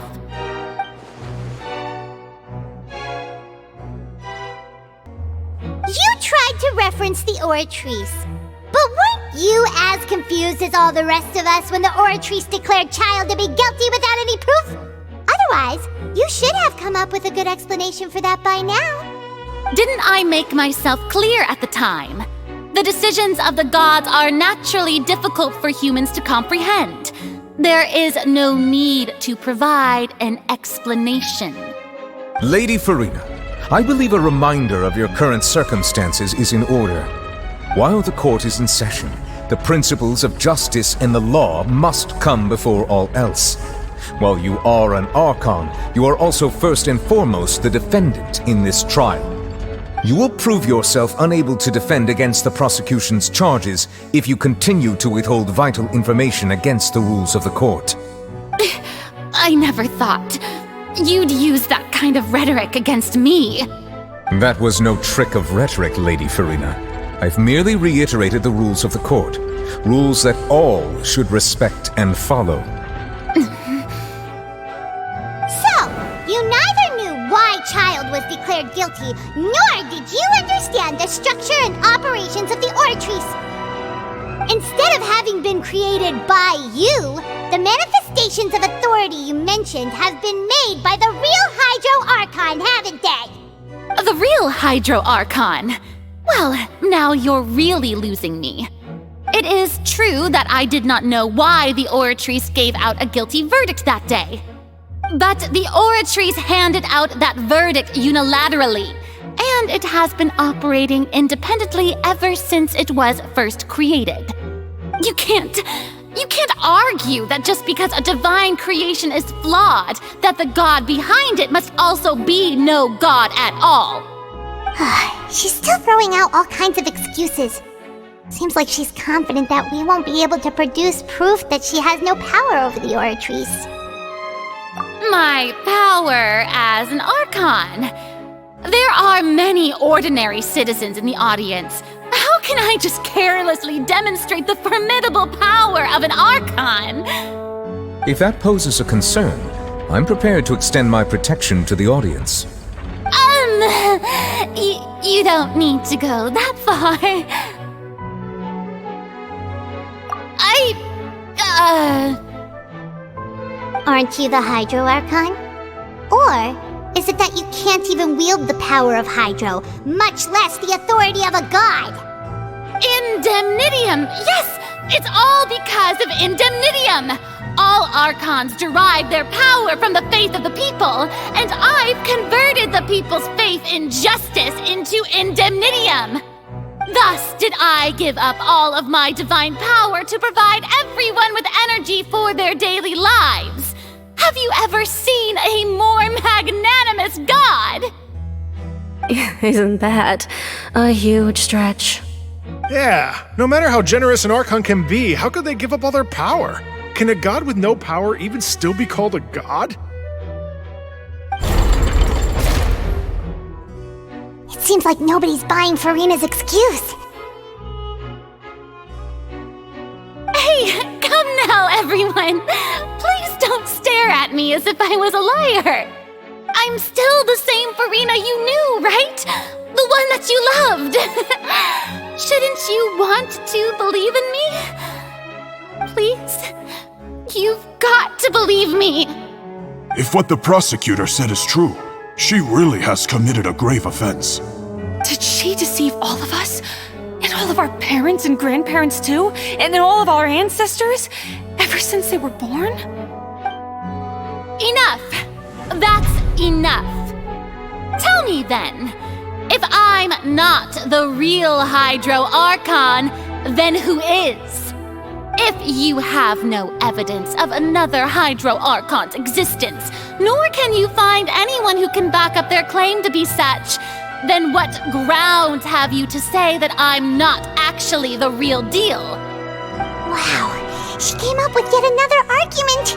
You tried to reference the Oratrice, but weren't you as confused as all the rest of us when the Oratrice declared Child to be guilty without any proof? Otherwise, you should have come up with a good explanation for that by now. Didn't I make myself clear at the time? The decisions of the gods are naturally difficult for humans to comprehend. There is no need to provide an explanation. Lady Furina, I believe a reminder of your current circumstances is in order. While the court is in session, the principles of justice and the law must come before all else. While you are an Archon, you are also first and foremost the defendant in this trial. You will prove yourself unable to defend against the prosecution's charges if you continue to withhold vital information against the rules of the court. I never thought you'd use that kind of rhetoric against me. That was no trick of rhetoric, Lady Furina. I've merely reiterated the rules of the court. Rules that all should respect and follow. You neither knew why Child was declared guilty, nor did you understand the structure and operations of the Oratrice. Instead of having been created by you, the manifestations of authority you mentioned have been made by the real Hydro Archon, haven't they? The real Hydro Archon? Well, now you're really losing me. It is true that I did not know why the Oratrice gave out a guilty verdict that day. But the Oratrice handed out that verdict unilaterally, and it has been operating independently ever since it was first created. You can't argue that just because a divine creation is flawed, that the god behind it must also be no god at all. She's still throwing out all kinds of excuses. Seems like she's confident that we won't be able to produce proof that she has no power over the Oratrice. My power as an Archon. There are many ordinary citizens in the audience. How can I just carelessly demonstrate the formidable power of an Archon? If that poses a concern, I'm prepared to extend my protection to the audience. You don't need to go that far. Aren't you the Hydro Archon? Or is it that you can't even wield the power of Hydro, much less the authority of a god? Indemnitium! Yes! It's all because of Indemnitium! All Archons derive their power from the faith of the people, and I've converted the people's faith in justice into Indemnitium! Thus did I give up all of my divine power to provide everyone with energy for their daily lives. Have you ever seen a more magnanimous god? Isn't that a huge stretch? Yeah, no matter how generous an Archon can be, how could they give up all their power? Can a god with no power even still be called a god? It seems like nobody's buying Furina's excuse. Hey, come now, everyone! Please don't stare at me as if I was a liar! I'm still the same Furina you knew, right? The one that you loved! Shouldn't you want to believe in me? Please? You've got to believe me! If what the prosecutor said is true, she really has committed a grave offense. Did she deceive all of us? And all of our parents and grandparents too? And then all of our ancestors? Ever since they were born? Enough! That's enough! Tell me then, if I'm not the real Hydro Archon, then who is? If you have no evidence of another Hydro Archon's existence, nor can you find anyone who can back up their claim to be such, then what grounds have you to say that I'm not actually the real deal? Wow, she came up with yet another argument.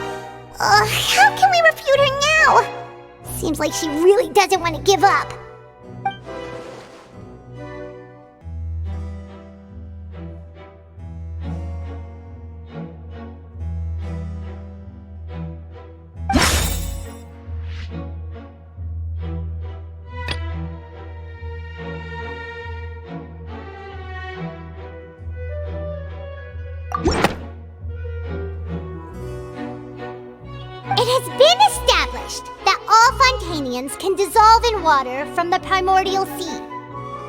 How can we refute her now? Seems like she really doesn't want to give up. It has been established that all Fontainians can dissolve in water from the primordial sea.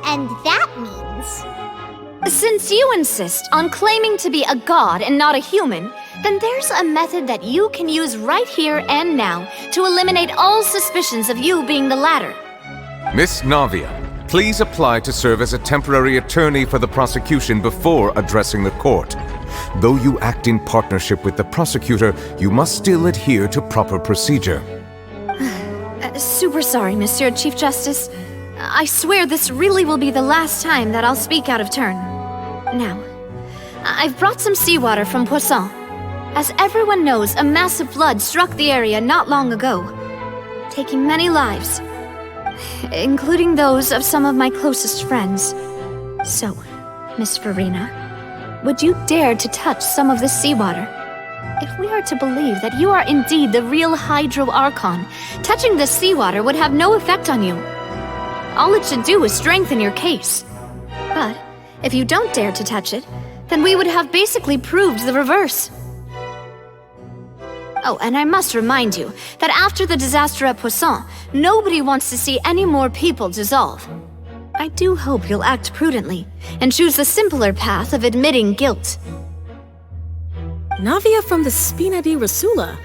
And that means... Since you insist on claiming to be a god and not a human, then there's a method that you can use right here and now to eliminate all suspicions of you being the latter. Miss Navia, please apply to serve as a temporary attorney for the prosecution before addressing the court. Though you act in partnership with the prosecutor, you must still adhere to proper procedure. Super sorry, Monsieur Chief Justice. I swear this really will be the last time that I'll speak out of turn. Now, I've brought some seawater from Poisson. As everyone knows, a massive flood struck the area not long ago, taking many lives, including those of some of my closest friends. So, Miss Furina, would you dare to touch some of this seawater? If we are to believe that you are indeed the real Hydro Archon, touching this seawater would have no effect on you. All it should do is strengthen your case. But if you don't dare to touch it, then we would have basically proved the reverse. Oh, and I must remind you that after the disaster at Poisson, nobody wants to see any more people dissolve. I do hope you'll act prudently and choose the simpler path of admitting guilt. Navia from the Spina di Rasula.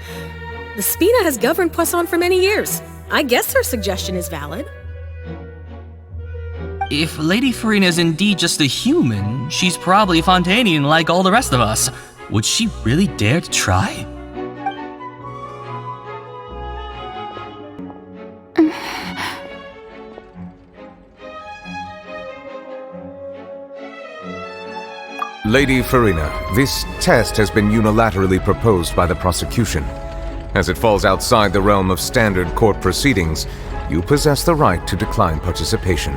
The Spina has governed Poisson for many years. I guess her suggestion is valid. If Lady Furina is indeed just a human, she's probably Fontainian like all the rest of us. Would she really dare to try? Lady Furina, this test has been unilaterally proposed by the prosecution. As it falls outside the realm of standard court proceedings, you possess the right to decline participation.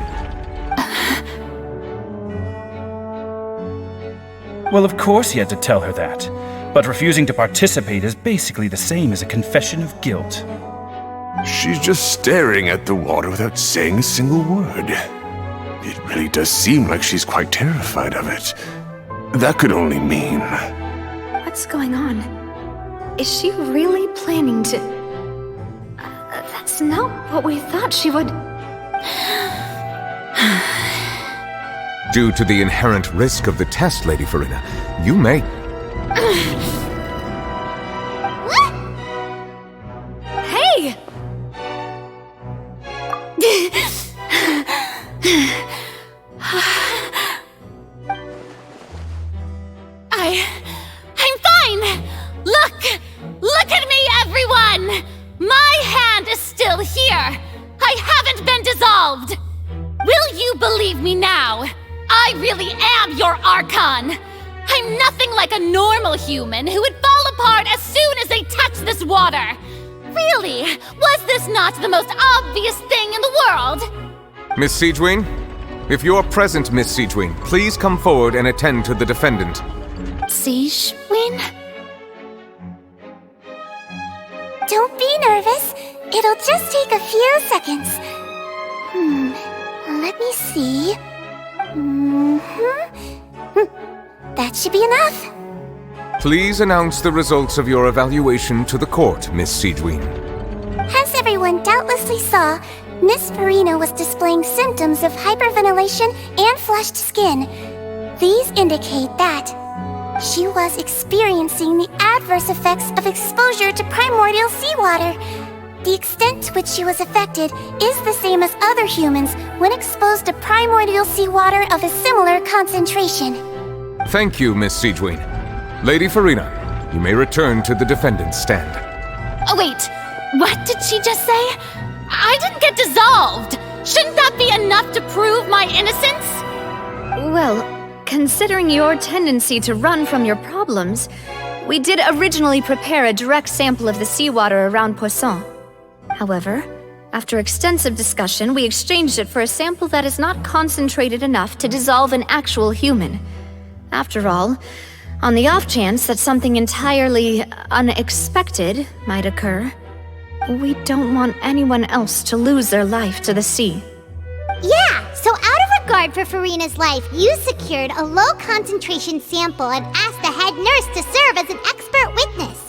Well, of course he had to tell her that. But refusing to participate is basically the same as a confession of guilt. She's just staring at the water without saying a single word. It really does seem like she's quite terrified of it. That could only mean... What's going on? Is she really planning to... that's not what we thought she would... Due to the inherent risk of the test, Lady Furina, you may... Hey! I'm fine! Look at me, everyone! My hand is still here! I haven't been dissolved! Will you believe me now? I really am your Archon! I'm nothing like a normal human who would fall apart as soon as they touch this water! Really, was this not the most obvious thing in the world? Miss Siegewien? If you're present, Miss Siegewien, please come forward and attend to the defendant. Siegewien? Don't be nervous. It'll just take a few seconds. Let me see. That should be enough. Please announce the results of your evaluation to the court, Miss Siegewien. As everyone doubtlessly saw, Miss Furina was displaying symptoms of hyperventilation and flushed skin. These indicate that she was experiencing the adverse effects of exposure to primordial seawater. The extent to which she was affected is the same as other humans when exposed to primordial seawater of a similar concentration. Thank you, Miss Siegewien. Lady Furina, you may return to the defendant's stand. Oh, wait. What did she just say? I didn't get dissolved! Shouldn't that be enough to prove my innocence? Well, considering your tendency to run from your problems, we did originally prepare a direct sample of the seawater around Poisson. However, after extensive discussion, we exchanged it for a sample that is not concentrated enough to dissolve an actual human. After all, on the off chance that something entirely unexpected might occur, we don't want anyone else to lose their life to the sea. Yeah, so out of regard for Furina's life, you secured a low-concentration sample and asked the head nurse to serve as an expert witness.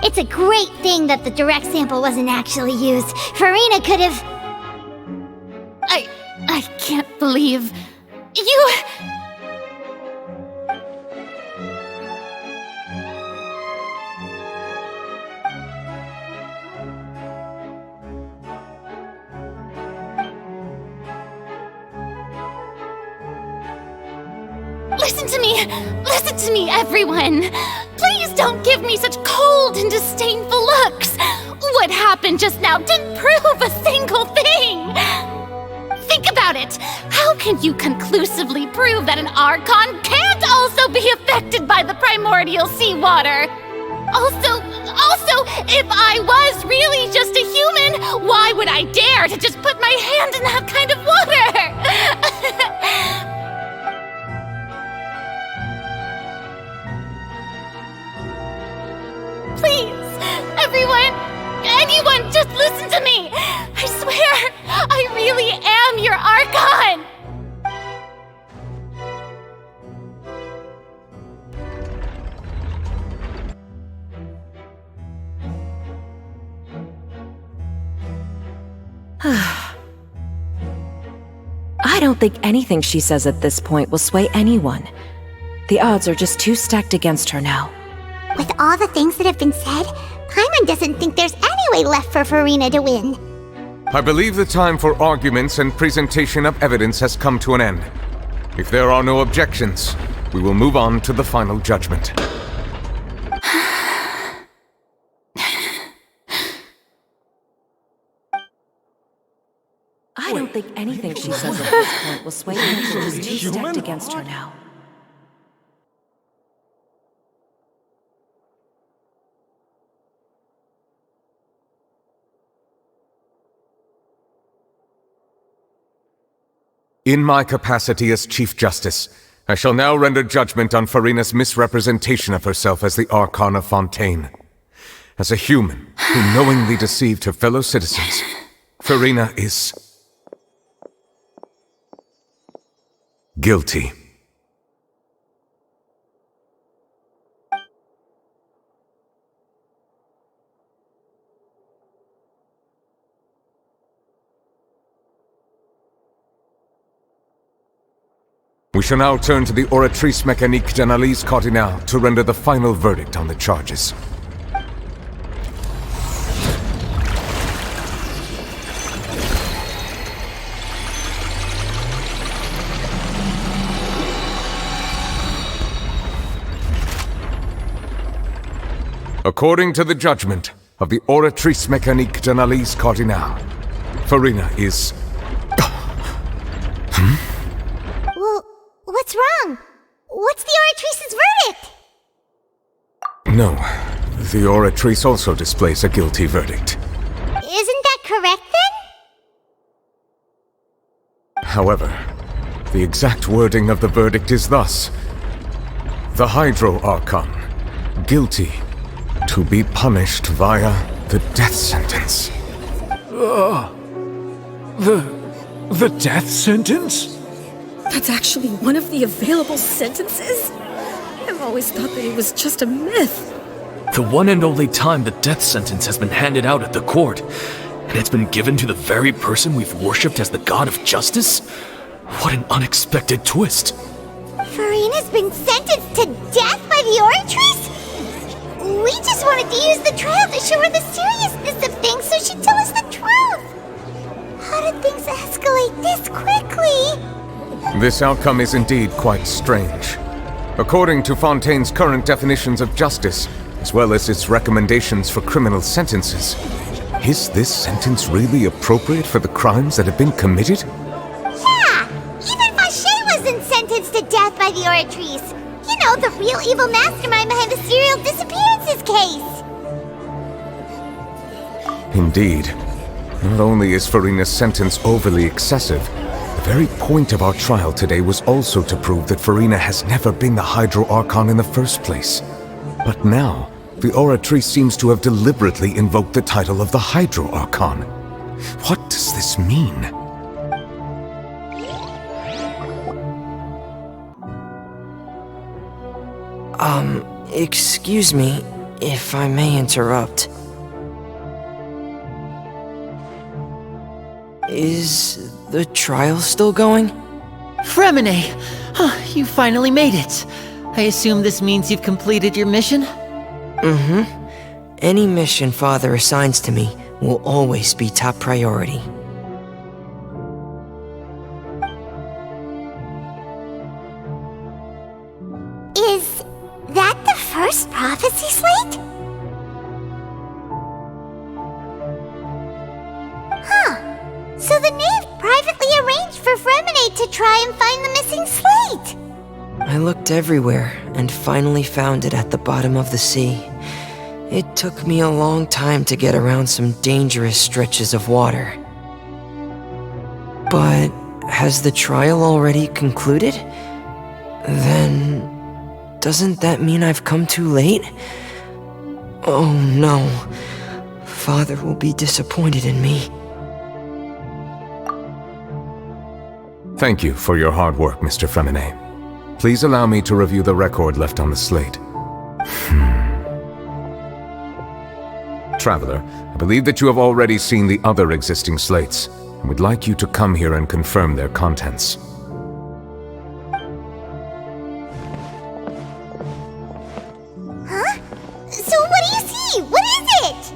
It's a great thing that the direct sample wasn't actually used. Furina could have... I can't believe... You... Listen to me, everyone! Please don't give me such cold and disdainful looks! What happened just now didn't prove a single thing! Think about it! How can you conclusively prove that an Archon can't also be affected by the primordial seawater? Also, if I was really just a human, why would I dare to just put my hand in that kind of water? Please, everyone, anyone, just listen to me! I swear, I really am your Archon! I don't think anything she says at this point will sway anyone. The odds are just too stacked against her now. With all the things that have been said, Paimon doesn't think there's any way left for Furina to win. I believe the time for arguments and presentation of evidence has come to an end. If there are no objections, we will move on to the final judgment. I don't think anything she says at this point will sway anyone. She's too stacked against her now. In my capacity as Chief Justice, I shall now render judgment on Furina's misrepresentation of herself as the Archon of Fontaine. As a human who knowingly deceived her fellow citizens, Furina is guilty. We shall now turn to the Oratrice Mécanique d'Analyse Cardinale to render the final verdict on the charges. According to the judgment of the Oratrice Mécanique d'Analyse Cardinale, Furina is... Well, what's wrong? What's the Oratrice's verdict? No, the Oratrice also displays a guilty verdict. Isn't that correct then? However, the exact wording of the verdict is thus: the Hydro Archon, guilty, to be punished via the death sentence. The death sentence? That's actually one of the available sentences? I've always thought that it was just a myth. The one and only time the death sentence has been handed out at the court, and it's been given to the very person we've worshipped as the god of justice? What an unexpected twist. Furina's been sentenced to death by the Oratrice? We just wanted to use the trial to show her the seriousness of things so she'd tell us the truth. How did things escalate this quickly? This outcome is indeed quite strange. According to Fontaine's current definitions of justice, as well as its recommendations for criminal sentences, is this sentence really appropriate for the crimes that have been committed? Yeah! Even Fauché wasn't sentenced to death by the Oratrice. You know, the real evil mastermind behind the serial disappearances case. Indeed. Not only is Furina's sentence overly excessive, the very point of our trial today was also to prove that Furina has never been the Hydro Archon in the first place. But now, the Oratrice seems to have deliberately invoked the title of the Hydro Archon. What does this mean? Excuse me, if I may interrupt. Is the trial still going? Fremine! You finally made it. I assume this means you've completed your mission? Mm-hmm. Any mission Father assigns to me will always be top priority. Is that the first prophecy slate? Huh. So the knave privately arranged for Fremine to try and find the missing slate. I looked everywhere and finally found it at the bottom of the sea. It took me a long time to get around some dangerous stretches of water. But has the trial already concluded? Then doesn't that mean I've come too late? Oh no. Father will be disappointed in me. Thank you for your hard work, Mr. Fremine. Please allow me to review the record left on the slate. Traveler, I believe that you have already seen the other existing slates, and would like you to come here and confirm their contents. Huh? So what do you see? What is it?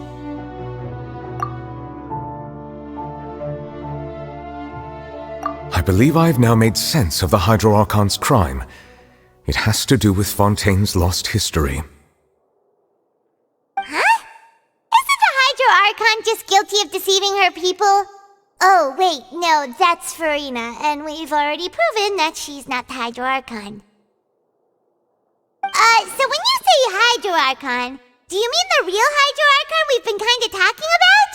I believe I have now made sense of the Hydro Archon's crime. It has to do with Fontaine's lost history. Huh? Isn't the Hydro Archon just guilty of deceiving her people? Oh, wait, no, that's Furina, and we've already proven that she's not the Hydro Archon. So when you say Hydro Archon, do you mean the real Hydro Archon we've been kinda talking about?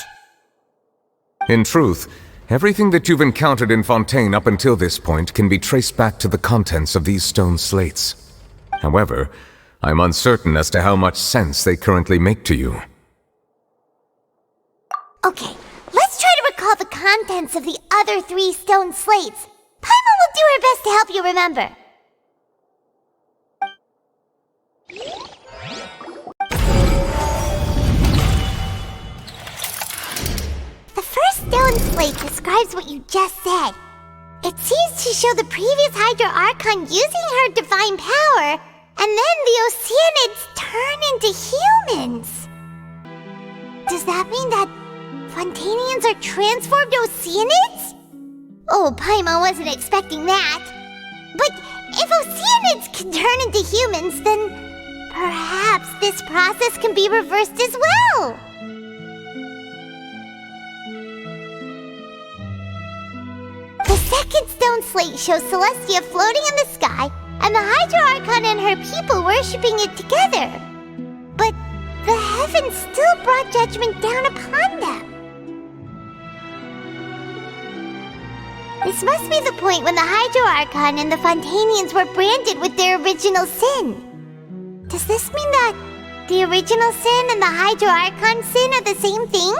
In truth, Everything that you've encountered in Fontaine up until this point can be traced back to the contents of these stone slates. However, I'm uncertain as to how much sense they currently make to you. Okay, let's try to recall the contents of the other 3 stone slates. Paimon will do her best to help you remember. The first stone slate describes what you just said. It seems to show the previous Hydro Archon using her divine power, and then the Oceanids turn into humans. Does that mean that Fontainians are transformed Oceanids? Oh, Paimon wasn't expecting that. But if Oceanids can turn into humans, then perhaps this process can be reversed as well. The second stone slate shows Celestia floating in the sky, and the Hydro Archon and her people worshipping it together. But the heavens still brought judgment down upon them. This must be the point when the Hydro Archon and the Fontainians were branded with their original sin. Does this mean that the original sin and the Hydro Archon sin are the same thing?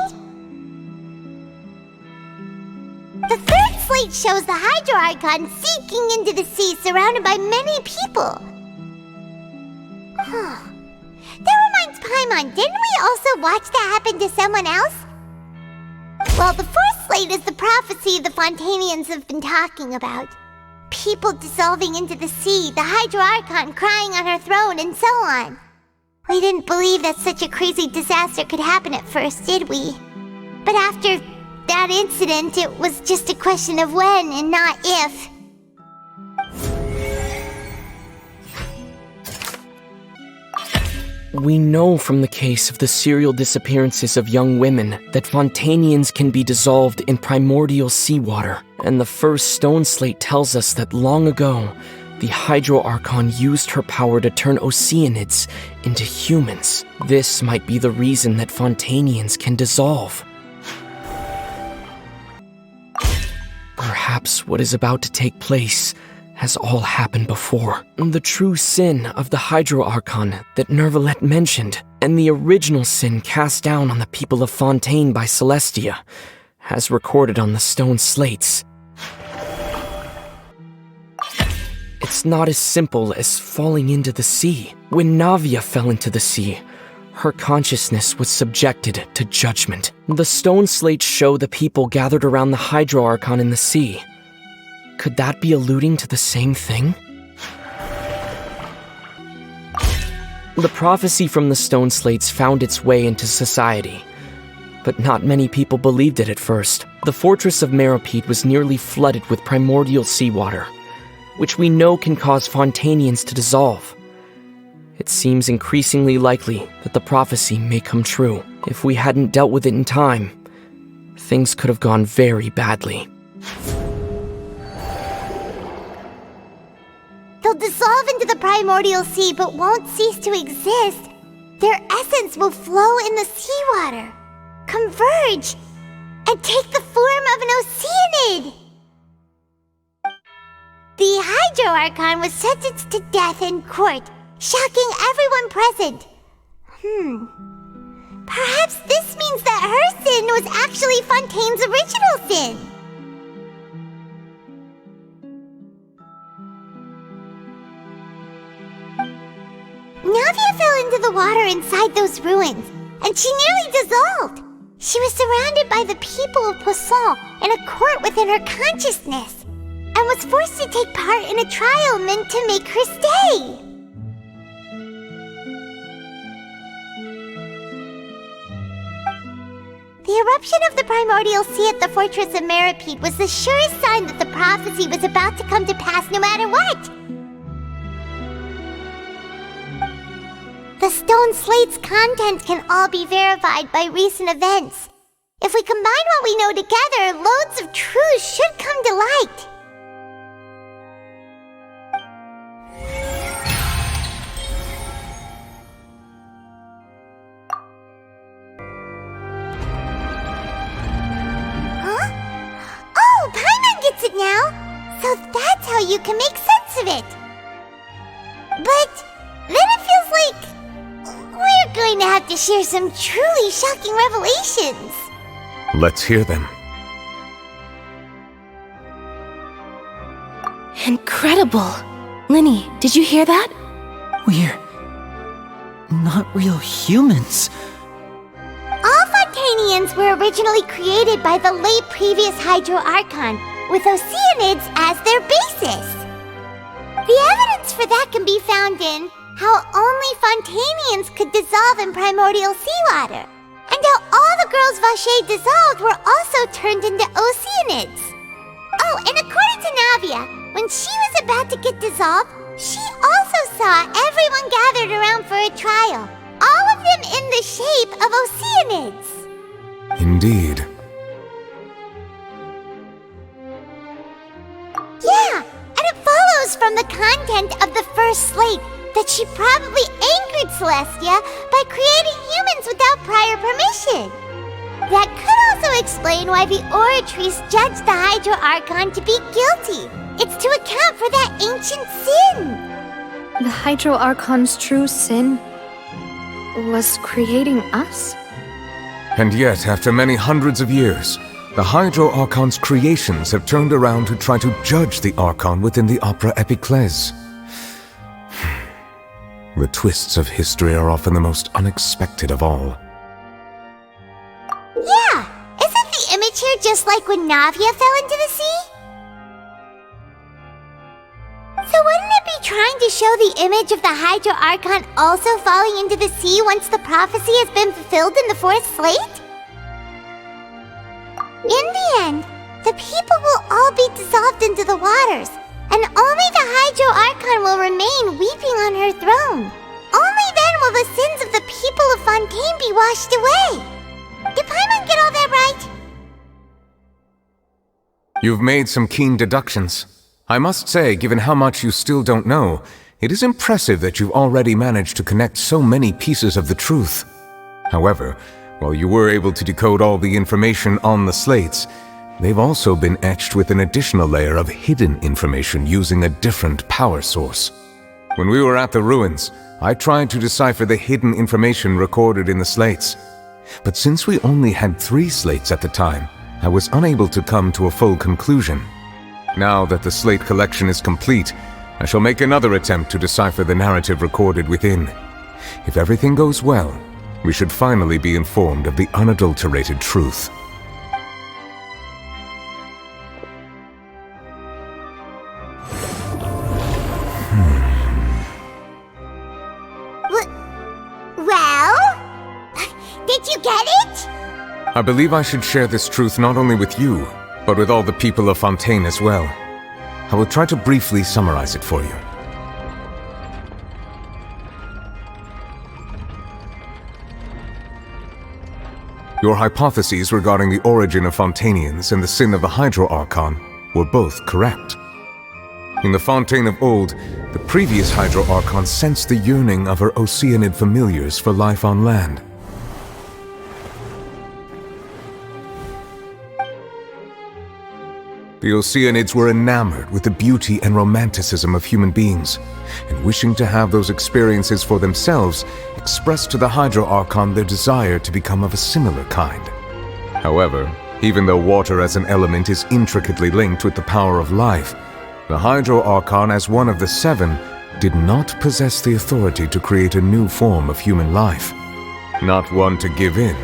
The third slate shows the Hydro Archon sinking into the sea surrounded by many people. That reminds Paimon, didn't we also watch that happen to someone else? Well, the fourth slate is the prophecy the Fontainians have been talking about. People dissolving into the sea, the Hydro Archon crying on her throne, and so on. We didn't believe that such a crazy disaster could happen at first, did we? But after that incident, it was just a question of when and not if. We know from the case of the serial disappearances of young women that Fontainians can be dissolved in primordial seawater, and the first stone slate tells us that long ago, the Hydro Archon used her power to turn Oceanids into humans. This might be the reason that Fontainians can dissolve. Perhaps what is about to take place has all happened before. The true sin of the Hydro Archon that Neuvillette mentioned, and the original sin cast down on the people of Fontaine by Celestia, as recorded on the stone slates. It's not as simple as falling into the sea. When Navia fell into the sea, her consciousness was subjected to judgment. The stone slates show the people gathered around the Hydro Archon in the sea. Could that be alluding to the same thing? The prophecy from the stone slates found its way into society, but not many people believed it at first. The fortress of Meropide was nearly flooded with primordial seawater, which we know can cause Fontainians to dissolve. It seems increasingly likely that the prophecy may come true. If we hadn't dealt with it in time, things could have gone very badly. They'll dissolve into the primordial sea but won't cease to exist. Their essence will flow in the seawater, converge, and take the form of an Oceanid. The Hydro Archon was sentenced to death in court, shocking everyone present. Perhaps this means that her sin was actually Fontaine's original sin. Navia fell into the water inside those ruins, and she nearly dissolved. She was surrounded by the people of Poisson in a court within her consciousness, and was forced to take part in a trial meant to make her stay. The eruption of the primordial sea at the fortress of Meropide was the surest sign that the prophecy was about to come to pass no matter what. The stone slate's content can all be verified by recent events. If we combine what we know together, loads of truths should come to light. So that's how you can make sense of it. But then it feels like we're going to have to share some truly shocking revelations. Let's hear them. Incredible! Linny, did you hear that? We're not real humans. All Fontainians were originally created by the late previous Hydro Archon, with Oceanids as their basis. The evidence for that can be found in how only Fontainians could dissolve in primordial seawater, and how all the girls Vacher dissolved were also turned into Oceanids. Oh, and according to Navia, when she was about to get dissolved, she also saw everyone gathered around for a trial, all of them in the shape of Oceanids. Indeed. Yeah, and it follows from the content of the first slate that she probably angered Celestia by creating humans without prior permission. That could also explain why the Oratrice judged the Hydro Archon to be guilty. It's to account for that ancient sin. The Hydro Archon's true sin was creating us? And yet, after many hundreds of years, the Hydro Archon's creations have turned around to try to judge the Archon within the Opera Epiclese. The twists of history are often the most unexpected of all. Yeah, isn't the image here just like when Navia fell into the sea? So wouldn't it be trying to show the image of the Hydro Archon also falling into the sea once the prophecy has been fulfilled in the fourth slate? In the end, the people will all be dissolved into the waters, and only the Hydro Archon will remain weeping on her throne. Only then will the sins of the people of Fontaine be washed away. Did Paimon get all that right? You've made some keen deductions. I must say, given how much you still don't know, it is impressive that you've already managed to connect so many pieces of the truth. However, while you were able to decode all the information on the slates, they've also been etched with an additional layer of hidden information using a different power source. When we were at the ruins, I tried to decipher the hidden information recorded in the slates. But since we only had 3 slates at the time, I was unable to come to a full conclusion. Now that the slate collection is complete, I shall make another attempt to decipher the narrative recorded within. If everything goes well, we should finally be informed of the unadulterated truth. Well? Did you get it? I believe I should share this truth not only with you, but with all the people of Fontaine as well. I will try to briefly summarize it for you. Your hypotheses regarding the origin of Fontainians and the sin of the Hydro Archon were both correct. In the Fontaine of old, the previous Hydro Archon sensed the yearning of her Oceanid familiars for life on land. The Oceanids were enamored with the beauty and romanticism of human beings, and wishing to have those experiences for themselves, expressed to the Hydro Archon their desire to become of a similar kind. However, even though water as an element is intricately linked with the power of life, the Hydro Archon, as one of the 7, did not possess the authority to create a new form of human life. Not one to give in,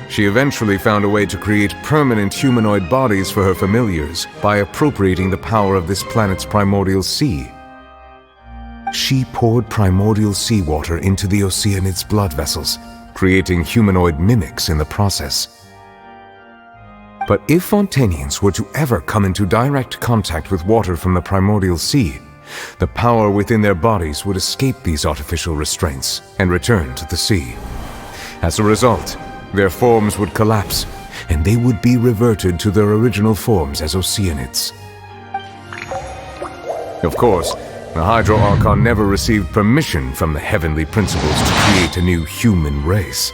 she eventually found a way to create permanent humanoid bodies for her familiars by appropriating the power of this planet's primordial sea. She poured primordial seawater into the Oceanids' blood vessels, creating humanoid mimics in the process. But if Fontainians were to ever come into direct contact with water from the primordial sea, the power within their bodies would escape these artificial restraints and return to the sea. As a result, their forms would collapse, and they would be reverted to their original forms as Oceanids. Of course, the Hydro Archon never received permission from the heavenly principles to create a new human race.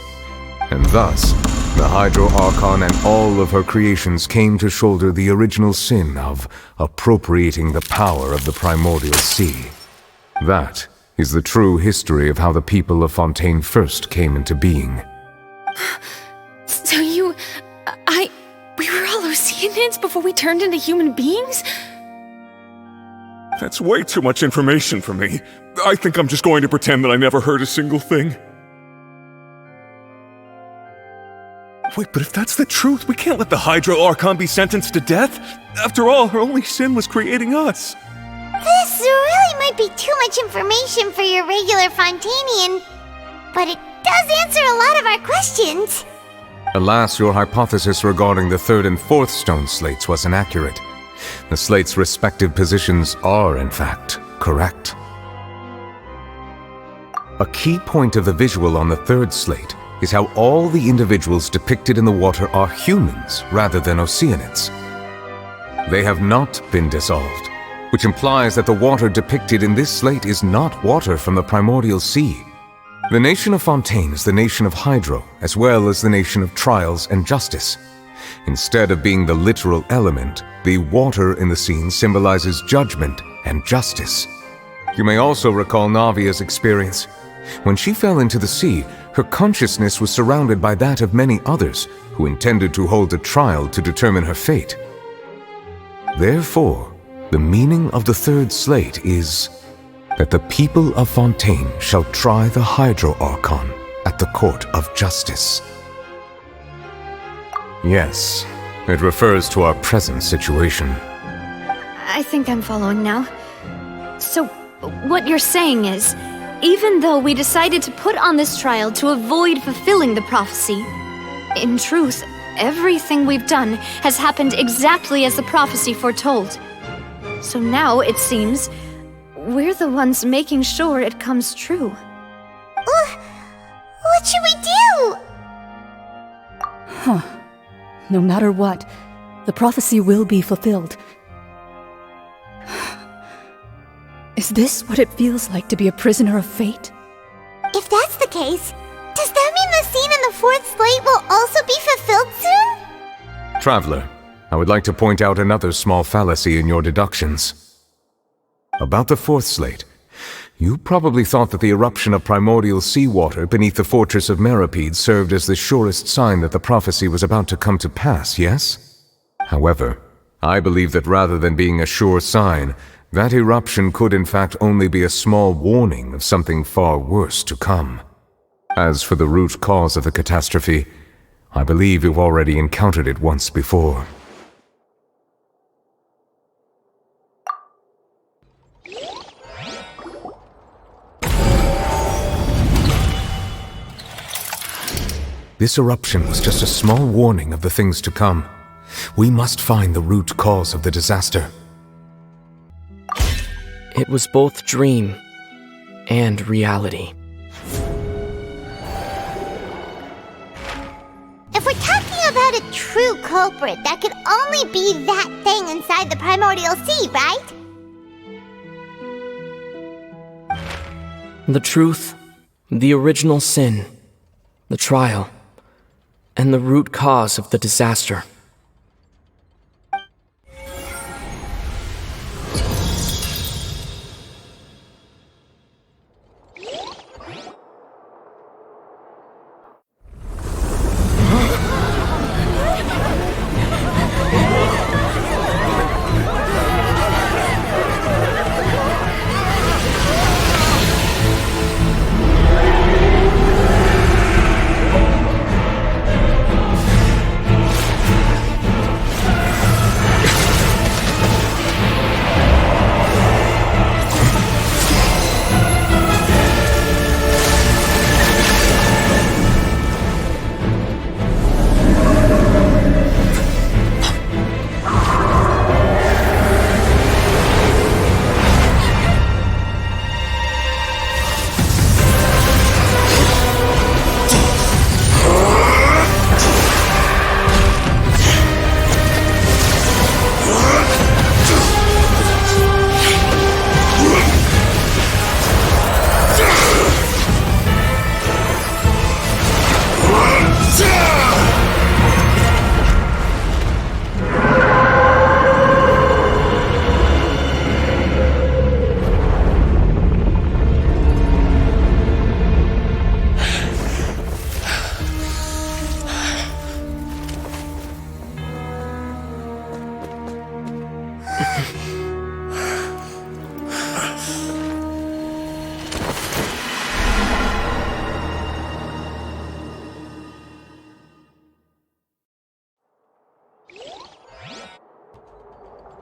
And thus, The Hydro Archon and all of her creations came to shoulder the original sin of appropriating the power of the primordial sea. That is the true history of how the people of Fontaine first came into being. So we were all Oceanids before we turned into human beings? That's way too much information for me. I think I'm just going to pretend that I never heard a single thing. Wait, but if that's the truth, we can't let the Hydro Archon be sentenced to death. After all, her only sin was creating us. This really might be too much information for your regular Fontainian, but it does answer a lot of our questions. Alas, your hypothesis regarding the third and fourth stone slates was inaccurate. The slates' respective positions are, in fact, correct. A key point of the visual on the third slate is how all the individuals depicted in the water are humans rather than Oceanids. They have not been dissolved, which implies that the water depicted in this slate is not water from the primordial sea. The nation of Fontaine is the nation of Hydro, as well as the nation of trials and justice. Instead of being the literal element, the water in the scene symbolizes judgment and justice. You may also recall Navia's experience. When she fell into the sea, her consciousness was surrounded by that of many others who intended to hold a trial to determine her fate. Therefore, the meaning of the third slate is that the people of Fontaine shall try the Hydro Archon at the court of justice. Yes, it refers to our present situation. I think I'm following now. So, what you're saying is, even though we decided to put on this trial to avoid fulfilling the prophecy, in truth, everything we've done has happened exactly as the prophecy foretold. So now, it seems, we're the ones making sure it comes true. What should we do? Huh. No matter what, the prophecy will be fulfilled. Is this what it feels like to be a prisoner of fate? If that's the case, does that mean the scene in the fourth slate will also be fulfilled soon? Traveler, I would like to point out another small fallacy in your deductions. About the fourth slate, you probably thought that the eruption of primordial seawater beneath the fortress of Meripede served as the surest sign that the prophecy was about to come to pass, yes? However, I believe that rather than being a sure sign, that eruption could in fact only be a small warning of something far worse to come. As for the root cause of the catastrophe, I believe you've already encountered it once before. This eruption was just a small warning of the things to come. We must find the root cause of the disaster. It was both dream and reality. If we're talking about a true culprit, that could only be that thing inside the primordial sea, right? The truth, the original sin, the trial, and the root cause of the disaster.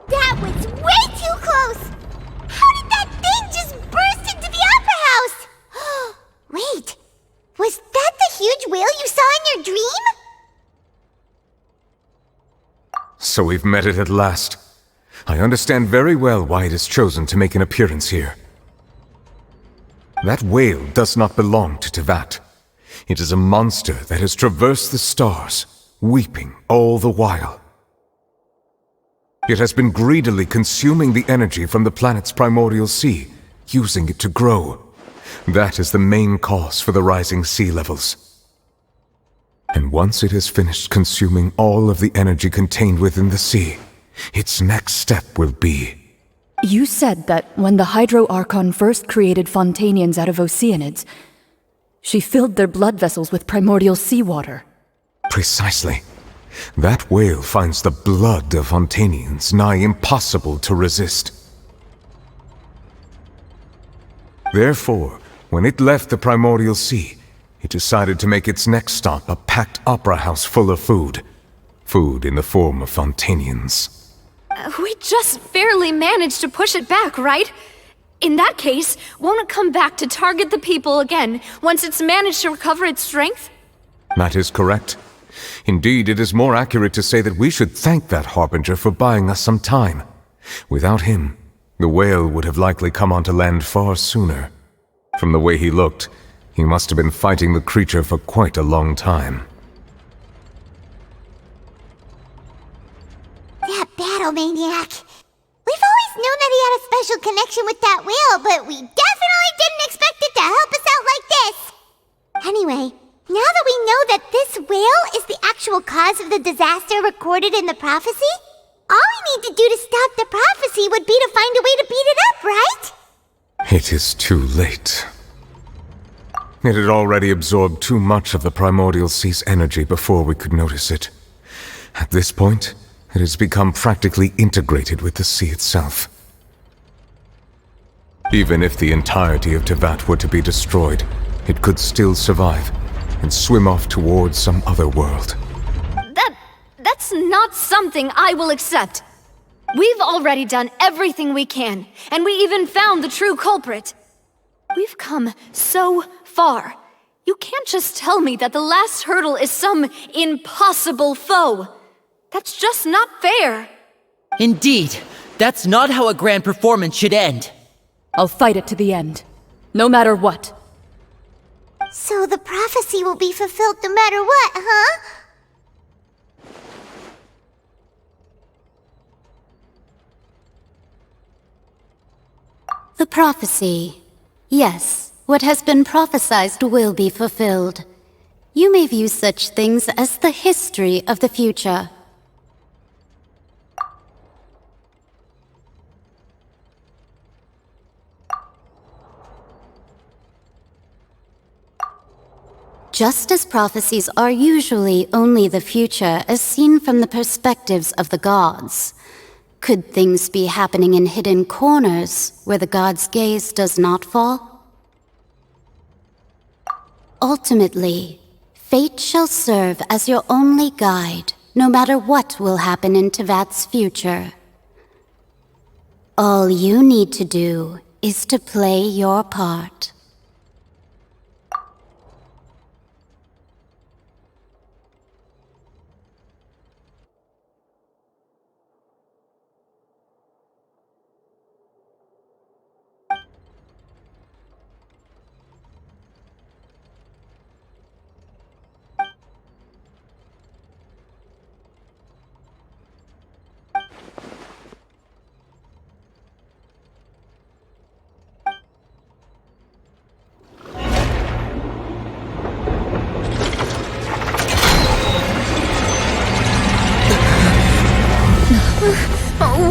That was way too close! How did that thing just burst into the Opera House? Wait, was that the huge whale you saw in your dream? So we've met it at last. I understand very well why it has chosen to make an appearance here. That whale does not belong to Teyvat. It is a monster that has traversed the stars, weeping all the while. It has been greedily consuming the energy from the planet's primordial sea, using it to grow. That is the main cause for the rising sea levels. And once it has finished consuming all of the energy contained within the sea, its next step will be... You said that when the Hydro Archon first created Fontainians out of Oceanids, she filled their blood vessels with primordial seawater. Precisely. That whale finds the blood of Fontainians nigh impossible to resist. Therefore, when it left the primordial sea, it decided to make its next stop a packed opera house full of food. Food in the form of Fontainians. We just barely managed to push it back, right? In that case, won't it come back to target the people again once it's managed to recover its strength? That is correct. Indeed, it is more accurate to say that we should thank that Harbinger for buying us some time. Without him, the whale would have likely come onto land far sooner. From the way he looked, he must have been fighting the creature for quite a long time. That battle maniac. We've always known that he had a special connection with that whale, but we definitely didn't expect it to help us out like this. Anyway, now that we know that this whale is the actual cause of the disaster recorded in the prophecy, all we need to do to stop the prophecy would be to find a way to beat it up, right? It is too late. It had already absorbed too much of the primordial sea's energy before we could notice it. At this point, it has become practically integrated with the sea itself. Even if the entirety of Teyvat were to be destroyed, it could still survive and swim off towards some other world. That's not something I will accept. We've already done everything we can, and we even found the true culprit. We've come so far. You can't just tell me that the last hurdle is some impossible foe. That's just not fair. Indeed, that's not how a grand performance should end. I'll fight it to the end, no matter what. So the prophecy will be fulfilled no matter what, huh? The prophecy. Yes, what has been prophesied will be fulfilled. You may view such things as the history of the future. Just as prophecies are usually only the future as seen from the perspectives of the gods, could things be happening in hidden corners where the gods' gaze does not fall? Ultimately, fate shall serve as your only guide, no matter what will happen in Teyvat's future. All you need to do is to play your part.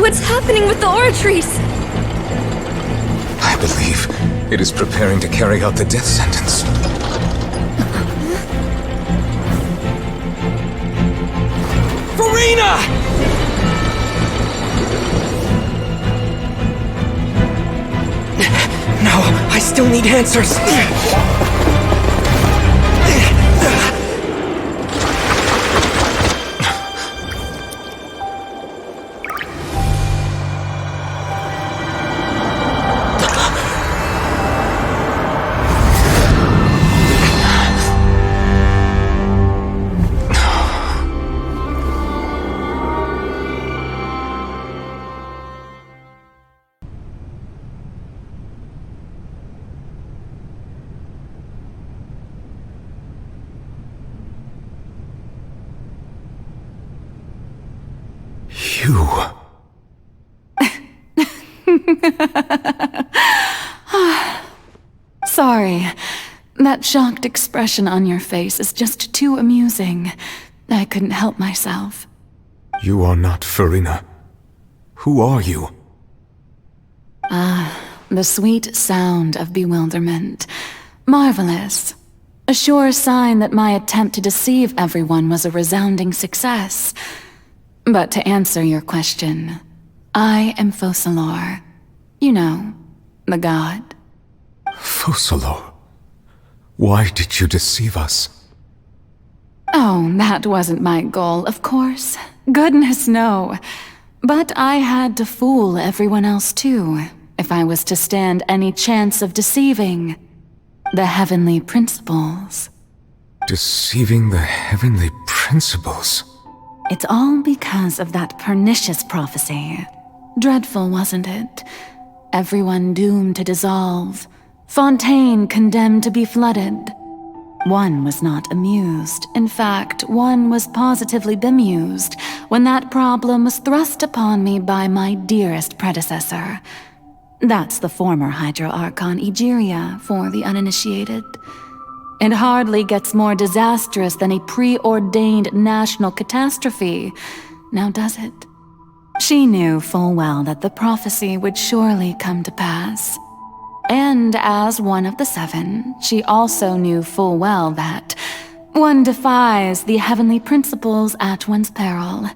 What's happening with the Oratrice? I believe it is preparing to carry out the death sentence. Furina! still need answers. Sorry. That shocked expression on your face is just too amusing. I couldn't help myself. You are not Furina. Who are you? The sweet sound of bewilderment. Marvelous. A sure sign that my attempt to deceive everyone was a resounding success. But to answer your question, I am Focalors. You know, the god. Focalors? Why did you deceive us? Oh, that wasn't my goal, of course. Goodness, no. But I had to fool everyone else too, if I was to stand any chance of deceiving the heavenly principles. Deceiving the heavenly principles? It's all because of that pernicious prophecy. Dreadful, wasn't it? Everyone doomed to dissolve. Fontaine condemned to be flooded. One was not amused. In fact, one was positively bemused when that problem was thrust upon me by my dearest predecessor. That's the former Hydro Archon Egeria, for the uninitiated. It hardly gets more disastrous than a preordained national catastrophe, now does it? She knew full well that the prophecy would surely come to pass. And as one of the seven, she also knew full well that one defies the heavenly principles at one's peril.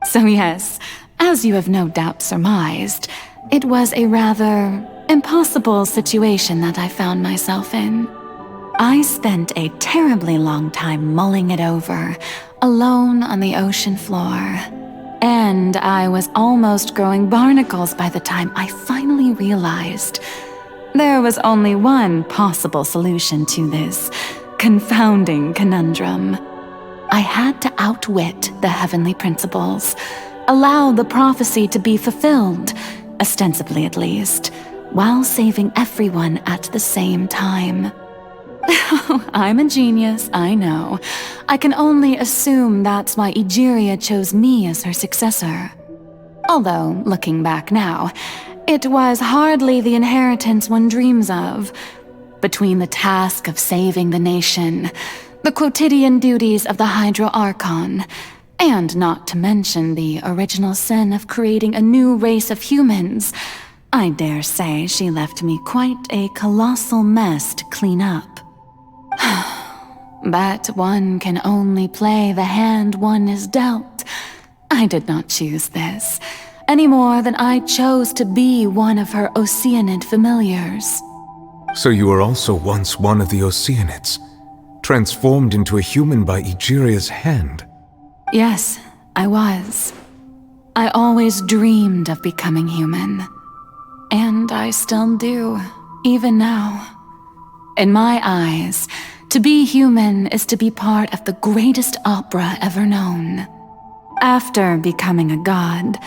So yes, as you have no doubt surmised, it was a rather impossible situation that I found myself in. I spent a terribly long time mulling it over, alone on the ocean floor. And I was almost growing barnacles by the time I finally realized there was only one possible solution to this confounding conundrum. I had to outwit the heavenly principles, allow the prophecy to be fulfilled, ostensibly at least, while saving everyone at the same time. I'm a genius, I know. I can only assume that's why Egeria chose me as her successor. Although, looking back now, it was hardly the inheritance one dreams of. Between the task of saving the nation, the quotidian duties of the Hydro Archon, and not to mention the original sin of creating a new race of humans, I dare say she left me quite a colossal mess to clean up. But one can only play the hand one is dealt. I did not choose this, any more than I chose to be one of her Oceanid familiars. So you were also once one of the Oceanids, transformed into a human by Egeria's hand? Yes, I was. I always dreamed of becoming human. And I still do, even now. In my eyes, to be human is to be part of the greatest opera ever known. After becoming a god,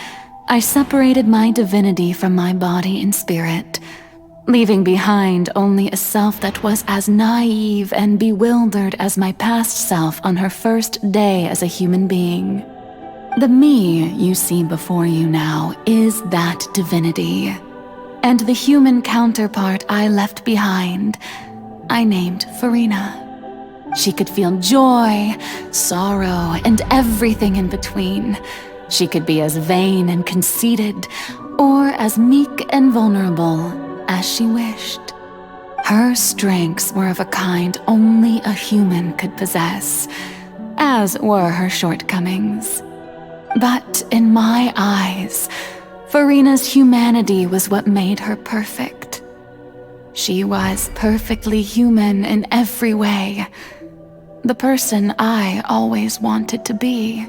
I separated my divinity from my body and spirit, leaving behind only a self that was as naive and bewildered as my past self on her first day as a human being. The me you see before you now is that divinity, and the human counterpart I left behind, I named Furina. She could feel joy, sorrow, and everything in between. She could be as vain and conceited, or as meek and vulnerable as she wished. Her strengths were of a kind only a human could possess, as were her shortcomings. But in my eyes, Furina's humanity was what made her perfect. She was perfectly human in every way. The person I always wanted to be.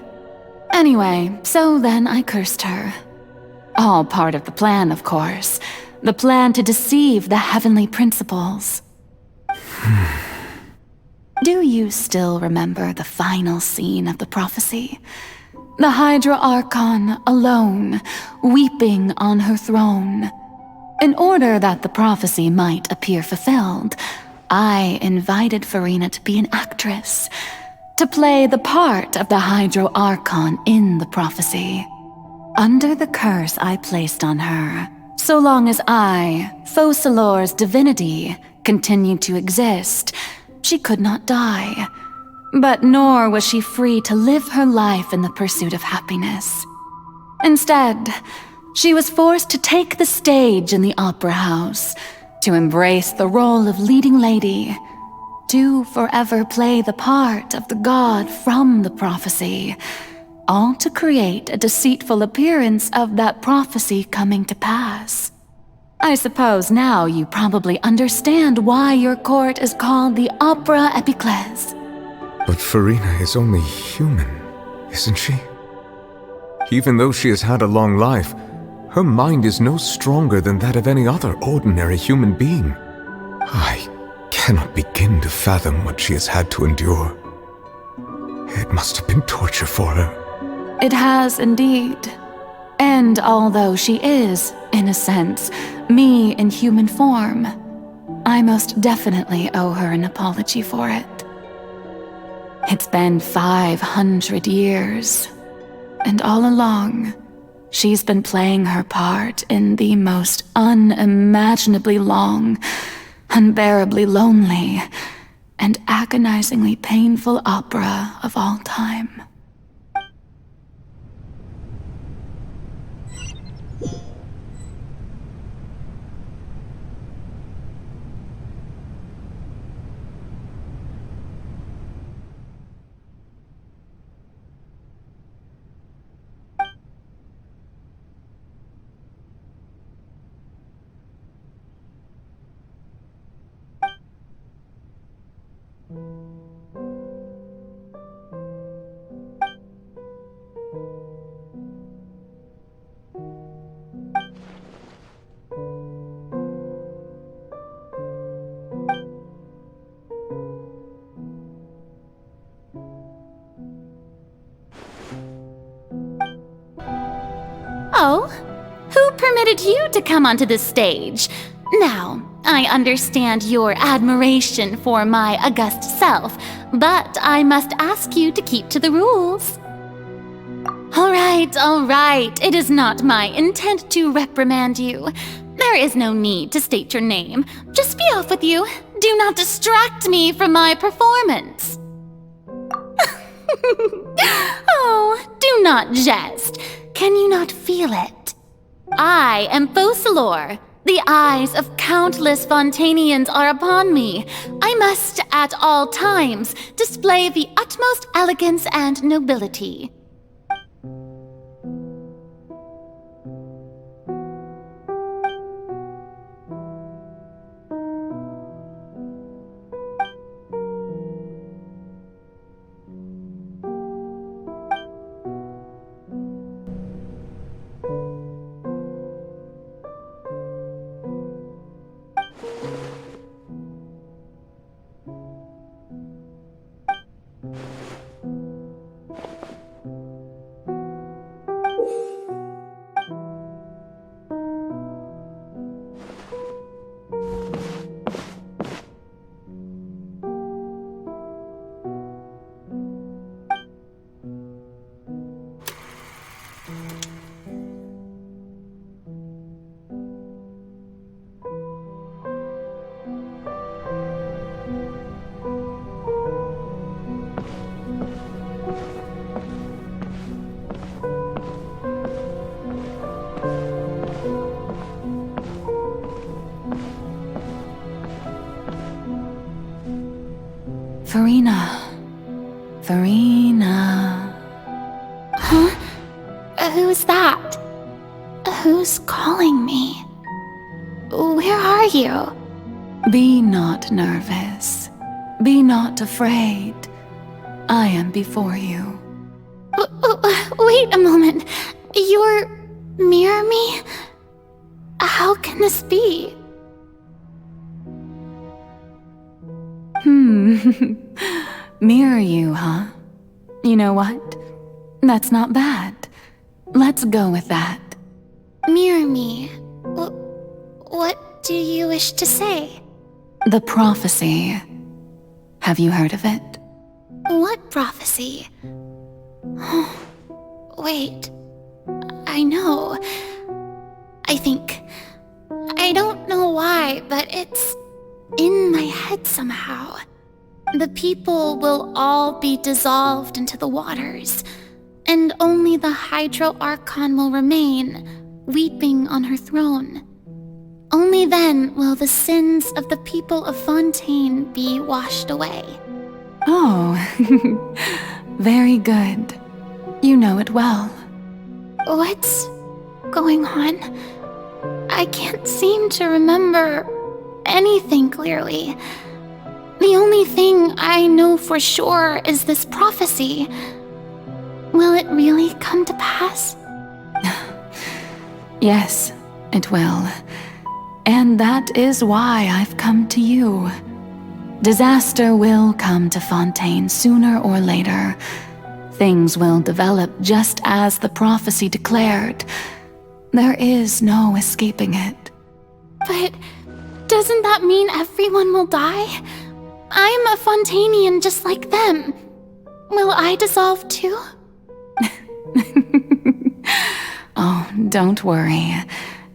Anyway, so then I cursed her. All part of the plan, of course. The plan to deceive the heavenly principles. Do you still remember the final scene of the prophecy? The Hydra Archon alone, weeping on her throne. In order that the prophecy might appear fulfilled, I invited Furina to be an actress, to play the part of the Hydra Archon in the prophecy. Under the curse I placed on her, so long as I, Focalors' divinity, continued to exist, she could not die. But nor was she free to live her life in the pursuit of happiness. Instead, she was forced to take the stage in the opera house, to embrace the role of leading lady, to forever play the part of the god from the prophecy, all to create a deceitful appearance of that prophecy coming to pass. I suppose now you probably understand why your court is called the Opera Epiclese. But Furina is only human, isn't she? Even though she has had a long life, her mind is no stronger than that of any other ordinary human being. I cannot begin to fathom what she has had to endure. It must have been torture for her. It has indeed. And although she is, in a sense, me in human form, I most definitely owe her an apology for it. It's been 500 years, and all along, she's been playing her part in the most unimaginably long, unbearably lonely, and agonizingly painful opera of all time. Oh, who permitted you to come onto this stage? Now, I understand your admiration for my august self, but I must ask you to keep to the rules. All right, it is not my intent to reprimand you. There is no need to state your name. Just be off with you. Do not distract me from my performance. Oh, do not jest. Can you not feel it? I am Focalors. The eyes of countless Fontainians are upon me. I must, at all times, display the utmost elegance and nobility. Furina. Huh? Who's that? Who's calling me? Where are you? Be not nervous. Be not afraid. I am before you. Wait a moment. You're mirror me? How can this be? Mirror you, huh? You know what? That's not bad. Let's go with that. Mirror me? What do you wish to say? The prophecy. Have you heard of it? What prophecy? Wait. I know. I think. I don't know why, but it's in my head somehow. The people will all be dissolved into the waters, and only the Hydro Archon will remain, weeping on her throne. Only then will the sins of the people of Fontaine be washed away. Oh, very good. You know it well. What's going on? I can't seem to remember anything clearly. The only thing I know for sure is this prophecy. Will it really come to pass? Yes, it will. And that is why I've come to you. Disaster will come to Fontaine sooner or later. Things will develop just as the prophecy declared. There is no escaping it. But doesn't that mean everyone will die? I'm a Fontainian just like them. Will I dissolve too? Oh, don't worry.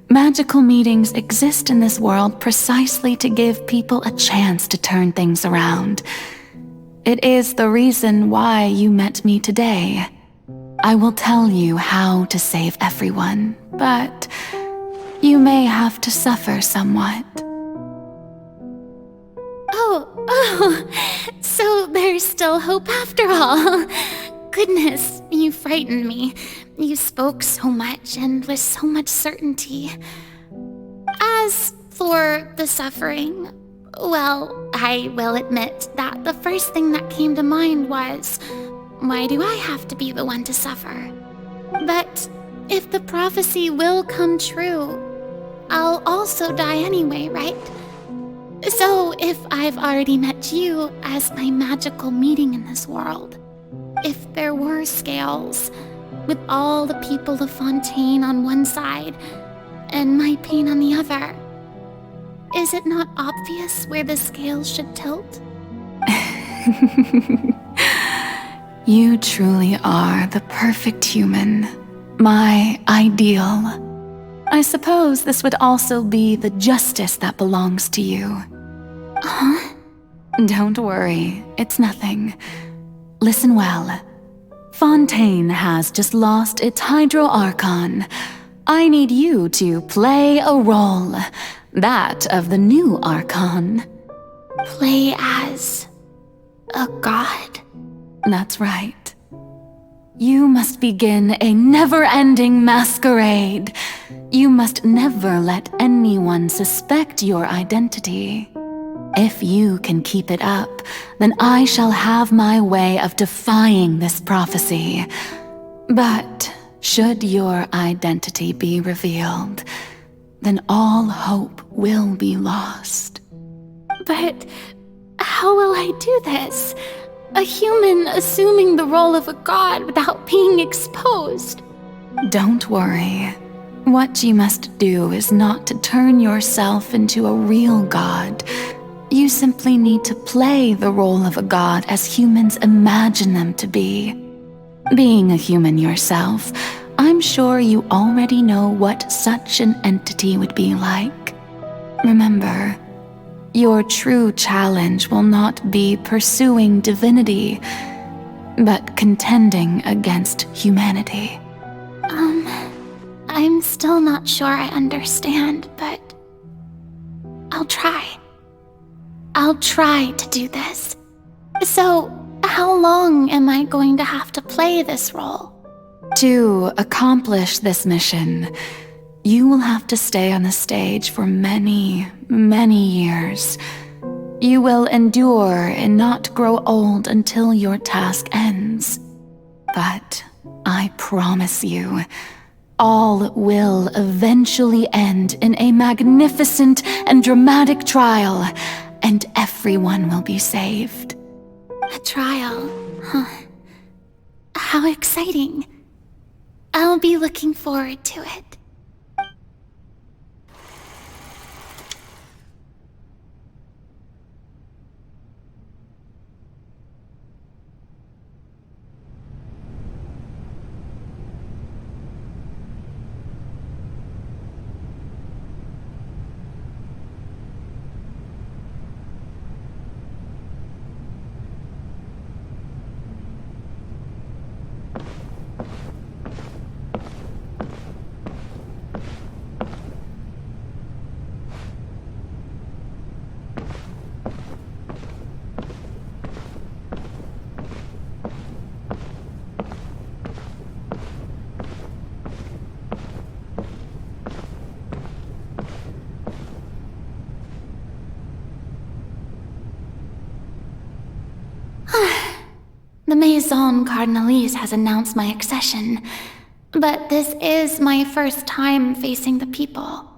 Magical meetings exist in this world precisely to give people a chance to turn things around. It is the reason why you met me today. I will tell you how to save everyone, but you may have to suffer somewhat. Oh, so there's still hope after all. Goodness, you frightened me. You spoke so much and with so much certainty. As for the suffering, well, I will admit that the first thing that came to mind was, why do I have to be the one to suffer? But if the prophecy will come true, I'll also die anyway, right? So if I've already met you as my magical meeting in this world, if there were scales, with all the people of Fontaine on one side and my pain on the other, is it not obvious where the scales should tilt? You truly are the perfect human, my ideal. I suppose this would also be the justice that belongs to you. Huh? Don't worry, it's nothing. Listen well. Fontaine has just lost its Hydro Archon. I need you to play a role, that of the new Archon. Play as a god? That's right. You must begin a never-ending masquerade. You must never let anyone suspect your identity. If you can keep it up, then I shall have my way of defying this prophecy. But should your identity be revealed, then all hope will be lost. But how will I do this? A human assuming the role of a god without being exposed. Don't worry. What you must do is not to turn yourself into a real god. You simply need to play the role of a god as humans imagine them to be. Being a human yourself, I'm sure you already know what such an entity would be like. Remember, your true challenge will not be pursuing divinity, but contending against humanity. I'm still not sure I understand, but I'll try. I'll try to do this. So, how long am I going to have to play this role? To accomplish this mission, you will have to stay on the stage for many, many years. You will endure and not grow old until your task ends. But I promise you, all will eventually end in a magnificent and dramatic trial, and everyone will be saved. A trial, huh? How exciting. I'll be looking forward to it. The Maison Cardinalise has announced my accession, but this is my first time facing the people.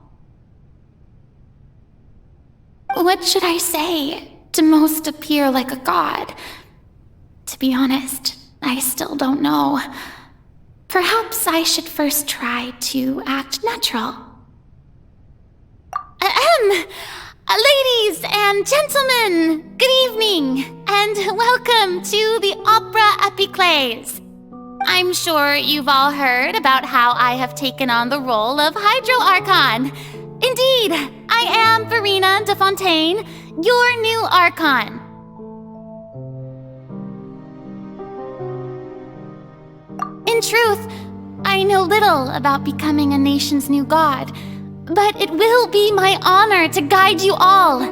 What should I say to most appear like a god? To be honest, I still don't know. Perhaps I should first try to act natural. Ladies and gentlemen, good evening, and welcome to the Opera Epiclese. I'm sure you've all heard about how I have taken on the role of Hydro Archon. Indeed, I am Furina de Fontaine, your new Archon. In truth, I know little about becoming a nation's new god, but it will be my honor to guide you all.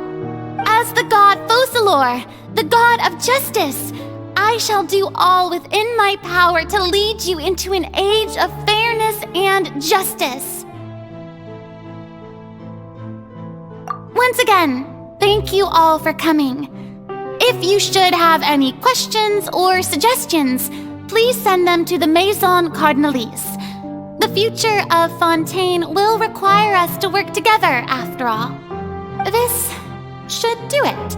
As the god Focalors, the god of justice, I shall do all within my power to lead you into an age of fairness and justice. Once again, thank you all for coming. If you should have any questions or suggestions, please send them to the Maison Cardinalise. The future of Fontaine will require us to work together, after all. This should do it.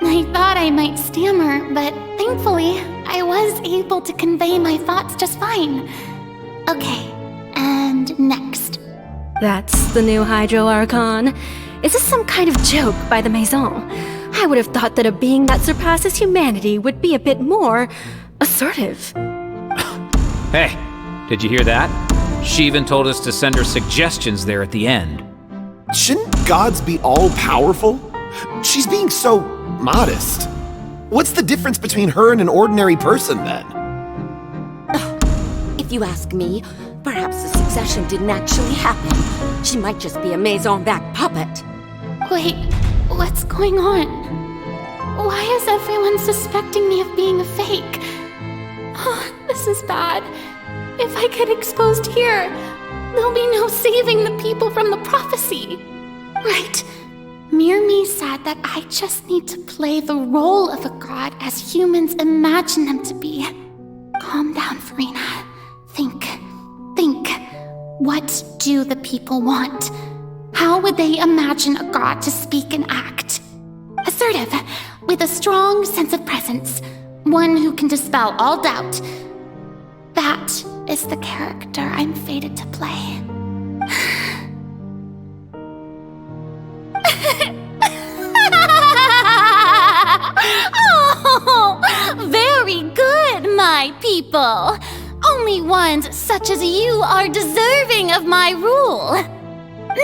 I thought I might stammer, but thankfully, I was able to convey my thoughts just fine. Okay, and next. That's the new Hydro Archon. Is this some kind of joke by the Maison? I would have thought that a being that surpasses humanity would be a bit more assertive. Hey, did you hear that? She even told us to send her suggestions there at the end. Shouldn't gods be all-powerful? She's being so modest. What's the difference between her and an ordinary person, then? If you ask me, perhaps the succession didn't actually happen. She might just be a Maison-backed puppet. Wait, what's going on? Why is everyone suspecting me of being a fake? Oh, this is bad. If I get exposed here, there'll be no saving the people from the prophecy. Right. Mirmi said that I just need to play the role of a god as humans imagine them to be. Calm down, Furina. Think. What do the people want? How would they imagine a god to speak and act? Assertive, with a strong sense of presence. One who can dispel all doubt. That is the character I'm fated to play. Oh, very good, my people. Only ones such as you are deserving of my rule.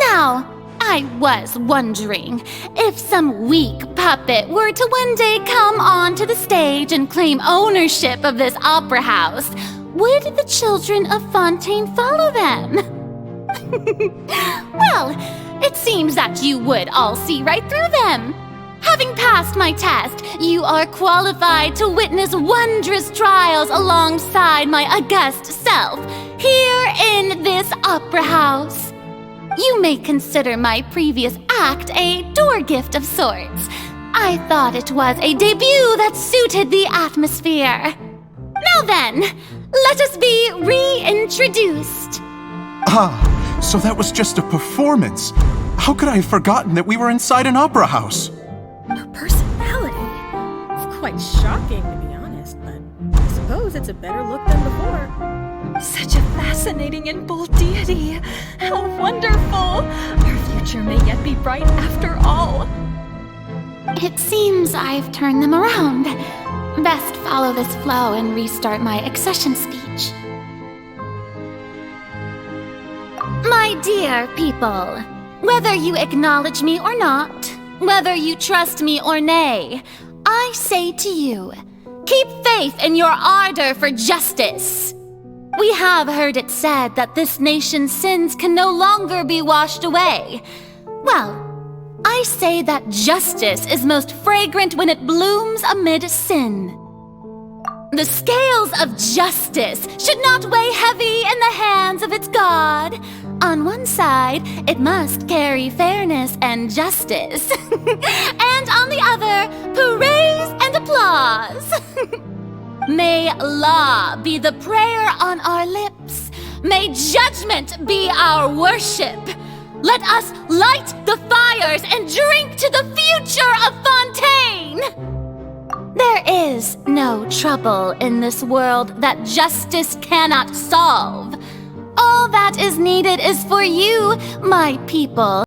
Now, I was wondering if some weak puppet were to one day come onto the stage and claim ownership of this opera house, would the children of Fontaine follow them? Well, it seems that you would all see right through them. Having passed my test, you are qualified to witness wondrous trials alongside my august self, here in this Opera House. You may consider my previous act a door gift of sorts. I thought it was a debut that suited the atmosphere. Now then, let us be reintroduced. Ah, so that was just a performance. How could I have forgotten that we were inside an opera house? A personality? It's quite shocking, to be honest, but I suppose it's a better look than before. Such a fascinating and bold deity. How wonderful! Our future may yet be bright after all. It seems I've turned them around. Best follow this flow and restart my accession speech. My dear people, whether you acknowledge me or not, whether you trust me or nay, I say to you, keep faith in your ardor for justice. We have heard it said that this nation's sins can no longer be washed away. Well, I say that justice is most fragrant when it blooms amid sin. The scales of justice should not weigh heavy in the hands of its God. On one side, it must carry fairness and justice. And on the other, praise and applause. May law be the prayer on our lips. May judgment be our worship. Let us light the fires and drink to the future of Fontaine! There is no trouble in this world that justice cannot solve. All that is needed is for you, my people.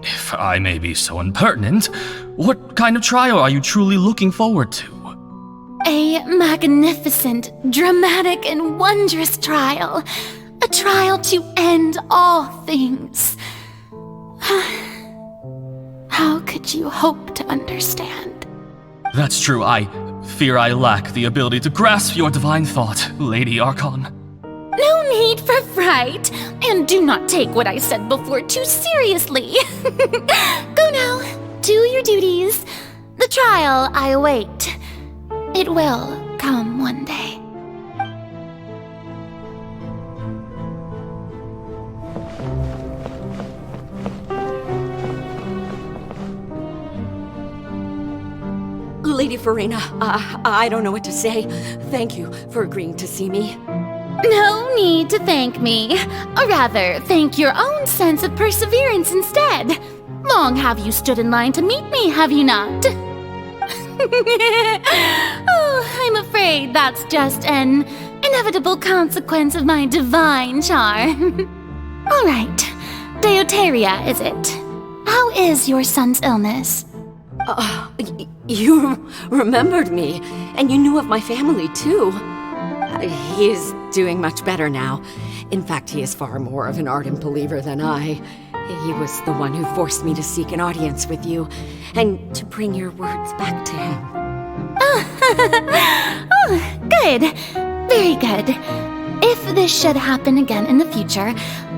If I may be so impertinent, what kind of trial are you truly looking forward to? A magnificent, dramatic, and wondrous trial. A trial to end all things. How could you hope to understand? That's true, I fear I lack the ability to grasp your divine thought, Lady Archon. No need for fright, and do not take what I said before too seriously. Go now, do your duties. The trial I await. It will come one day. Lady Furina, I don't know what to say. Thank you for agreeing to see me. No need to thank me. Or rather, thank your own sense of perseverance instead. Long have you stood in line to meet me, have you not? Oh, I'm afraid that's just an inevitable consequence of my divine charm. All right, Deoteria, is it? How is your son's illness? You remembered me, and you knew of my family, too. He is doing much better now. In fact, he is far more of an ardent believer than I. He was the one who forced me to seek an audience with you, and to bring your words back to him. Oh, good. Very good. If this should happen again in the future,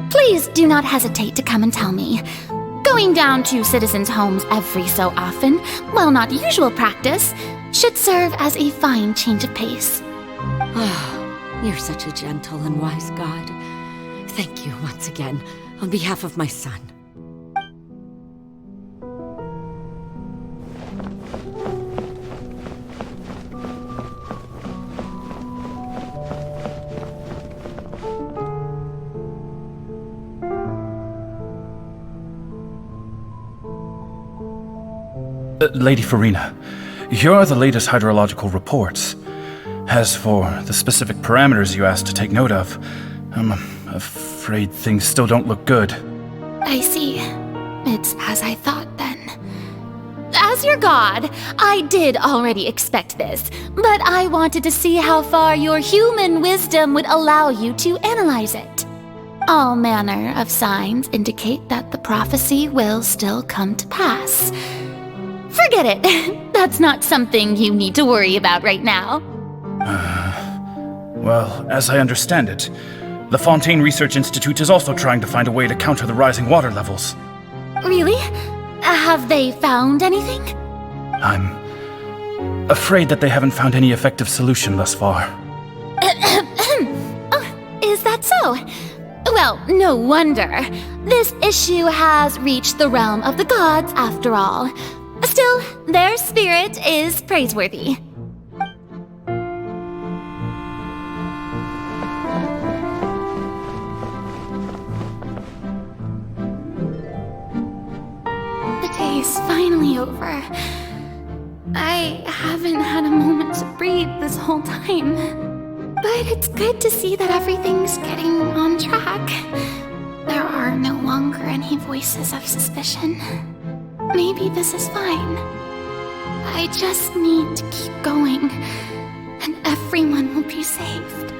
please do not hesitate to come and tell me. Going down to citizens' homes every so often, while not usual practice, should serve as a fine change of pace. You're such a gentle and wise God. Thank you once again, on behalf of my son. Lady Furina, here are the latest hydrological reports. As for the specific parameters you asked to take note of, I'm afraid things still don't look good. I see. It's as I thought then. As your god, I did already expect this, but I wanted to see how far your human wisdom would allow you to analyze it. All manner of signs indicate that the prophecy will still come to pass. Forget it. That's not something you need to worry about right now. Well, as I understand it, the Fontaine Research Institute is also trying to find a way to counter the rising water levels. Really? Have they found anything? I'm afraid that they haven't found any effective solution thus far. Oh, is that so? Well, no wonder. This issue has reached the realm of the gods, after all. Still, their spirit is praiseworthy. The day is finally over. I haven't had a moment to breathe this whole time. But it's good to see that everything's getting on track. There are no longer any voices of suspicion. Maybe this is fine. I just need to keep going, and everyone will be saved.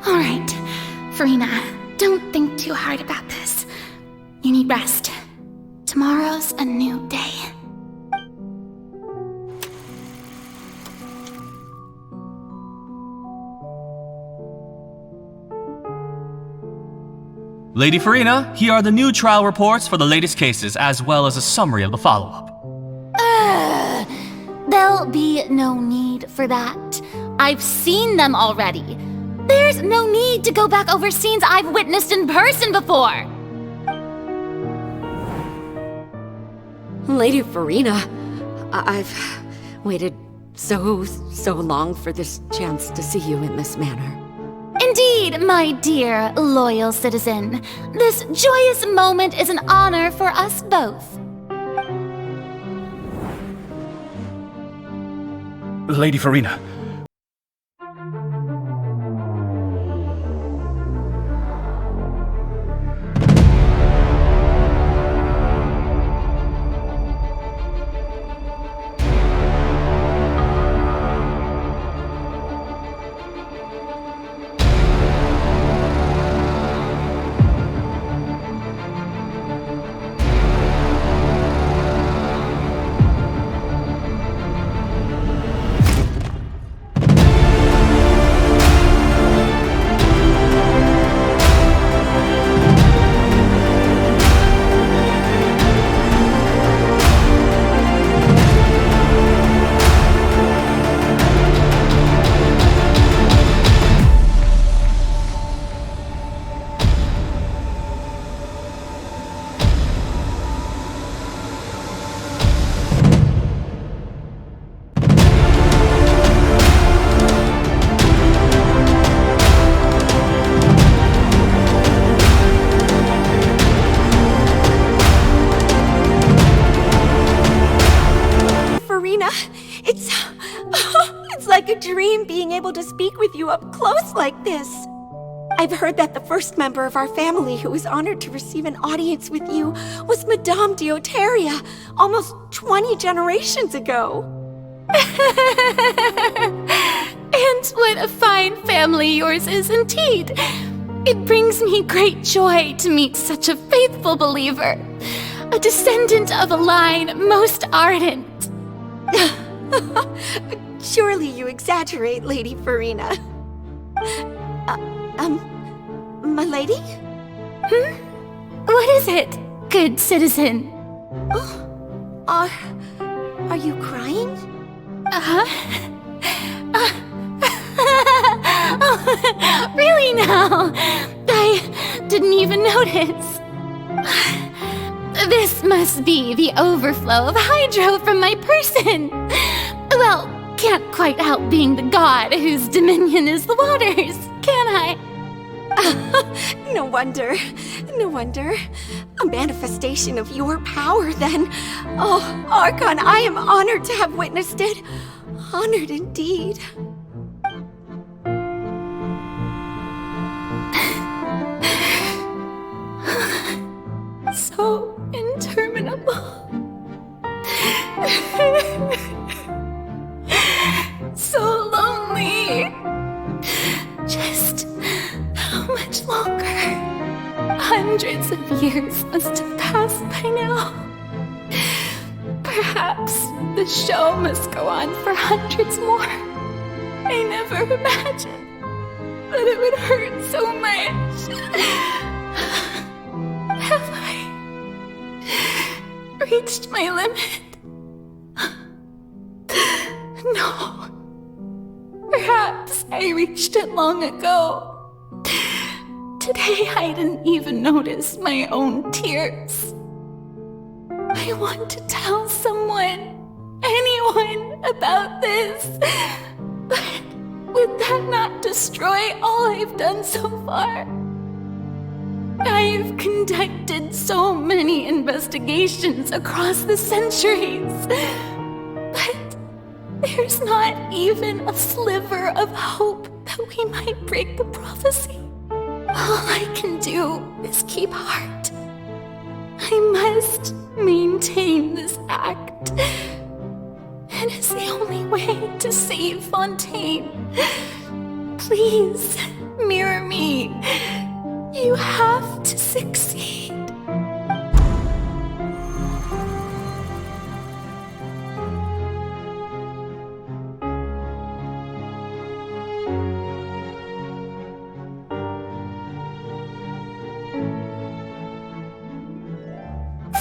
Alright, Furina, don't think too hard about this. You need rest. Tomorrow's a new day. Lady Furina, here are the new trial reports for the latest cases, as well as a summary of the follow-up. There'll be no need for that. I've seen them already. There's no need to go back over scenes I've witnessed in person before. Lady Furina, I've waited so long for this chance to see you in this manner. Indeed, my dear, loyal citizen. This joyous moment is an honor for us both. Lady Furina. It's like a dream being able to speak with you up close like this. I've heard that the first member of our family who was honored to receive an audience with you was Madame Dioteria, almost 20 generations ago. And what a fine family yours is indeed. It brings me great joy to meet such a faithful believer, a descendant of a line most ardent. Surely you exaggerate, Lady Furina. My lady? What is it, good citizen? Are you crying? Oh, really now? I didn't even notice. This must be the overflow of hydro from my person. Well, can't quite help being the god whose dominion is the waters, can I? No wonder. No wonder. A manifestation of your power, then. Oh, Archon, I am honored to have witnessed it. Honored indeed. So interminable. So lonely. Just how much longer? Hundreds of years must have passed by now. Perhaps the show must go on for hundreds more. I never imagined that it would hurt so much. Have I reached my limit? No. Perhaps I reached it long ago. Today I didn't even notice my own tears. I want to tell someone, anyone, about this. But would that not destroy all I've done so far? I've conducted so many investigations across the centuries. But there's not even a sliver of hope that we might break the prophecy. All I can do is keep heart. I must maintain this act. It is the only way to save Fontaine. Please, mirror me. You have to succeed.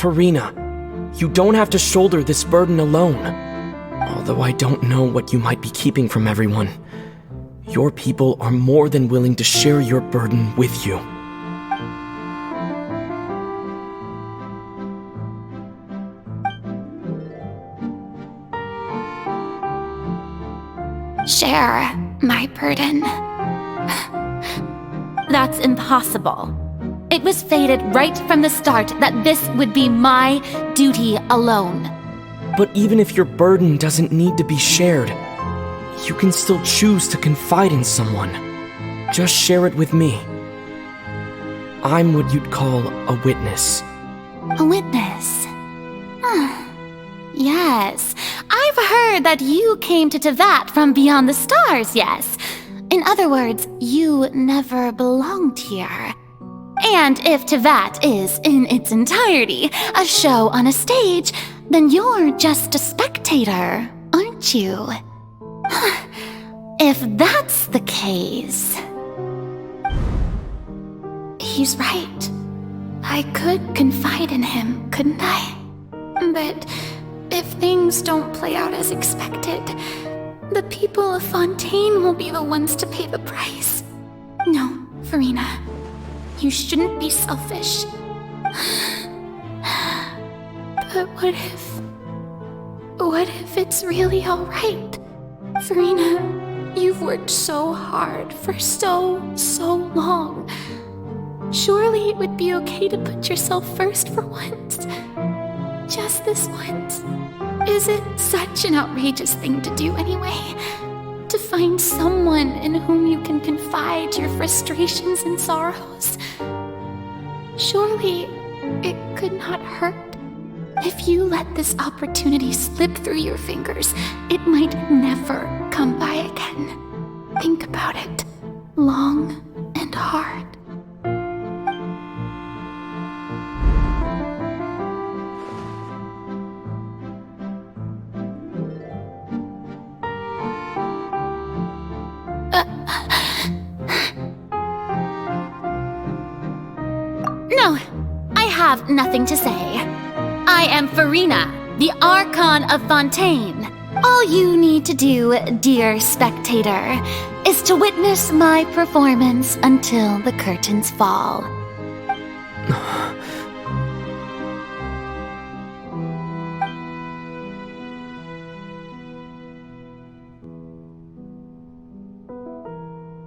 Furina, you don't have to shoulder this burden alone. Although I don't know what you might be keeping from everyone, your people are more than willing to share your burden with you. Share my burden. That's impossible. It was fated right from the start that this would be my duty alone. But even if your burden doesn't need to be shared, you can still choose to confide in someone. Just share it with me. I'm what you'd call a witness. A witness? Yes. I've heard that you came to Tevat from beyond the stars, yes. In other words, you never belonged here. And if Tevat is, in its entirety, a show on a stage, then you're just a spectator, aren't you? If that's the case... He's right. I could confide in him, couldn't I? But if things don't play out as expected, the people of Fontaine will be the ones to pay the price. No, Furina. You shouldn't be selfish. But what if it's really alright? Furina, you've worked so hard for so long. Surely it would be okay to put yourself first for once. Just this once. Is it such an outrageous thing to do anyway? To find someone in whom you can confide your frustrations and sorrows? Surely it could not hurt. If you let this opportunity slip through your fingers, it might never come by again. Think about it long and hard. No, I have nothing to say. I am Furina, the Archon of Fontaine. All you need to do, dear spectator, is to witness my performance until the curtains fall.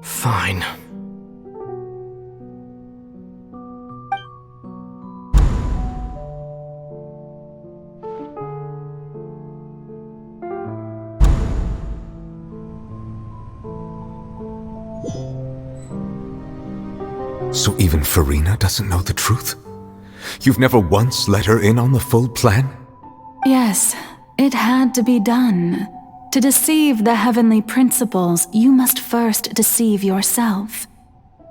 Fine. So even Furina doesn't know the truth? You've never once let her in on the full plan? Yes, it had to be done. To deceive the heavenly principles, you must first deceive yourself.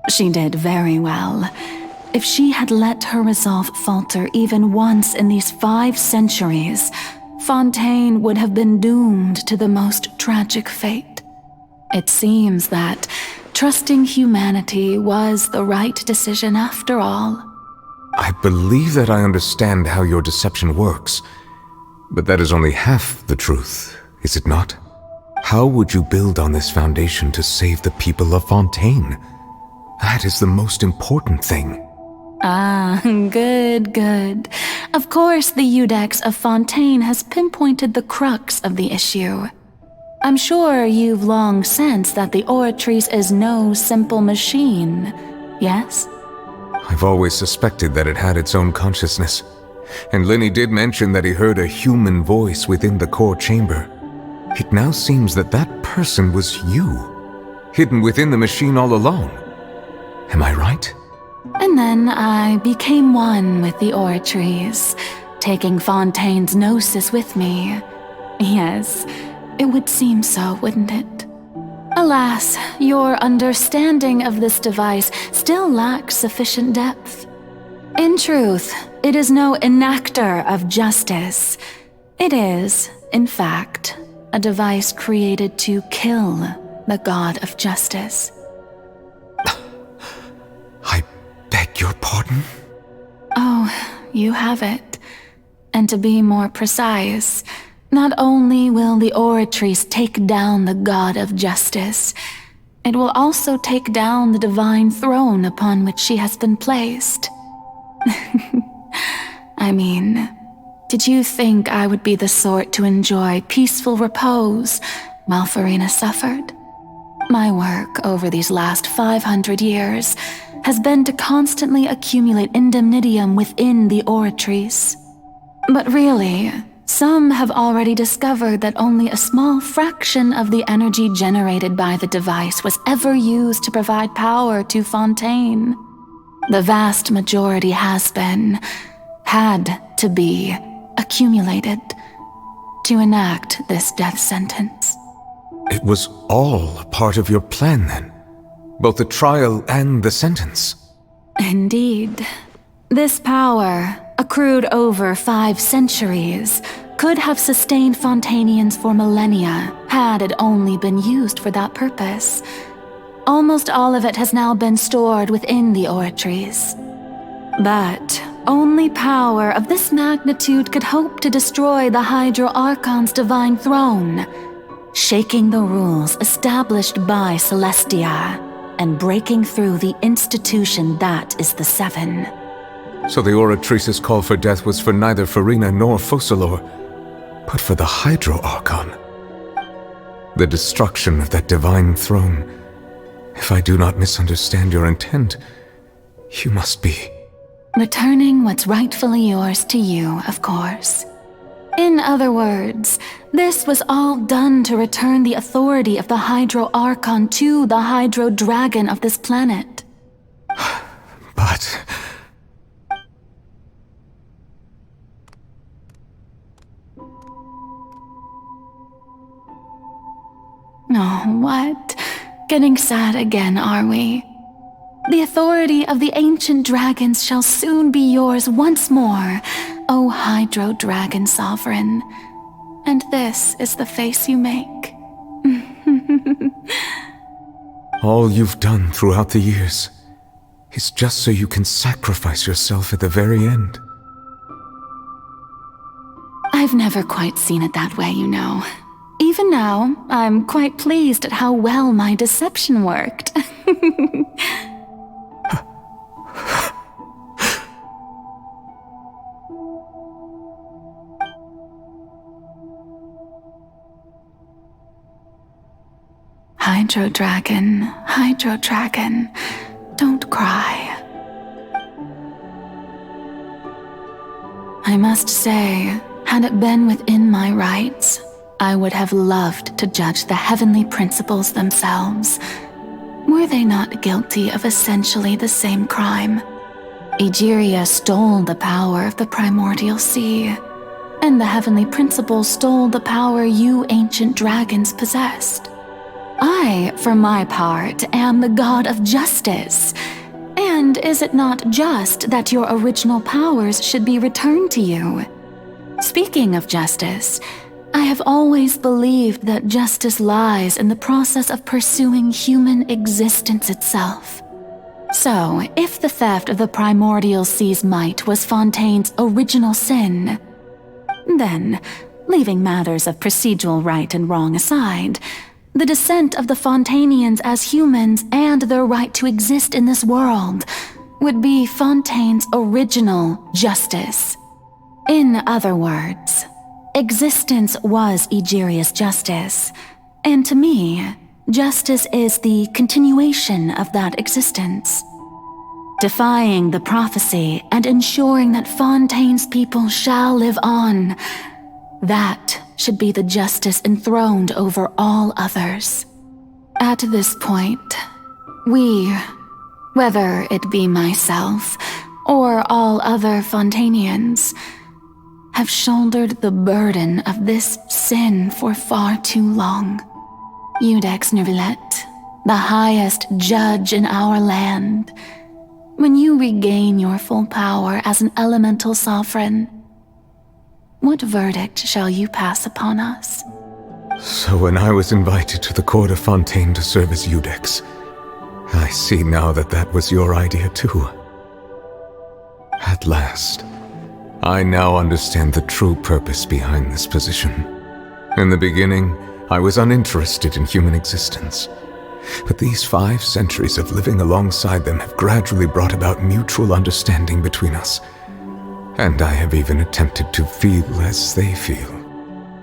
She did very well. If she had let her resolve falter even once in these 5 centuries, Fontaine would have been doomed to the most tragic fate. It seems that trusting humanity was the right decision after all. I believe that I understand how your deception works, but that is only half the truth, is it not? How would you build on this foundation to save the people of Fontaine? That is the most important thing. Ah, good. Of course, the Iudex of Fontaine has pinpointed the crux of the issue. I'm sure you've long sensed that the Oratrice is no simple machine, yes? I've always suspected that it had its own consciousness, and Lenny did mention that he heard a human voice within the core chamber. It now seems that that person was you, hidden within the machine all along. Am I right? And then I became one with the Oratrice, taking Fontaine's gnosis with me. Yes, it would seem so, wouldn't it? Alas, your understanding of this device still lacks sufficient depth. In truth, it is no enactor of justice. It is, in fact, a device created to kill the god of justice. I beg your pardon? Oh, you have it. And to be more precise, not only will the Oratrice take down the god of justice, it will also take down the divine throne upon which she has been placed. I mean, did you think I would be the sort to enjoy peaceful repose while Furina suffered? My work over these last 500 years has been to constantly accumulate indemnitium within the Oratrice. But really, some have already discovered that only a small fraction of the energy generated by the device was ever used to provide power to Fontaine. The vast majority had to be, accumulated to enact this death sentence. It was all part of your plan then? Both the trial and the sentence? Indeed. This power, accrued over 5 centuries, could have sustained Fontainians for millennia had it only been used for that purpose. Almost all of it has now been stored within the Oratrice. But only power of this magnitude could hope to destroy the Hydro Archon's divine throne, shaking the rules established by Celestia and breaking through the institution that is the Seven. So the Oratrice's call for death was for neither Furina nor Focalors, but for the Hydro Archon. The destruction of that divine throne. If I do not misunderstand your intent, you must be... returning what's rightfully yours to you, of course. In other words, this was all done to return the authority of the Hydro Archon to the Hydro Dragon of this planet. But... Oh, what? Getting sad again, are we? The authority of the ancient dragons shall soon be yours once more, O Hydro Dragon Sovereign. And this is the face you make. All you've done throughout the years is just so you can sacrifice yourself at the very end. I've never quite seen it that way, you know. Even now, I'm quite pleased at how well my deception worked. Hydro Dragon, don't cry. I must say, had it been within my rights, I would have loved to judge the heavenly principles themselves. were they not guilty of essentially the same crime? Egeria stole the power of the primordial sea, and the heavenly principle stole the power you ancient dragons possessed. I, for my part, am the god of justice. And is it not just that your original powers should be returned to you? Speaking of justice, I have always believed that justice lies in the process of pursuing human existence itself. So, if the theft of the primordial sea's might was Fontaine's original sin, then, leaving matters of procedural right and wrong aside, the descent of the Fontainians as humans and their right to exist in this world would be Fontaine's original justice. In other words, existence was Egeria's justice, and to me, justice is the continuation of that existence. Defying the prophecy and ensuring that Fontaine's people shall live on, that should be the justice enthroned over all others. At this point, we, whether it be myself or all other Fontainians, have shouldered the burden of this sin for far too long. Iudex Neuvillette, the highest judge in our land, when you regain your full power as an elemental sovereign, what verdict shall you pass upon us? So when I was invited to the court of Fontaine to serve as Iudex, I see now that that was your idea too. At last, I now understand the true purpose behind this position. In the beginning, I was uninterested in human existence. But these 5 centuries of living alongside them have gradually brought about mutual understanding between us. And I have even attempted to feel as they feel.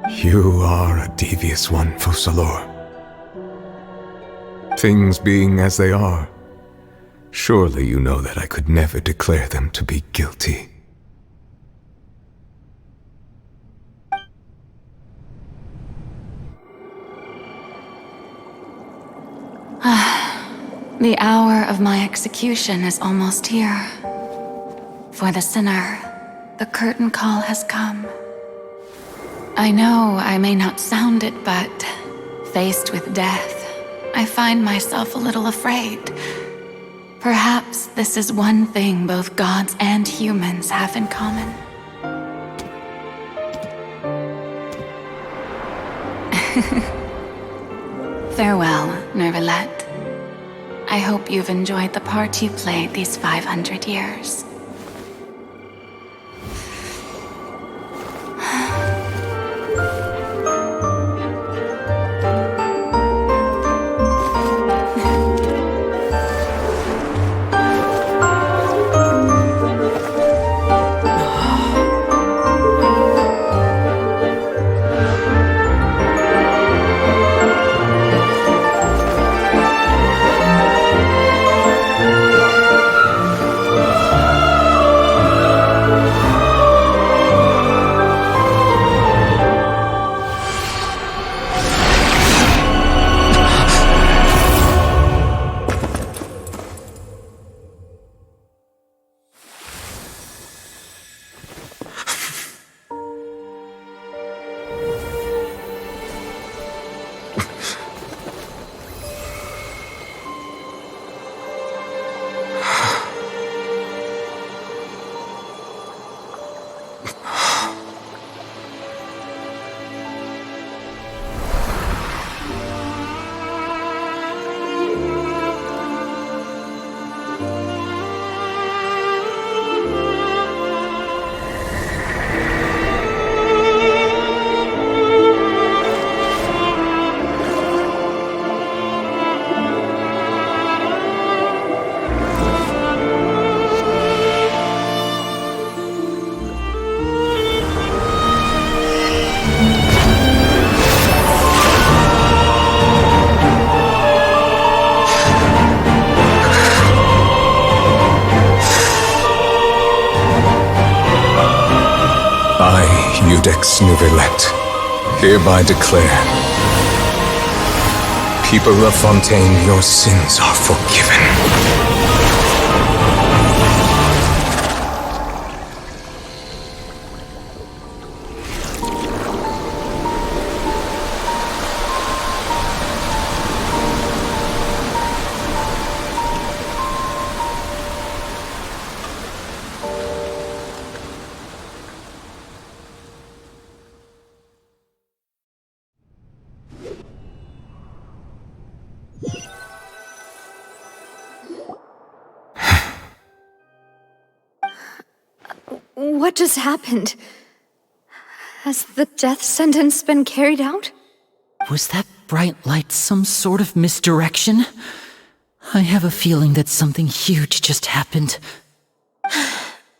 You are a devious one, Focalors. Things being as they are, surely you know that I could never declare them to be guilty. The hour of my execution is almost here. For the sinner, the curtain call has come. I know I may not sound it, but faced with death, I find myself a little afraid. Perhaps this is one thing both gods and humans have in common. Farewell, Neuvillette. I hope you've enjoyed the part you played these 500 years. Iudex Neuvillette, hereby declare People of Fontaine, your sins are forgiven. What just happened? Has the death sentence been carried out? Was that bright light some sort of misdirection? I have a feeling that something huge just happened.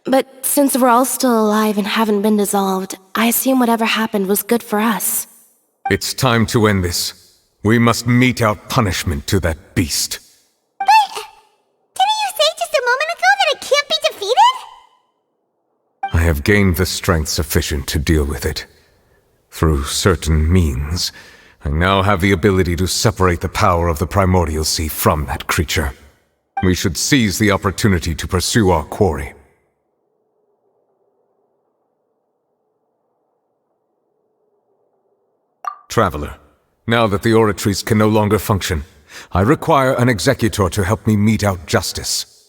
But since we're all still alive and haven't been dissolved, I assume whatever happened was good for us. It's time to end this. We must mete out punishment to that beast. Didn't you say just a moment ago that it can't be defeated? I have gained the strength sufficient to deal with it. Through certain means, I now have the ability to separate the power of the primordial sea from that creature. We should seize the opportunity to pursue our quarry. Traveler, now that the Oratrice can no longer function, I require an executor to help me mete out justice.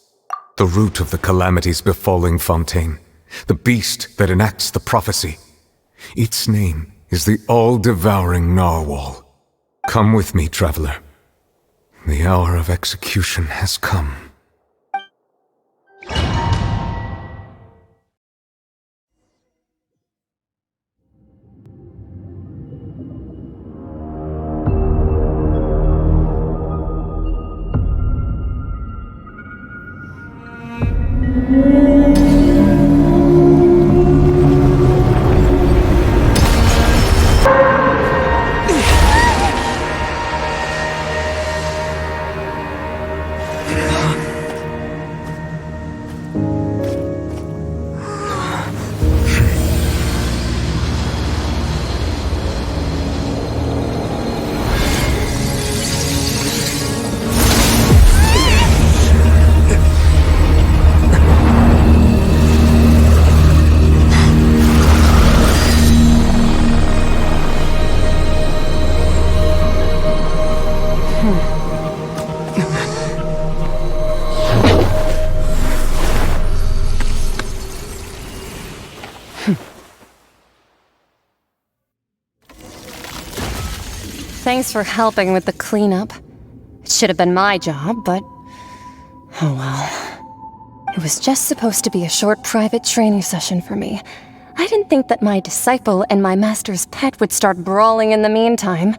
The root of the calamities befalling Fontaine, the beast that enacts the prophecy. Its name is the All-Devouring Narwhal. Come with me, traveler. The hour of execution has come. Thanks for helping with the cleanup. It should have been my job, but... oh well. It was just supposed to be a short private training session for me. I didn't think that my disciple and my master's pet would start brawling in the meantime.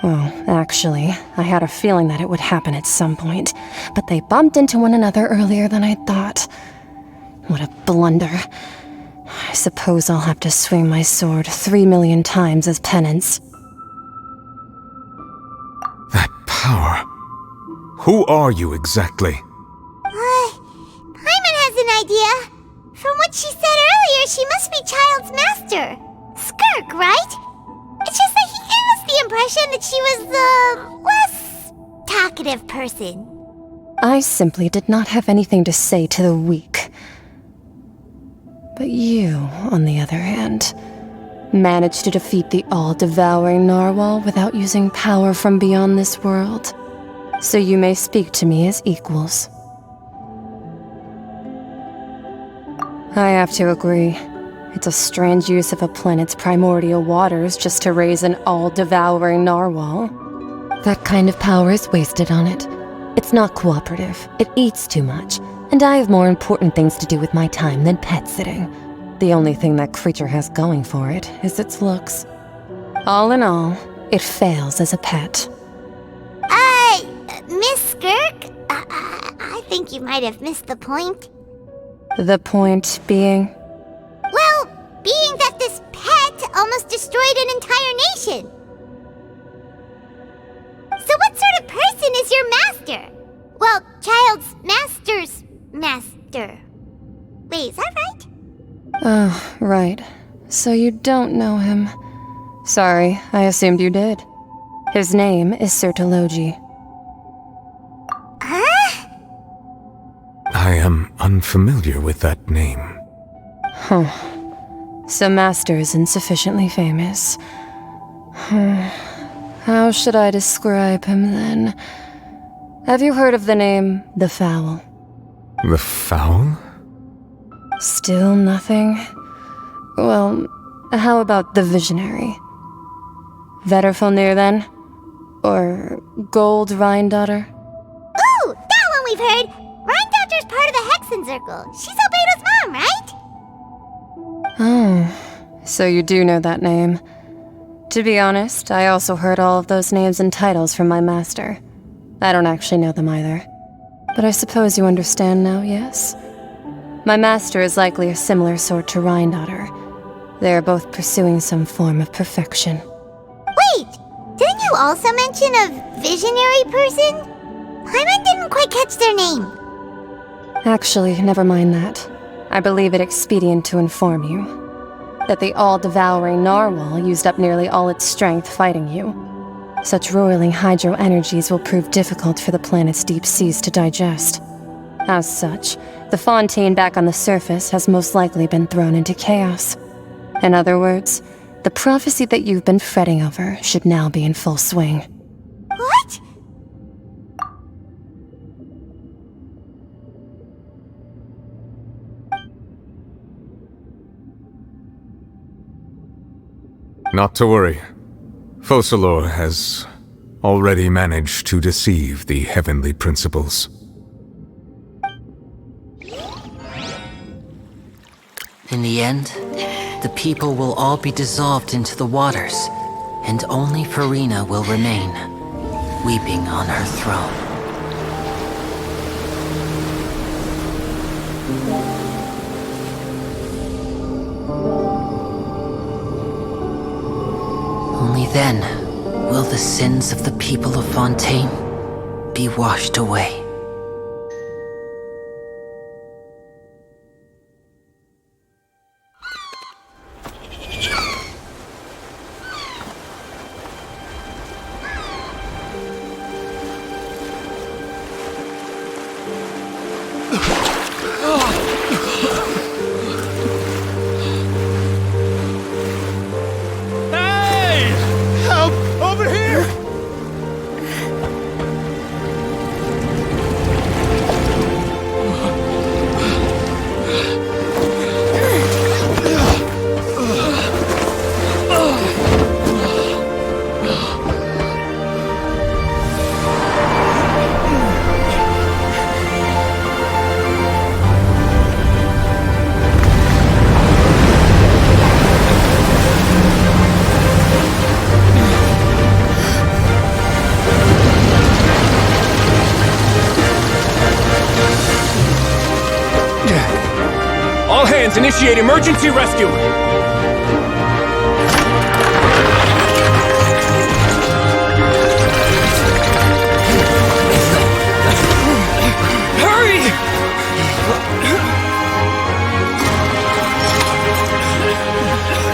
Well, actually, I had a feeling that it would happen at some point, but they bumped into one another earlier than I thought. What a blunder. I suppose I'll have to swing my sword 3 million times as penance. Power? Who are you exactly? Paimon has an idea. From what she said earlier, she must be Child's master. Skirk, right? It's just that he gave us the impression that she was the less talkative person. I simply did not have anything to say to the weak. But you, on the other hand, managed to defeat the All-Devouring Narwhal without using power from beyond this world. So you may speak to me as equals. I have to agree. It's a strange use of a planet's primordial waters just to raise an all-devouring narwhal. That kind of power is wasted on it. It's not cooperative. It eats too much. And I have more important things to do with my time than pet sitting. The only thing that creature has going for it is its looks. All in all, it fails as a pet. Miss Skirk? I think you might have missed the point. The point being? Well, being that this pet almost destroyed an entire nation. So what sort of person is your master? Well, Child's master's master. Wait, is that right? Oh, right. So you don't know him. Sorry, I assumed you did. His name is Sertologi. I am unfamiliar with that name. Huh. So Master isn't sufficiently famous. How should I describe him then? Have you heard of the name The Fowl? The Fowl? Still nothing? Well, how about the Visionary? Vetterfalnir then? Or Gold Rhine-Daughter? Ooh, that one we've heard! Rhine-Daughter's part of the Hexen Circle. She's Albedo's mom, right? Oh, so you do know that name. To be honest, I also heard all of those names and titles from my master. I don't actually know them either. But I suppose you understand now, yes? My master is likely a similar sort to Rhine-Daughter. They are both pursuing some form of perfection. Wait! Didn't you also mention a visionary person? Paimon didn't quite catch their name. Actually, never mind that. I believe it expedient to inform you that the all-devouring Narwhal used up nearly all its strength fighting you. Such roiling hydro energies will prove difficult for the planet's deep seas to digest. As such, the Fontaine back on the surface has most likely been thrown into chaos. In other words, the prophecy that you've been fretting over should now be in full swing. What? Not to worry. Focalors has already managed to deceive the heavenly principles. In the end, the people will all be dissolved into the waters, and only Furina will remain, weeping on her throne. Only then will the sins of the people of Fontaine be washed away. All hands, initiate emergency rescue! Hurry!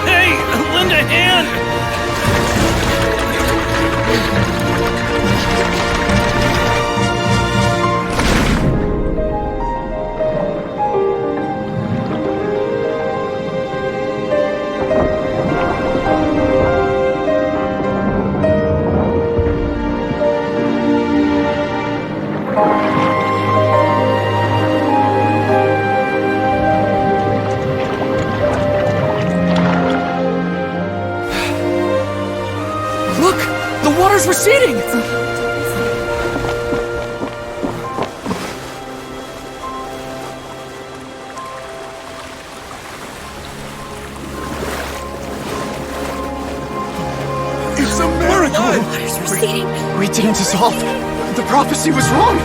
Hey, lend a hand! Look! The water's receding! It's a miracle! Water's receding. We didn't dissolve. The prophecy was wrong. The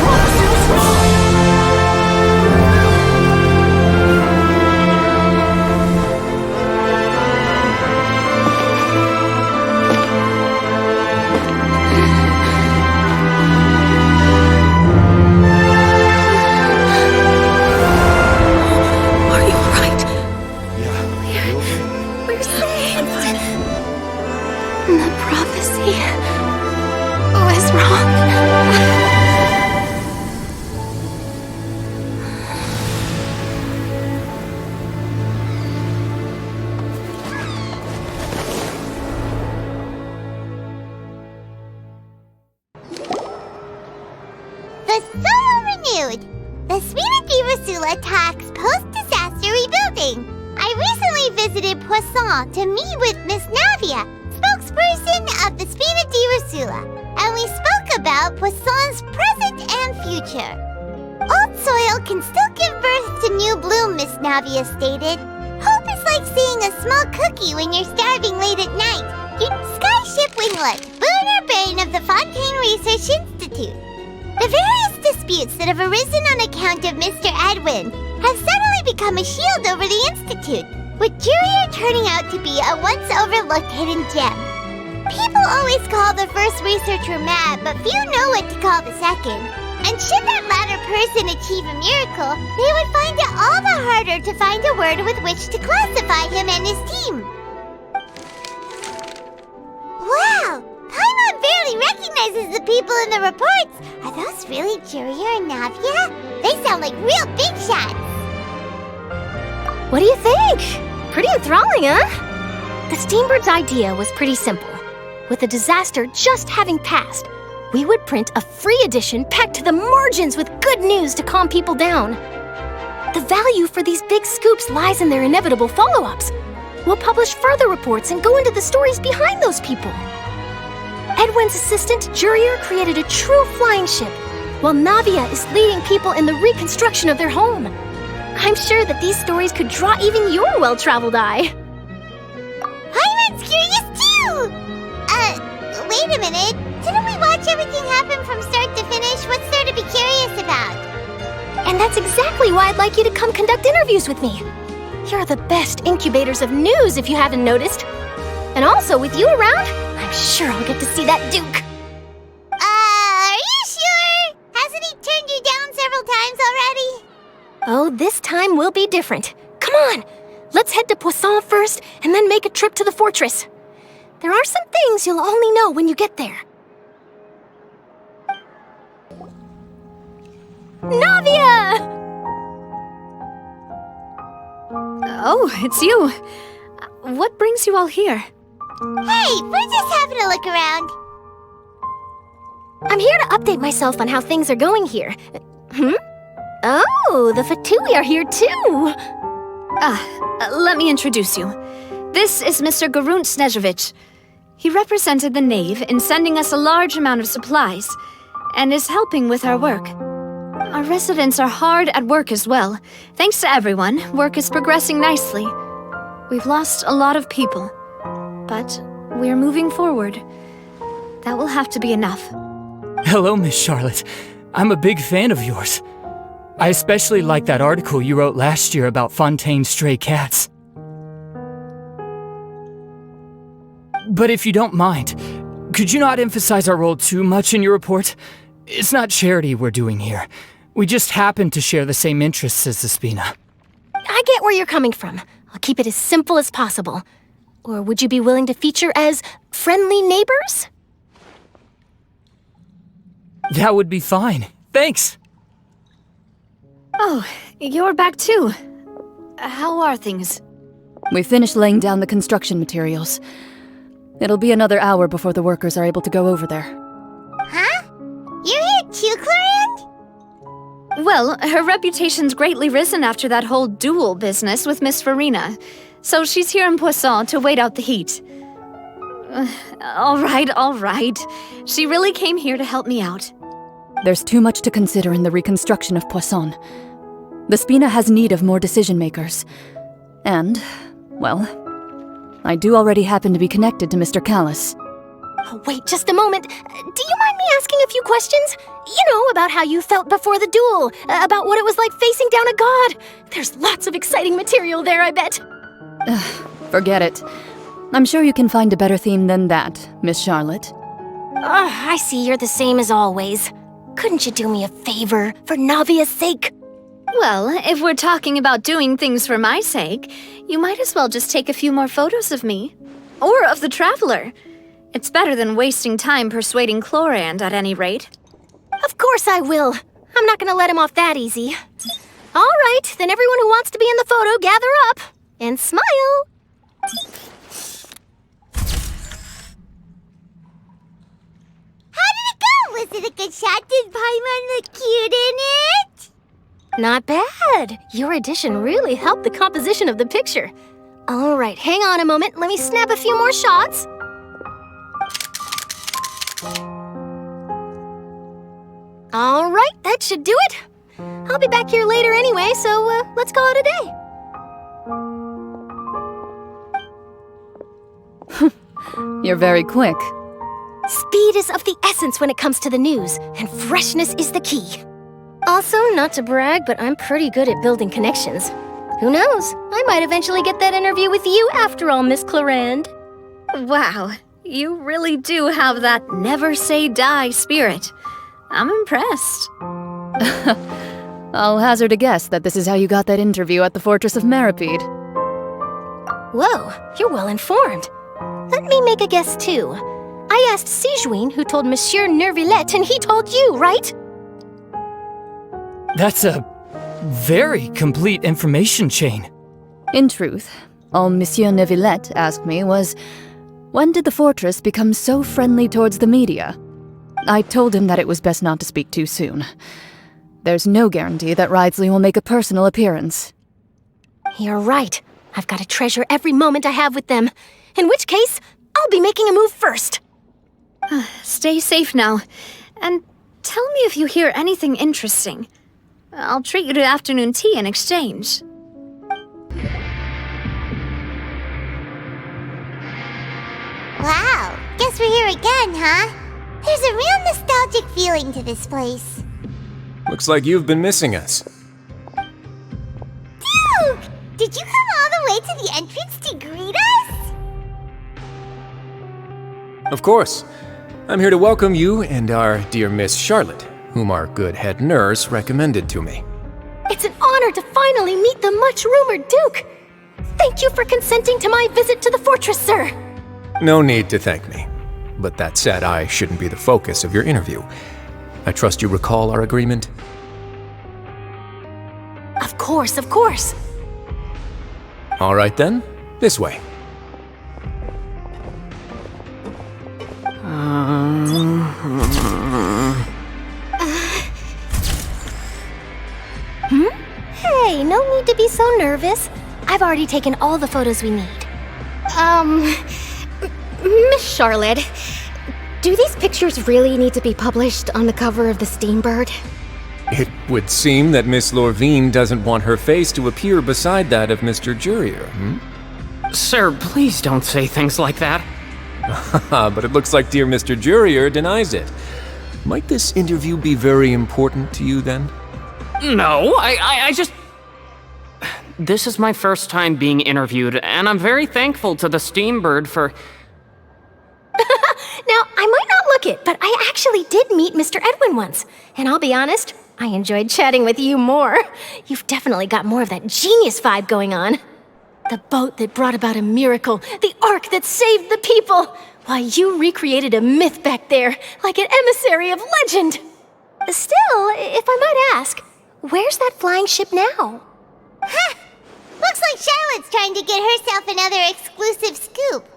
prophecy was wrong. Are you alright? Yeah. We're safe. The prophecy. The Soul Renewed! The Spina Divasula talks post-disaster rebuilding. I recently visited Poisson to meet with Miss Navia, spokesperson of the Spina Divasula, and we spoke about Poisson's present and future. Old soil can still give birth to new bloom, Miss Navia stated. Hope is like seeing a small cookie when you're starving late at night. Skyship Winglet, boon or bane of the Fontaine Research Institute. The various disputes that have arisen on account of Mr. Edwin have suddenly become a shield over the Institute, with Jurier turning out to be a once-overlooked hidden gem. People always call the first researcher mad, but few know what to call the second. And should that latter person achieve a miracle, they would find it all the harder to find a word with which to classify him and his team. Wow! Paimon barely recognizes the people in the reports. Are those really Jurier and Navia? They sound like real big shots. What do you think? Pretty enthralling, huh? The Steambird's idea was pretty simple. With the disaster just having passed, we would print a free edition packed to the margins with good news to calm people down. The value for these big scoops lies in their inevitable follow-ups. We'll publish further reports and go into the stories behind those people. Edwin's assistant, Jurier, created a true flying ship, while Navia is leading people in the reconstruction of their home. I'm sure that these stories could draw even your well-traveled eye. Paimon's curious too! Wait a minute. Didn't we watch everything happen from start to finish? What's there to be curious about? And that's exactly why I'd like you to come conduct interviews with me. You're the best incubators of news, if you haven't noticed. And also, with you around, I'm sure I'll get to see that Duke. Are you sure? Hasn't he turned you down several times already? Oh, this time will be different. Come on, let's head to Poisson first, and then make a trip to the fortress. There are some things you'll only know when you get there. Navia! Oh, it's you. What brings you all here? Hey, we're just having a look around. I'm here to update myself on how things are going here. Oh, the Fatui are here too! Let me introduce you. This is Mr. Garunt Snezhevich. He represented the Knave in sending us a large amount of supplies, and is helping with our work. Our residents are hard at work as well. Thanks to everyone, work is progressing nicely. We've lost a lot of people, but we're moving forward. That will have to be enough. Hello, Miss Charlotte. I'm a big fan of yours. I especially like that article you wrote last year about Fontaine's stray cats. But if you don't mind, could you not emphasize our role too much in your report? It's not charity we're doing here. We just happen to share the same interests as the Spina. I get where you're coming from. I'll keep it as simple as possible. Or would you be willing to feature as friendly neighbors? That would be fine. Thanks! Oh, you're back too. How are things? We finished laying down the construction materials. It'll be another hour before the workers are able to go over there. Huh? You're here too, Clorinde? Well, her reputation's greatly risen after that whole duel business with Miss Furina, so she's here in Poisson to wait out the heat. All right. She really came here to help me out. There's too much to consider in the reconstruction of Poisson. The Spina has need of more decision-makers. And, well, I do already happen to be connected to Mr. Callis. Oh, wait just a moment. Do you mind me asking a few questions? You know, about how you felt before the duel, about what it was like facing down a god. There's lots of exciting material there, I bet. Forget it. I'm sure you can find a better theme than that, Miss Charlotte. I see you're the same as always. Couldn't you do me a favor, for Navia's sake? Well, if we're talking about doing things for my sake, you might as well just take a few more photos of me. Or of the Traveler. It's better than wasting time persuading Clorinde, at any rate. Of course I will. I'm not gonna let him off that easy. All right, then everyone who wants to be in the photo, gather up. And smile. How did it go? Was it a good shot? Did Paimon look cute in it? Not bad. Your addition really helped the composition of the picture. All right, hang on a moment. Let me snap a few more shots. All right, that should do it. I'll be back here later anyway, so let's call it a day. You're very quick. Speed is of the essence when it comes to the news, and freshness is the key. Also, not to brag, but I'm pretty good at building connections. Who knows? I might eventually get that interview with you after all, Miss Clarande. Wow, you really do have that never say die spirit. I'm impressed. I'll hazard a guess that this is how you got that interview at the Fortress of Meripede. Whoa, you're well informed. Let me make a guess too. I asked Sigewinne who told Monsieur Neuvillette, and he told you, right? That's a very complete information chain. In truth, all Monsieur Neuvillette asked me was, when did the fortress become so friendly towards the media? I told him that it was best not to speak too soon. There's no guarantee that Ridsley will make a personal appearance. You're right. I've got to treasure every moment I have with them. In which case, I'll be making a move first. Stay safe now, and tell me if you hear anything interesting. I'll treat you to afternoon tea in exchange. Wow, guess we're here again, huh? There's a real nostalgic feeling to this place. Looks like you've been missing us. Duke! Did you come all the way to the entrance to greet us? Of course. I'm here to welcome you and our dear Miss Charlotte, whom our good head nurse recommended to me. It's an honor to finally meet the much-rumored Duke. Thank you for consenting to my visit to the fortress, sir. No need to thank me. But that said, I shouldn't be the focus of your interview. I trust you recall our agreement? Of course, of course. All right then, this way. Hey, no need to be so nervous. I've already taken all the photos we need. Miss Charlotte, do these pictures really need to be published on the cover of the Steambird? It would seem that Miss Lorvine doesn't want her face to appear beside that of Mr. Jurier, Sir, please don't say things like that. But it looks like dear Mr. Jurier denies it. Might this interview be very important to you then? No, I just... This is my first time being interviewed, and I'm very thankful to the Steambird for... Now, I might not look it, but I actually did meet Mr. Edwin once. And I'll be honest, I enjoyed chatting with you more. You've definitely got more of that genius vibe going on. The boat that brought about a miracle, the ark that saved the people. Why, you recreated a myth back there, like an emissary of legend. Still, if I might ask, where's that flying ship now? Huh! Looks like Charlotte's trying to get herself another exclusive scoop.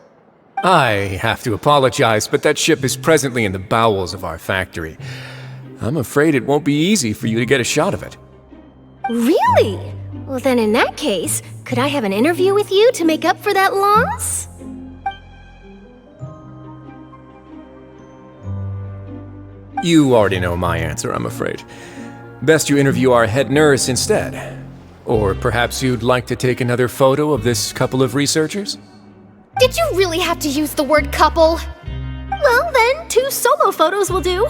I have to apologize, but that ship is presently in the bowels of our factory. I'm afraid it won't be easy for you to get a shot of it. Really? Well, then in that case, could I have an interview with you to make up for that loss? You already know my answer, I'm afraid. Best you interview our head nurse instead. Or perhaps you'd like to take another photo of this couple of researchers? Did you really have to use the word couple? Well, then, 2 solo photos will do.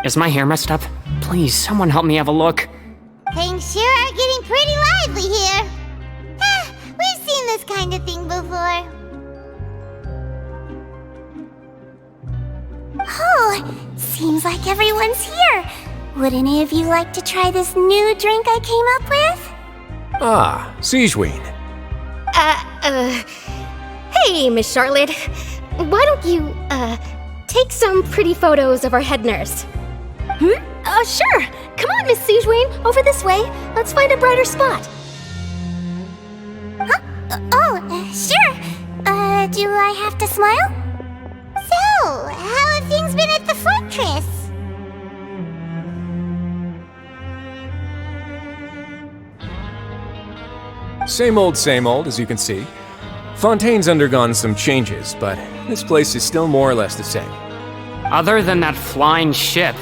Is my hair messed up? Please, someone help me have a look. Things sure are getting pretty lively here. We've seen this kind of thing before. Oh, seems like everyone's here. Would any of you like to try this new drink I came up with? Ah, Sigewinne. Hey, Miss Charlotte. Why don't you, take some pretty photos of our head nurse? Sure. Come on, Miss Sigewinne. Over this way. Let's find a brighter spot. Huh? Sure. Do I have to smile? So, how have things been at the fortress? same old, as you can see. Fontaine's undergone some changes, but this place is still more or less the same. Other than that flying ship,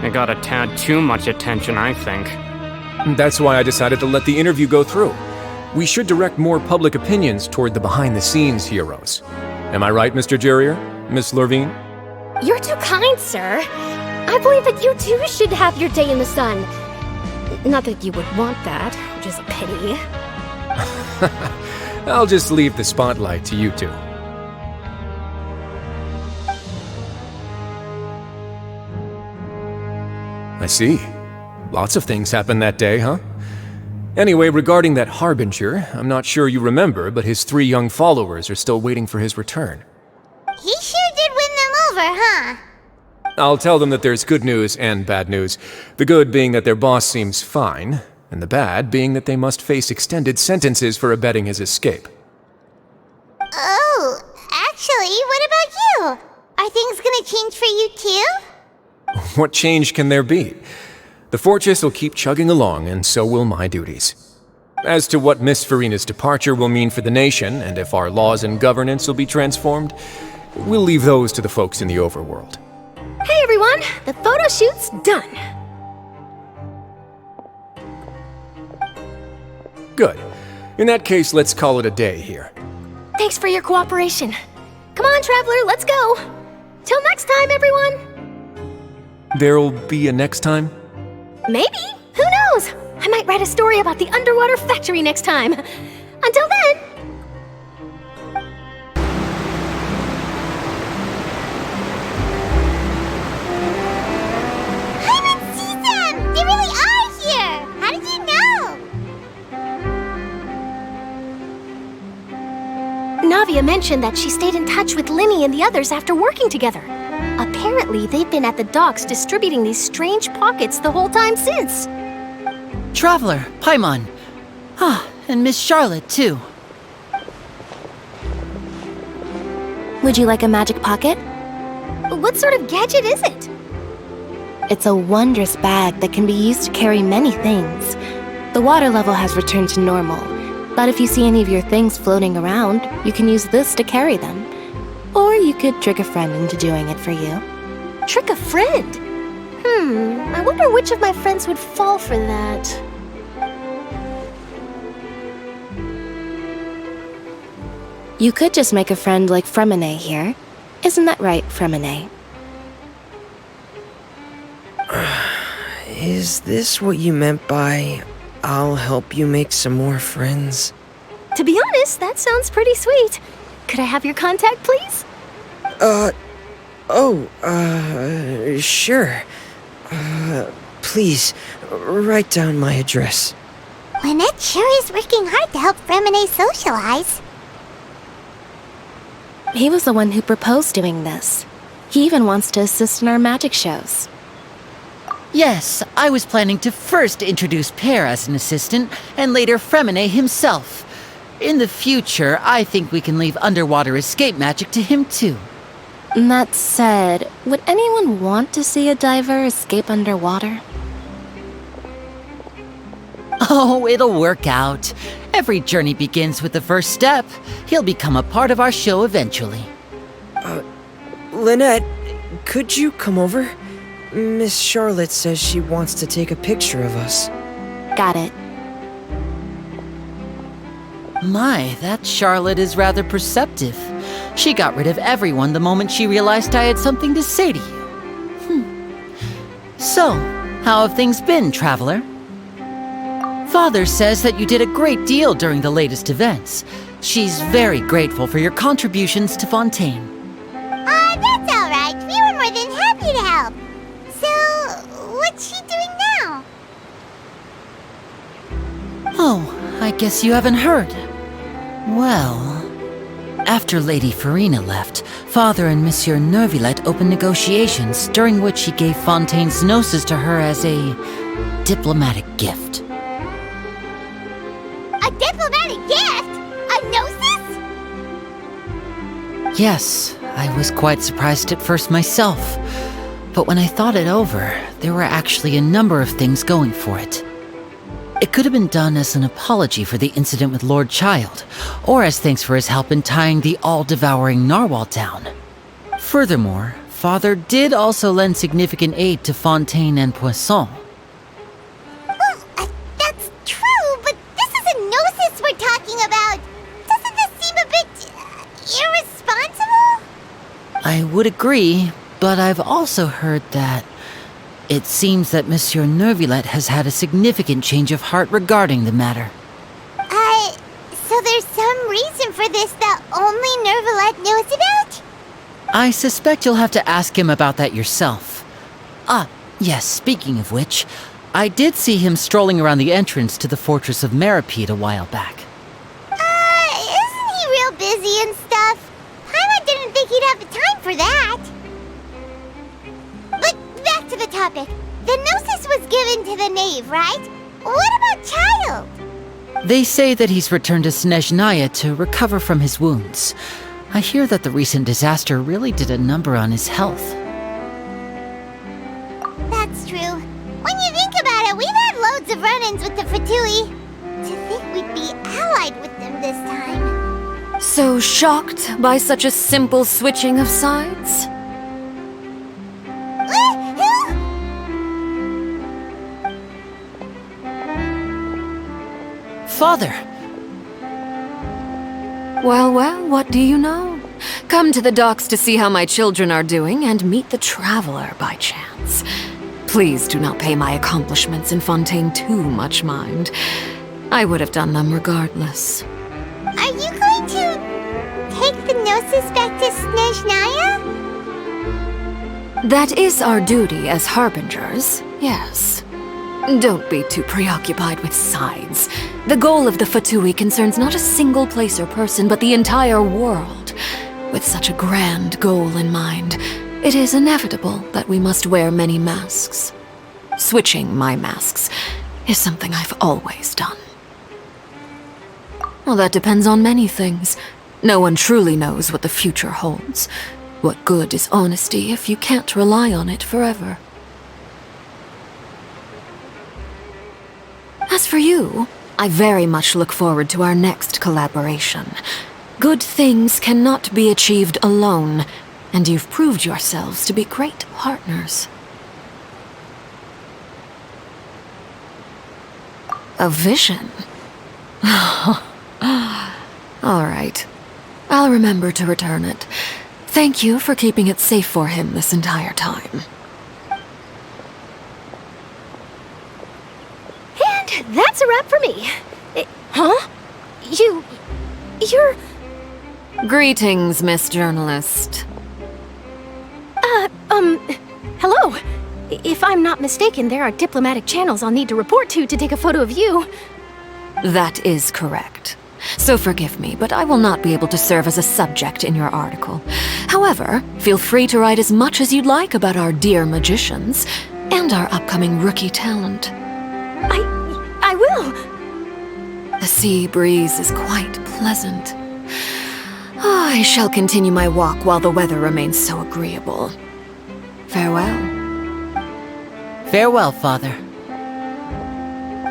it got a tad too much attention, I think. That's why I decided to let the interview go through. We should direct more public opinions toward the behind-the-scenes heroes. Am I right, Mr. Jurrier? Miss Lurvine? You're too kind, sir. I believe that you too should have your day in the sun. Not that you would want that, which is a pity. I'll just leave the spotlight to you two. I see. Lots of things happened that day, huh? Anyway, regarding that Harbinger, I'm not sure you remember, but his 3 young followers are still waiting for his return. He sure did win them over, huh? I'll tell them that there's good news and bad news. The good being that their boss seems fine, and the bad being that they must face extended sentences for abetting his escape. Oh, actually, what about you? Are things gonna change for you too? What change can there be? The fortress will keep chugging along, and so will my duties. As to what Miss Furina's departure will mean for the nation, and if our laws and governance will be transformed, we'll leave those to the folks in the overworld. Hey everyone, the photo shoot's done. Good. In that case, let's call it a day here. Thanks for your cooperation. Come on, Traveler, let's go. Till next time, everyone. There'll be a next time? Maybe. Who knows? I might write a story about the underwater factory next time. Until then. They really are here! How did you know? Navia mentioned that she stayed in touch with Linny and the others after working together. Apparently, they've been at the docks distributing these strange pockets the whole time since. Traveler, Paimon. And Miss Charlotte, too. Would you like a magic pocket? What sort of gadget is it? It's a wondrous bag that can be used to carry many things. The water level has returned to normal, but if you see any of your things floating around, you can use this to carry them. Or you could trick a friend into doing it for you. Trick a friend? I wonder which of my friends would fall for that. You could just make a friend like Fremine here. Isn't that right, Fremine? Is this what you meant by, I'll help you make some more friends? To be honest, that sounds pretty sweet. Could I have your contact, please? Sure. Please, write down my address. Lynette sure is working hard to help Fremine socialize. He was the one who proposed doing this. He even wants to assist in our magic shows. Yes, I was planning to first introduce Pear as an assistant, and later Fremine himself. In the future, I think we can leave underwater escape magic to him too. That said, would anyone want to see a diver escape underwater? Oh, it'll work out. Every journey begins with the first step. He'll become a part of our show eventually. Lynette, could you come over? Miss Charlotte says she wants to take a picture of us. Got it. My, that Charlotte is rather perceptive. She got rid of everyone the moment she realized I had something to say to you. So, how have things been, Traveler? Father says that you did a great deal during the latest events. She's very grateful for your contributions to Fontaine. That's all right. We were more than happy to help. So, what's she doing now? Oh, I guess you haven't heard. Well, after Lady Furina left, Father and Monsieur Neuvillette opened negotiations, during which he gave Fontaine's gnosis to her as a diplomatic gift. A diplomatic gift? A gnosis? Yes, I was quite surprised at first myself. But when I thought it over, there were actually a number of things going for it. It could have been done as an apology for the incident with Lord Child, or as thanks for his help in tying the all-devouring Narwhal down. Furthermore, Father did also lend significant aid to Fontaine and Poisson. Well, that's true, but this is a gnosis we're talking about. Doesn't this seem a bit irresponsible? I would agree, but I've also heard that it seems that Monsieur Neuvillette has had a significant change of heart regarding the matter. So there's some reason for this that only Neuvillette knows about? I suspect you'll have to ask him about that yourself. Yes, speaking of which, I did see him strolling around the entrance to the Fortress of Masquerade a while back. Isn't he real busy and stuff? Paimon didn't think he'd have the time for that. But back to the topic. The Gnosis was given to the knave, right? What about Child? They say that he's returned to Snezhnaya to recover from his wounds. I hear that the recent disaster really did a number on his health. That's true. When you think about it, we've had loads of run-ins with the Fatui. To think we'd be allied with them this time. So shocked by such a simple switching of sides? Father! Well, what do you know? Come to the docks to see how my children are doing and meet the Traveler by chance. Please do not pay my accomplishments in Fontaine too much mind. I would have done them regardless. Are you going to take the Gnosis back to Snezhnaya? That is our duty as Harbingers, yes. Don't be too preoccupied with sides. The goal of the Fatui concerns not a single place or person, but the entire world. With such a grand goal in mind, it is inevitable that we must wear many masks. Switching my masks is something I've always done. Well, that depends on many things. No one truly knows what the future holds. What good is honesty if you can't rely on it forever? As for you, I very much look forward to our next collaboration. Good things cannot be achieved alone, and you've proved yourselves to be great partners. A vision? All right. I'll remember to return it. Thank you for keeping it safe for him this entire time. And that's a wrap for me. Huh? You're... Greetings, Miss Journalist. Hello. If I'm not mistaken, there are diplomatic channels I'll need to report to take a photo of you. That is correct. So forgive me, but I will not be able to serve as a subject in your article. However, feel free to write as much as you'd like about our dear magicians and our upcoming rookie talent. I will. The sea breeze is quite pleasant. I shall continue my walk while the weather remains so agreeable. Farewell. Farewell, Father.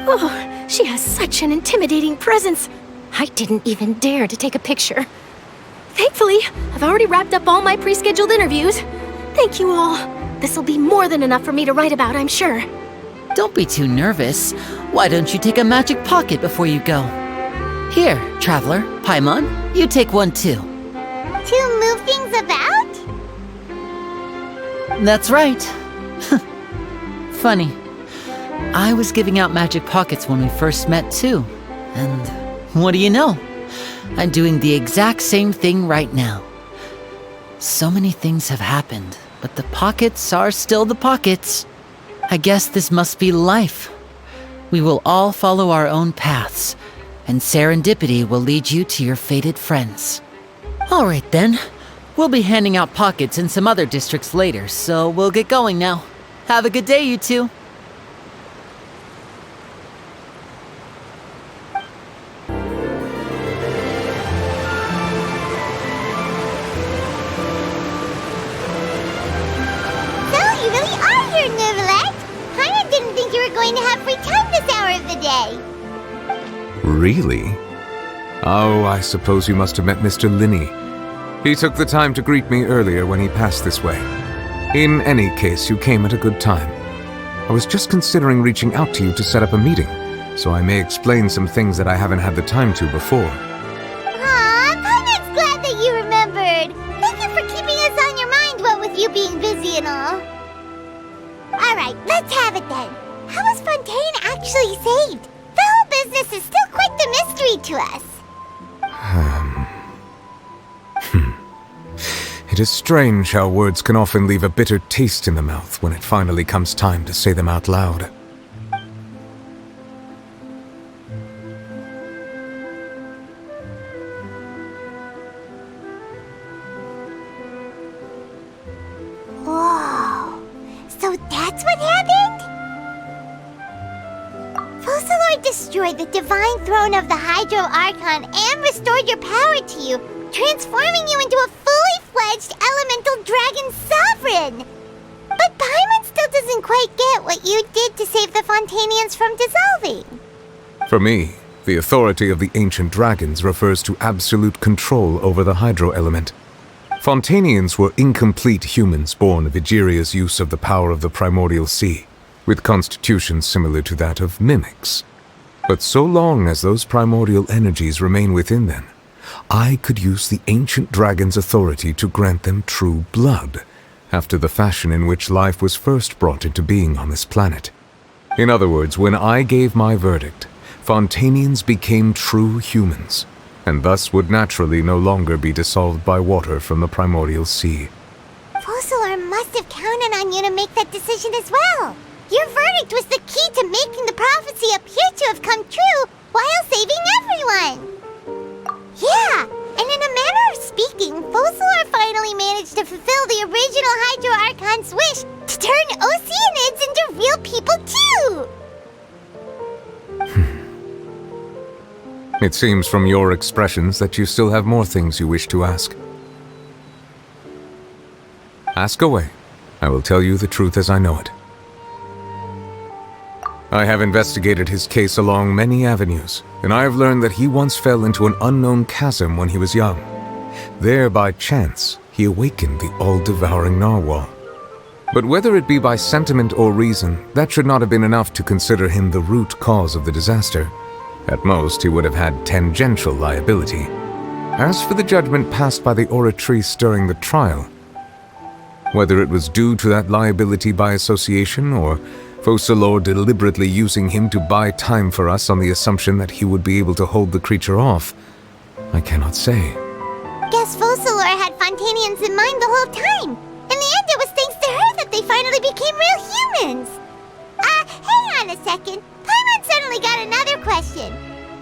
Oh, she has such an intimidating presence. I didn't even dare to take a picture. Thankfully, I've already wrapped up all my pre-scheduled interviews. Thank you all. This'll be more than enough for me to write about, I'm sure. Don't be too nervous. Why don't you take a magic pocket before you go? Here, Traveler, Paimon, you take one too. To move things about? That's right. Funny. I was giving out magic pockets when we first met too. And what do you know? I'm doing the exact same thing right now. So many things have happened, but the pockets are still the pockets. I guess this must be life. We will all follow our own paths, and serendipity will lead you to your fated friends. All right then. We'll be handing out pockets in some other districts later, so we'll get going now. Have a good day, you two. So, you really are here, Neuvillette. Paimon didn't think you were going to have free time this hour hour of the day. Really? Oh, I suppose you must have met Mr. Linney. He took the time to greet me earlier when he passed this way. In any case, you came at a good time. I was just considering reaching out to you to set up a meeting, so I may explain some things that I haven't had the time to before. Aw, Paimon's glad that you remembered. Thank you for keeping us on your mind, what with you being busy and all. Alright, let's have it then. How was Fontaine actually saved? The whole business is still quite the mystery to us. It is strange how words can often leave a bitter taste in the mouth when it finally comes time to say them out loud. Whoa, so that's what happened? Focalors destroyed the divine throne of the Hydro Archon and restored your power to you, transforming you into a fully-fledged elemental dragon sovereign! But Paimon still doesn't quite get what you did to save the Fontainians from dissolving. For me, the authority of the ancient dragons refers to absolute control over the hydro element. Fontainians were incomplete humans born of Egeria's use of the power of the primordial sea, with constitutions similar to that of mimics. But so long as those primordial energies remain within them, I could use the ancient dragon's authority to grant them true blood, after the fashion in which life was first brought into being on this planet. In other words, when I gave my verdict, Fontainians became true humans, and thus would naturally no longer be dissolved by water from the primordial sea. Focalors must have counted on you to make that decision as well. Your verdict was the key to making the prophecy appear to have come true while saving everyone. Yeah, and in a manner of speaking, Focalors finally managed to fulfill the original Hydro Archon's wish to turn Oceanids into real people too! It seems from your expressions that you still have more things you wish to ask. Ask away. I will tell you the truth as I know it. I have investigated his case along many avenues, and I have learned that he once fell into an unknown chasm when he was young. There, by chance, he awakened the All-Devouring Narwhal. But whether it be by sentiment or reason, that should not have been enough to consider him the root cause of the disaster. At most, he would have had tangential liability. As for the judgment passed by the Oratrice during the trial, whether it was due to that liability by association or Focalors deliberately using him to buy time for us on the assumption that he would be able to hold the creature off, I cannot say. Guess Focalors had Fontainians in mind the whole time. In the end, it was thanks to her that they finally became real humans. Hang on a second. Paimon suddenly got another question.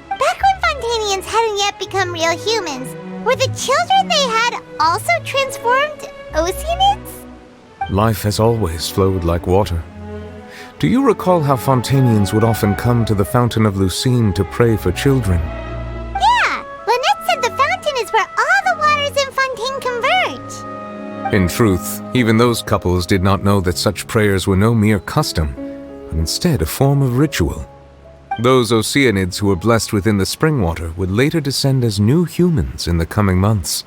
Back when Fontainians hadn't yet become real humans, were the children they had also transformed Oceanids? Life has always flowed like water. Do you recall how Fontainians would often come to the Fountain of Lucine to pray for children? Yeah! Lynette said the fountain is where all the waters in Fontaine converge. In truth, even those couples did not know that such prayers were no mere custom, but instead a form of ritual. Those Oceanids who were blessed within the spring water would later descend as new humans in the coming months.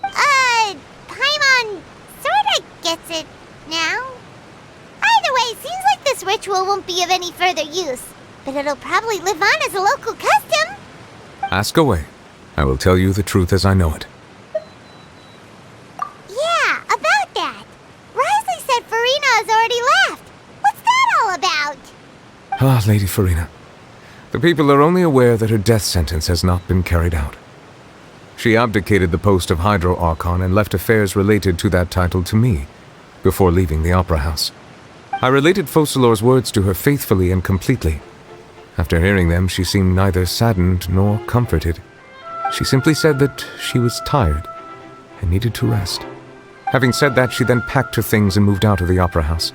Paimon sorta gets it now. Either way, seems like this ritual won't be of any further use, but it'll probably live on as a local custom. Ask away. I will tell you the truth as I know it. Yeah, about that. Risley said Furina has already left. What's that all about? Ah, Lady Furina. The people are only aware that her death sentence has not been carried out. She abdicated the post of Hydro Archon and left affairs related to that title to me, before leaving the Opera House. I related Focalors' words to her faithfully and completely. After hearing them, she seemed neither saddened nor comforted. She simply said that she was tired and needed to rest. Having said that, she then packed her things and moved out of the Opera House,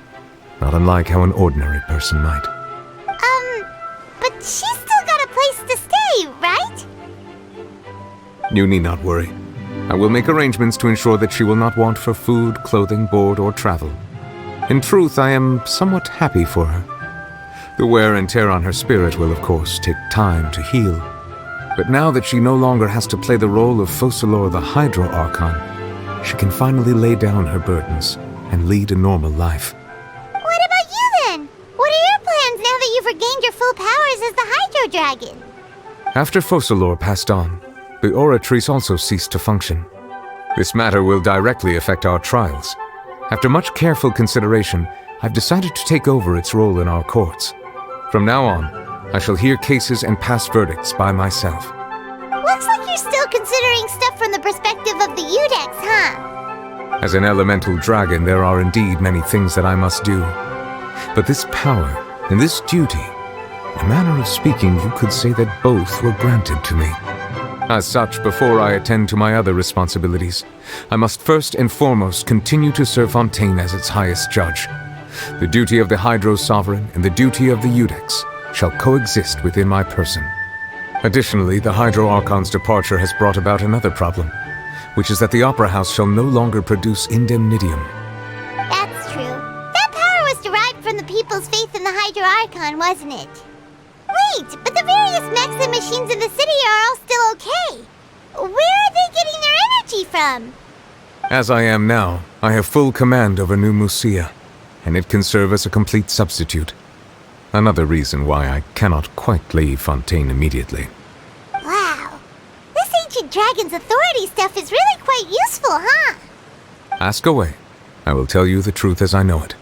not unlike how an ordinary person might. But she's still got a place to stay, right? You need not worry. I will make arrangements to ensure that she will not want for food, clothing, board, or travel. In truth, I am somewhat happy for her. The wear and tear on her spirit will, of course, take time to heal. But now that she no longer has to play the role of Focalors the Hydro Archon, she can finally lay down her burdens and lead a normal life. What about you then? What are your plans now that you've regained your full powers as the Hydro Dragon? After Focalors passed on, the Oratrice also ceased to function. This matter will directly affect our trials. After much careful consideration, I've decided to take over its role in our courts. From now on, I shall hear cases and pass verdicts by myself. Looks like you're still considering stuff from the perspective of the Udex, huh? As an elemental dragon, there are indeed many things that I must do. But this power and this duty, in a manner of speaking, you could say that both were granted to me. As such, before I attend to my other responsibilities, I must first and foremost continue to serve Fontaine as its highest judge. The duty of the Hydro Sovereign and the duty of the Udex shall coexist within my person. Additionally, the Hydro Archon's departure has brought about another problem, which is that the Opera House shall no longer produce indemnitium. That's true. That power was derived from the people's faith in the Hydro Archon, wasn't it? Wait, but the various mechs and machines in the city are all still okay. Where are they getting their energy from? As I am now, I have full command over New Musia, and it can serve as a complete substitute. Another reason why I cannot quite leave Fontaine immediately. Wow. This ancient dragon's authority stuff is really quite useful, huh? Ask away. I will tell you the truth as I know it.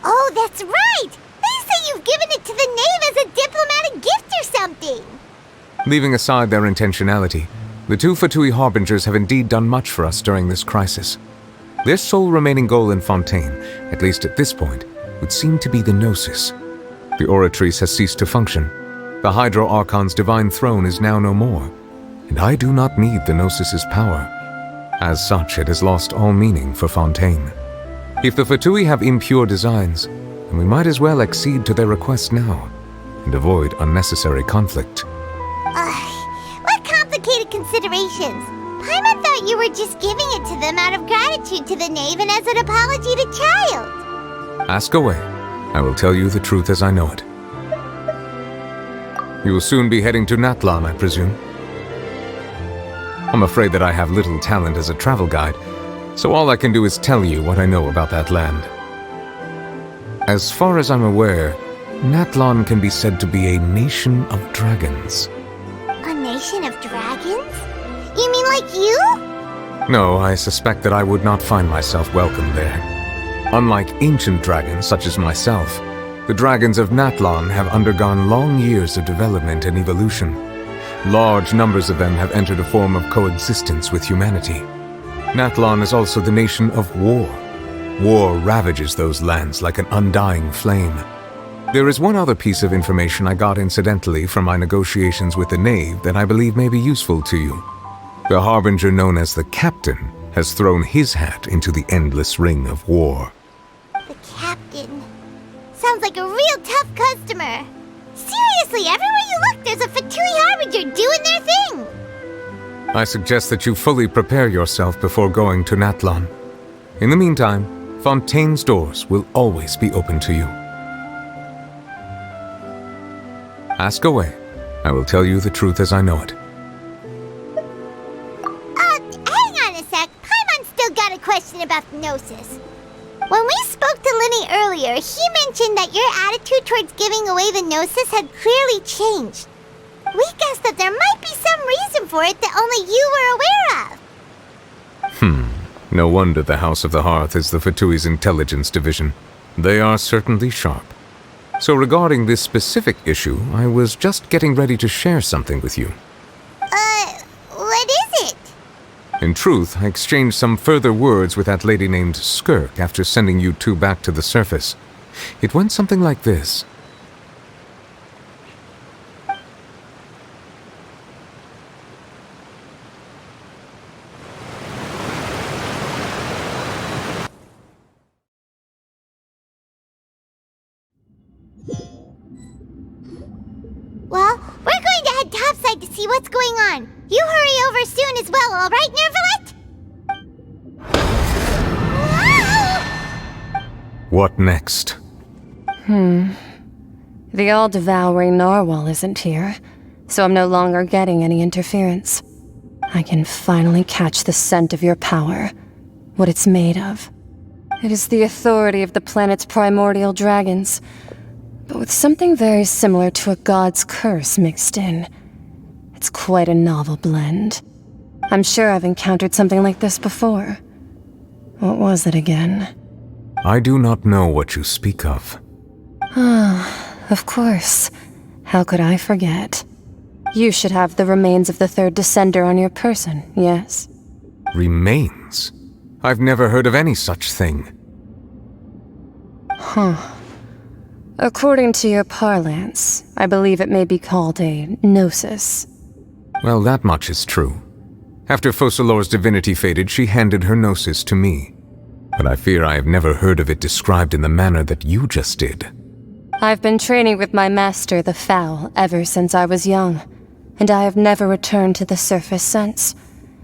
Oh, that's right! They say you've given it to the knave as a diplomatic gift or something! Leaving aside their intentionality, the two Fatui Harbingers have indeed done much for us during this crisis. Their sole remaining goal in Fontaine, at least at this point, would seem to be the Gnosis. The Oratrice has ceased to function. The Hydro Archon's divine throne is now no more, and I do not need the Gnosis's power. As such, it has lost all meaning for Fontaine. If the Fatui have impure designs, then we might as well accede to their request now, and avoid unnecessary conflict. What complicated considerations! Paimon thought you were just giving it to them out of gratitude to the knave and as an apology to Child. Ask away. I will tell you the truth as I know it. You will soon be heading to Natlan, I presume? I'm afraid that I have little talent as a travel guide, so all I can do is tell you what I know about that land. As far as I'm aware, Natlan can be said to be a nation of dragons. A nation of dragons? You mean like you? No, I suspect that I would not find myself welcome there. Unlike ancient dragons such as myself, the dragons of Natlan have undergone long years of development and evolution. Large numbers of them have entered a form of coexistence with humanity. Natlan is also the nation of war. War ravages those lands like an undying flame. There is one other piece of information I got incidentally from my negotiations with the knave that I believe may be useful to you. The Harbinger known as the Captain has thrown his hat into the endless ring of war. The Captain. Sounds like a real tough customer. Seriously, everywhere you look, there's a Fatui Harbinger doing their thing. I suggest that you fully prepare yourself before going to Natlan. In the meantime, Fontaine's doors will always be open to you. Ask away. I will tell you the truth as I know it. Hang on a sec. Paimon's still got a question about the Gnosis. When we spoke to Linny earlier, he mentioned that your attitude towards giving away the Gnosis had clearly changed. We guessed that there might be some reason for it that only you were aware of. No wonder the House of the Hearth is the Fatui's intelligence division. They are certainly sharp. So regarding this specific issue, I was just getting ready to share something with you. What is it? In truth, I exchanged some further words with that lady named Skirk after sending you two back to the surface. It went something like this. Well, we're going to head topside to see what's going on. You hurry over soon as well, all right, Neuvillette? Whoa! What next? The all-devouring Narwhal isn't here, so I'm no longer getting any interference. I can finally catch the scent of your power, what it's made of. It is the authority of the planet's primordial dragons, but with something very similar to a god's curse mixed in. It's quite a novel blend. I'm sure I've encountered something like this before. What was it again? I do not know what you speak of. Of course. How could I forget? You should have the remains of the third descender on your person, yes? Remains? I've never heard of any such thing. According to your parlance, I believe it may be called a gnosis. Well, that much is true. After Focalors' divinity faded, she handed her gnosis to me. But I fear I have never heard of it described in the manner that you just did. I've been training with my master, the Foul, ever since I was young, and I have never returned to the surface since.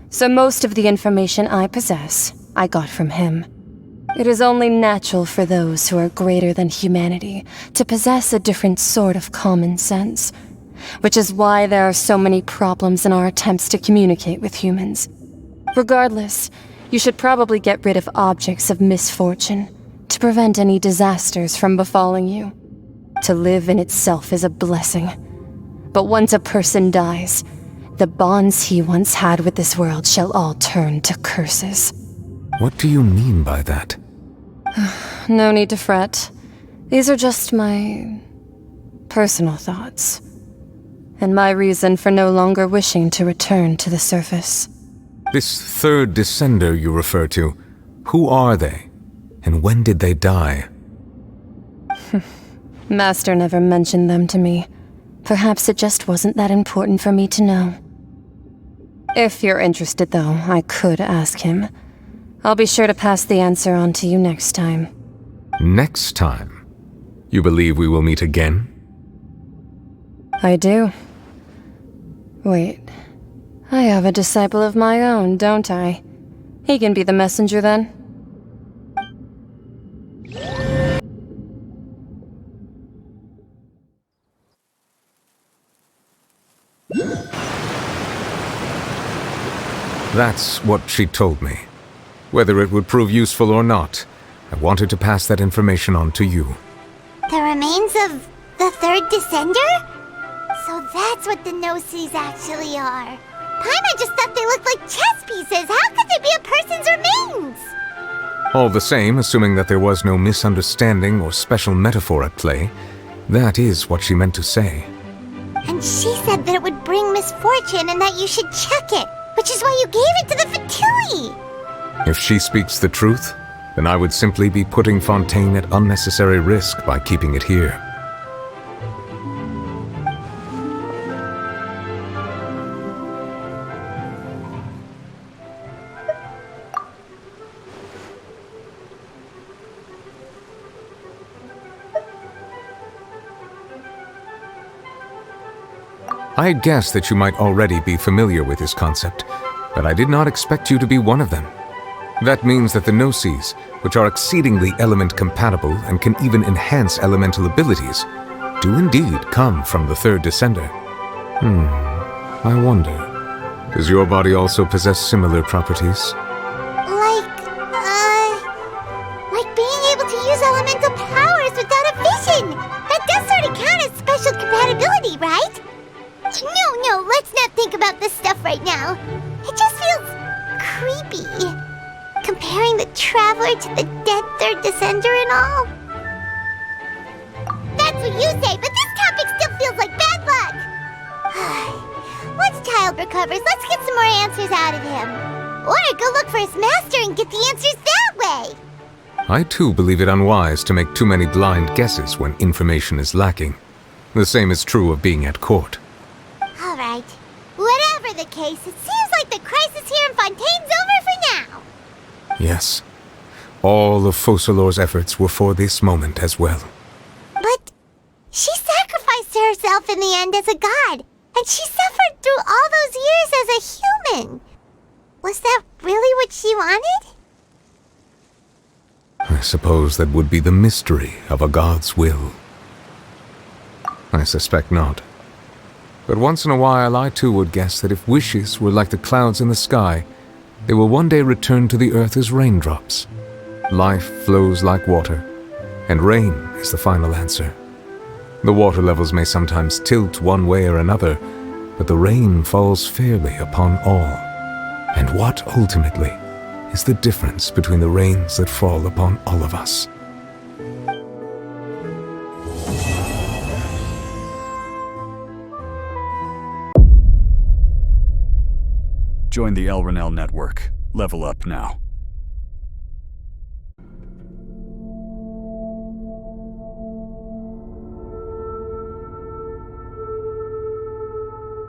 So most of the information I possess, I got from him. It is only natural for those who are greater than humanity to possess a different sort of common sense, which is why there are so many problems in our attempts to communicate with humans. Regardless, you should probably get rid of objects of misfortune to prevent any disasters from befalling you. To live in itself is a blessing. But once a person dies, the bonds he once had with this world shall all turn to curses. What do you mean by that? No need to fret. These are just my personal thoughts, and my reason for no longer wishing to return to the surface. This third descender you refer to, who are they? And when did they die? Master never mentioned them to me. Perhaps it just wasn't that important for me to know. If you're interested, though, I could ask him. I'll be sure to pass the answer on to you next time. Next time? You believe we will meet again? I do. Wait. I have a disciple of my own, don't I? He can be the messenger then. That's what she told me. Whether it would prove useful or not, I wanted to pass that information on to you. The remains of the third descender? So that's what the Gnosis actually are. Paimon just thought they looked like chess pieces. How could they be a person's remains? All the same, assuming that there was no misunderstanding or special metaphor at play, that is what she meant to say. And she said that it would bring misfortune and that you should check it, which is why you gave it to the Fatui. If she speaks the truth, then I would simply be putting Fontaine at unnecessary risk by keeping it here. I had guessed that you might already be familiar with this concept, but I did not expect you to be one of them. That means that the Gnosis, which are exceedingly element-compatible and can even enhance elemental abilities, do indeed come from the third descender. I wonder, does your body also possess similar properties? Like being able to use elemental powers without a vision! That does sort of count as special compatibility, right? No, let's not think about this stuff right now. It just feels creepy. Comparing the Traveler to the dead third descender and all. That's what you say, but this topic still feels like bad luck. Once Child recovers, let's get some more answers out of him. Or go look for his master and get the answers that way. I too believe it unwise to make too many blind guesses when information is lacking. The same is true of being at court. Alright. Whatever the case, it seems like the crisis here in Fontaine's over for now. Yes. All of Focalors' efforts were for this moment as well. But she sacrificed herself in the end as a god, and she suffered through all those years as a human. Was that really what she wanted? I suppose that would be the mystery of a god's will. I suspect not. But once in a while I too would guess that if wishes were like the clouds in the sky, they will one day return to the earth as raindrops. Life flows like water, and rain is the final answer. The water levels may sometimes tilt one way or another, but the rain falls fairly upon all. And what, ultimately, is the difference between the rains that fall upon all of us? Join the Elrinell network. Level up now.